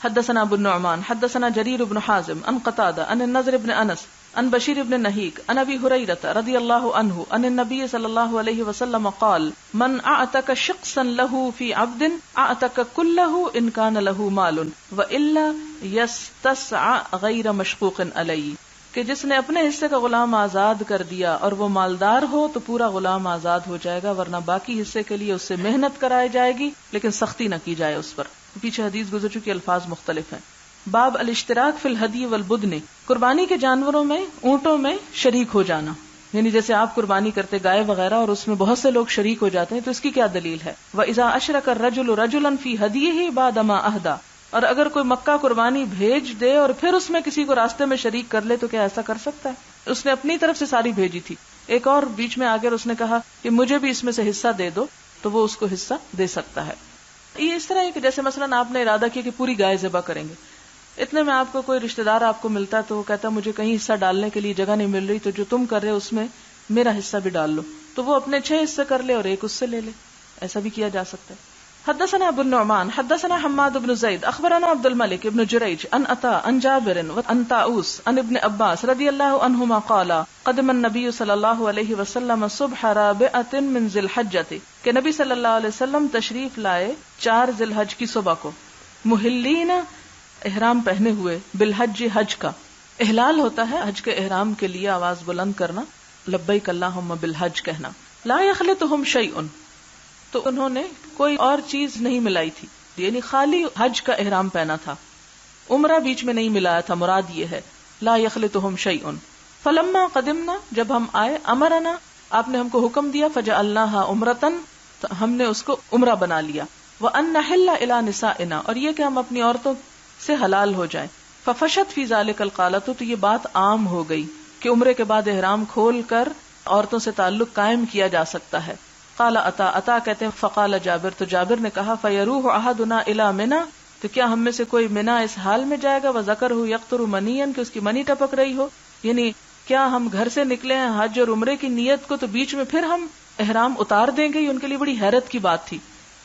حدثنا ابو النعمان حدثنا جریر بن حازم عن قتادہ عن النضر بن انس عن بشیر بن نہیک عن ابی ہریرہ رضی اللہ عنہ عن النبی صلی اللہ علیہ وسلم قال من اعتق شخصا له في عبد اعتق كله ان كان له مال والا يستسع غیر مشقوق علیہ, کہ جس نے اپنے حصے کا غلام آزاد کر دیا اور وہ مالدار ہو تو پورا غلام آزاد ہو جائے گا, ورنہ باقی حصے کے لیے اس سے محنت کرائی جائے گی لیکن سختی نہ کی جائے اس پر. پیچھے حدیث گزر چکی, الفاظ مختلف ہیں. باب الاشتراک فی الہدی والبدن, قربانی کے جانوروں میں اونٹوں میں شریک ہو جانا, یعنی جیسے آپ قربانی کرتے گائے وغیرہ اور اس میں بہت سے لوگ شریک ہو جاتے ہیں, تو اس کی کیا دلیل ہے؟ وَإِذَا أَشْرَكَ الرَّجُلُ رَجُلًا فِي هَدِيِّهِ بَعْدَ مَا أَهْدَى, اور اگر کوئی مکہ قربانی بھیج دے اور پھر اس میں کسی کو راستے میں شریک کر لے تو کیا ایسا کر سکتا ہے؟ اس نے اپنی طرف سے ساری بھیجی تھی, ایک اور بیچ میں آ کر اس نے کہا کہ مجھے بھی اس میں سے حصہ دے دو, تو وہ اس کو حصہ دے سکتا ہے. یہ اس طرح ہے کہ جیسے مثلاً آپ نے ارادہ کیا کہ پوری گائے ذبح کریں گے, اتنے میں آپ کو کوئی رشتہ دار آپ کو ملتا ہے تو وہ کہتا ہے مجھے کہیں حصہ ڈالنے کے لیے جگہ نہیں مل رہی, تو جو تم کر رہے ہو اس میں میرا حصہ بھی ڈال لو, تو وہ اپنے 6 حصے کر لے اور ایک اس سے لے لے. ایسا بھی کیا جا سکتا ہے. حدثنا ابو النعمان حدثنا حماد بن زید اخبرنا عبد الملک ابن جریج عن عطاء عن جابر عن طاؤوس عن ابن عباس رضی اللہ عنہما قال قدم النبی صلی اللہ علیہ وسلم صبح رابعۃ من ذی الحجۃ, کہ نبی صلی اللہ علیہ وسلم تشریف لائے 4 ذی الحج کی صبح کو, محلین احرام پہنے ہوئے, بالحج حج کا احلال ہوتا ہے حج کے احرام کے لیے آواز بلند کرنا, لبیک اللہم بالحج کہنا. لا یخلطہم شیء, تو انہوں نے کوئی اور چیز نہیں ملائی تھی, یعنی خالی حج کا احرام پہنا تھا, عمرہ بیچ میں نہیں ملایا تھا, مراد یہ ہے لا یخلطہم شیء. فلما قدمنا, جب ہم آئے, امرنا, آپ نے ہم کو حکم دیا, فجعلناها عمرتن, تو ہم نے اس کو عمرہ بنا لیا, وان نحل الی نسائنا, اور یہ کہ ہم اپنی عورتوں سے حلال ہو جائیں. ففشت فی ذلک القالۃ, تو یہ بات عام ہو گئی کہ عمرے کے بعد احرام کھول کر عورتوں سے تعلق قائم کیا جا سکتا ہے. قال عطا کہتے ہیں فقال جابر, تو جابر نے کہا فیروح احدنا الی منی, تو کیا ہم میں سے کوئی منا اس حال میں جائے گا, وذکرہ یقطر منیا, کہ اس کی منی ٹپک رہی ہو, یعنی کیا ہم گھر سے نکلے ہیں حج اور عمرے کی نیت کو, تو بیچ میں پھر ہم احرام اتار دیں گے؟ یہ ان کے لیے بڑی حیرت کی بات تھی,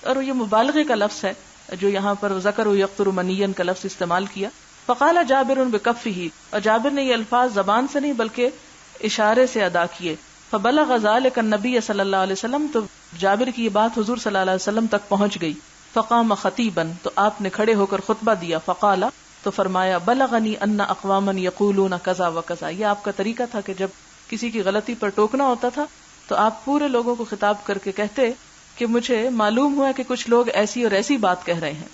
اور یہ مبالغے کا لفظ ہے جو یہاں پر ذکر یقطر منیا کا لفظ استعمال کیا. فقال جابر بکفہ, اور جابر نے یہ الفاظ زبان سے نہیں بلکہ اشارے سے ادا کیے. فبلغ ذلك النبی صلی اللہ علیہ وسلم, تو جابر کی یہ بات حضور صلی اللہ علیہ وسلم تک پہنچ گئی. فقام خطیبا, تو آپ نے کھڑے ہو کر خطبہ دیا. فقال, تو فرمایا بلغنی ان اقواما یقولون کذا وکذا, یہ آپ کا طریقہ تھا کہ جب کسی کی غلطی پر ٹوکنا ہوتا تھا تو آپ پورے لوگوں کو خطاب کر کے کہتے کہ مجھے معلوم ہوا کہ کچھ لوگ ایسی اور ایسی بات کہہ رہے ہیں.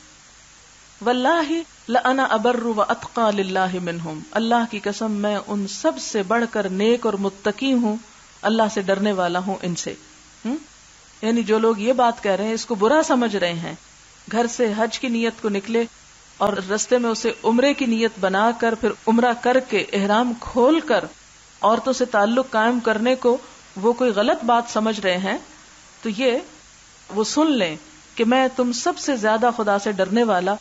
واللہ لأنا ابر واتقى للہ منہم, اللہ کی قسم میں ان سب سے بڑھ کر نیک اور متقی ہوں, اللہ سے ڈرنے والا ہوں ان سے. یعنی جو لوگ یہ بات کہہ رہے ہیں, اس کو برا سمجھ رہے ہیں, گھر سے حج کی نیت کو نکلے اور رستے میں اسے عمرے کی نیت بنا کر پھر عمرہ کر کے احرام کھول کر عورتوں سے تعلق قائم کرنے کو وہ کوئی غلط بات سمجھ رہے ہیں, تو یہ وہ سن لیں کہ میں تم سب سے زیادہ خدا سے ڈرنے والا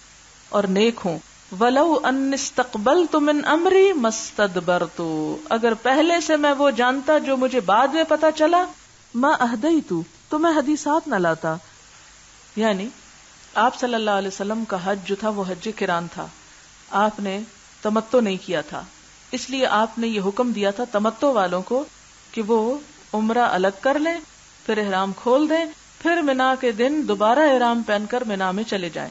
اور نیک ہوں. وَلَوْ أَنِ اسْتَقْبَلْتُ مِنْ أَمْرِي مَسْتَدْبَرْتُ, اگر پہلے سے میں وہ جانتا جو مجھے بعد میں پتا چلا, مَا أَهْدَيْتُ, تو میں حدیثات نہ لاتا. یعنی آپ صلی اللہ علیہ وسلم کا حج جو تھا وہ حج قران تھا, آپ نے تمتع نہیں کیا تھا, اس لیے آپ نے یہ حکم دیا تھا تمتع والوں کو کہ وہ عمرہ الگ کر لیں, پھر احرام کھول دیں, پھر منا کے دن دوبارہ احرام پہن کر منا میں چلے جائیں.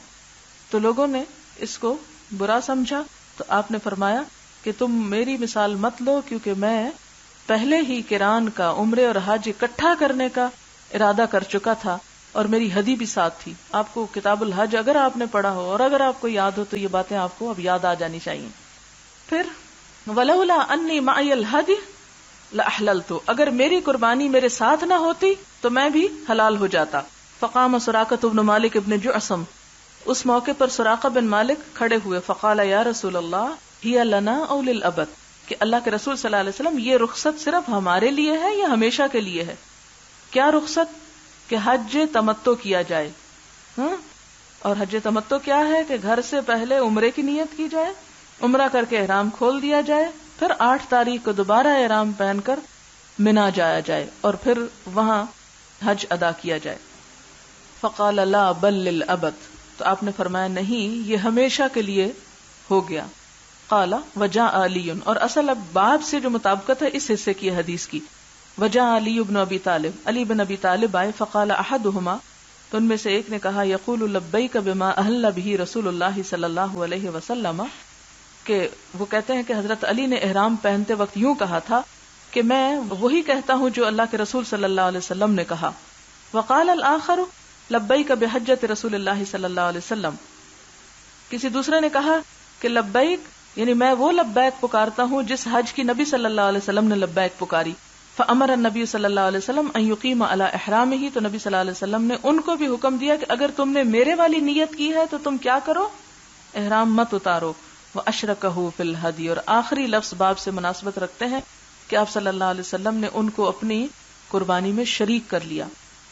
تو لوگوں نے اس کو برا سمجھا, تو آپ نے فرمایا کہ تم میری مثال مت لو, کیونکہ میں پہلے ہی قران کا عمرے اور حج اکٹھا کرنے کا ارادہ کر چکا تھا اور میری ہدی بھی ساتھ تھی. آپ کو کتاب الحج اگر آپ نے پڑھا ہو اور اگر آپ کو یاد ہو تو یہ باتیں آپ کو اب یاد آ جانی چاہیے. پھر ولولا انی معی الہدی لاحللت، اگر میری قربانی میرے ساتھ نہ ہوتی تو میں بھی حلال ہو جاتا. فقام سراقۃ بن مالک ابن جعصم، اس موقع پر سراقہ بن مالک کھڑے ہوئے. فقال یا رسول اللہ ہی لنا او للابد، کہ اللہ کے رسول صلی اللہ علیہ وسلم یہ رخصت صرف ہمارے لیے ہے یا ہمیشہ کے لیے ہے؟ کیا رخصت؟ کہ حج تمتع کیا جائے. اور حج تمتع کیا ہے؟ کہ گھر سے پہلے عمرے کی نیت کی جائے، عمرہ کر کے احرام کھول دیا جائے، پھر 8 تاریخ کو دوبارہ احرام پہن کر منا جایا جائے اور پھر وہاں حج ادا کیا جائے. فقال لا بل للابد، تو آپ نے فرمایا نہیں، یہ ہمیشہ کے لیے ہو گیا. قال وجاء علی، اور اصل اب باب سے جو مطابقت ہے اس حصے کی حدیث کی. وجاء علی بن ابی طالب، علی بن ابی طالب آئے. فقال احدهما، تو ان میں سے ایک نے کہا یقول لبیک بما اہل به رسول اللہ صلی اللہ علیہ وسلم، کہ وہ کہتے ہیں کہ حضرت علی نے احرام پہنتے وقت یوں کہا تھا کہ میں وہی کہتا ہوں جو اللہ کے رسول صلی اللہ علیہ وسلم نے کہا. وقال الآخر لبیک بحجۃ رسول اللہ صلی اللہ علیہ وسلم، کسی دوسرے نے کہا کہ لبیک یعنی میں وہ لبیک پکارتا ہوں جس حج کی نبی صلی اللہ علیہ وسلم نے لبیک پکاری. فامر النبی صلی اللہ علیہ وسلم ان یقیم علی احرامہ، تو نبی صلی اللہ علیہ وسلم نے ان کو بھی حکم دیا کہ اگر تم نے میرے والی نیت کی ہے تو تم کیا کرو، احرام مت اتارو. واشرکہ فی الہدی، اور آخری لفظ باب سے مناسبت رکھتے ہیں کہ آپ صلی اللہ علیہ وسلم نے ان کو اپنی قربانی میں شریک کر لیا.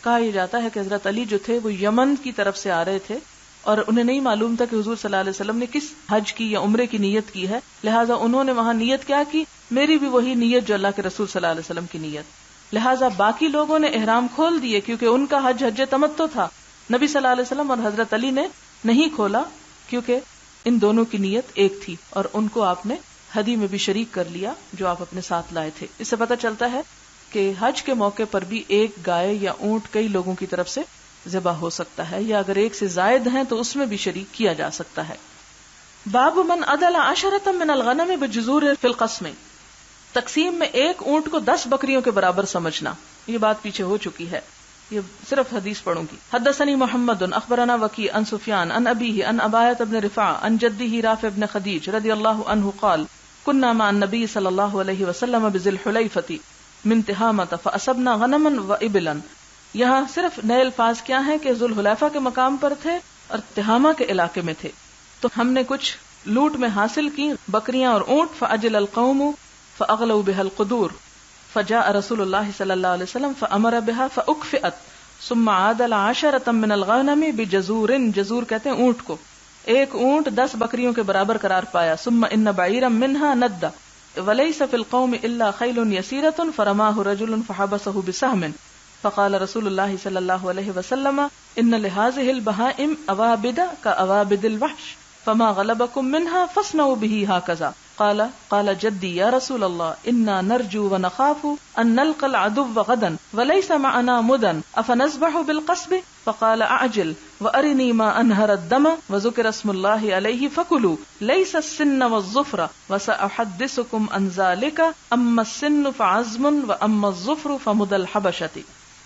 کہا یہ جاتا ہے کہ حضرت علی جو تھے وہ یمن کی طرف سے آ رہے تھے اور انہیں نہیں معلوم تھا کہ حضور صلی اللہ علیہ وسلم نے کس حج کی یا عمرے کی نیت کی ہے، لہٰذا انہوں نے وہاں نیت کیا کی، میری بھی وہی نیت جو اللہ کے رسول صلی اللہ علیہ وسلم کی نیت. لہٰذا باقی لوگوں نے احرام کھول دیے کیونکہ ان کا حج تمتع تھا. نبی صلی اللہ علیہ وسلم اور حضرت علی نے نہیں کھولا کیونکہ ان دونوں کی نیت ایک تھی اور ان کو آپ نے ہدی میں بھی شریک کر لیا جو آپ اپنے ساتھ لائے تھے. اس سے پتہ چلتا ہے کہ حج کے موقع پر بھی ایک گائے یا اونٹ کئی لوگوں کی طرف سے ذبح ہو سکتا ہے، یا اگر ایک سے زائد ہیں تو اس میں بھی شریک کیا جا سکتا ہے. باب من عدل 10 من الغنم بجذور فی القسم، تقسیم میں ایک اونٹ کو 10 بکریوں کے برابر سمجھنا. یہ بات پیچھے ہو چکی ہے، یہ صرف حدیث پڑھوں گی. حدثنی محمد اخبرنا وکیع عن سفیان عن ابیہ عن عبایۃ بن رفاعہ عن جدہ رافع بن خدیج رضی اللہ عنہ قال كنا مع النبی صلی اللہ علیہ وسلم بذی الحلیفۃ من تہامۃ فاصبنا غنما وابلا. یہاں صرف نئے الفاظ کیا ہیں کہ ذوالحلیفہ کے مقام پر تھے اور تہامہ کے علاقے میں تھے، تو ہم نے کچھ لوٹ میں حاصل کی بکریاں اور اونٹ. فاجل القوم فاغلوا بها القدور فجاء رسول اللہ صلی اللہ علیہ وسلم فامر بها فاکفئت ثم عادل 10 من الغنم بجزور، جزور کہتے ہیں اونٹ کو، ایک اونٹ 10 بکریوں کے برابر قرار پایا. ثم ان بعیرا منها ند وليس في القوم الا خيل يسيرة فرماه رجل فحبسه بسهم فقال رسول اللہ صلی اللہ علیہ وسلم ان لهذه البهائم اوابد كاوابد الوحش فما غلبكم منها فاصنعوا به هكذا. قال جدي يا رسول الله انا نرجو ونخاف ان نلقى العدو غدا وليس معنا مدن افنذبح بالقصب. فقال اعجل وارني ما انهر الدم وذكر اسم الله عليه فكلوا ليس السن والظفر وساحدثكم عن ذلك اما السن فعزم واما الظفر فمد الحبشة.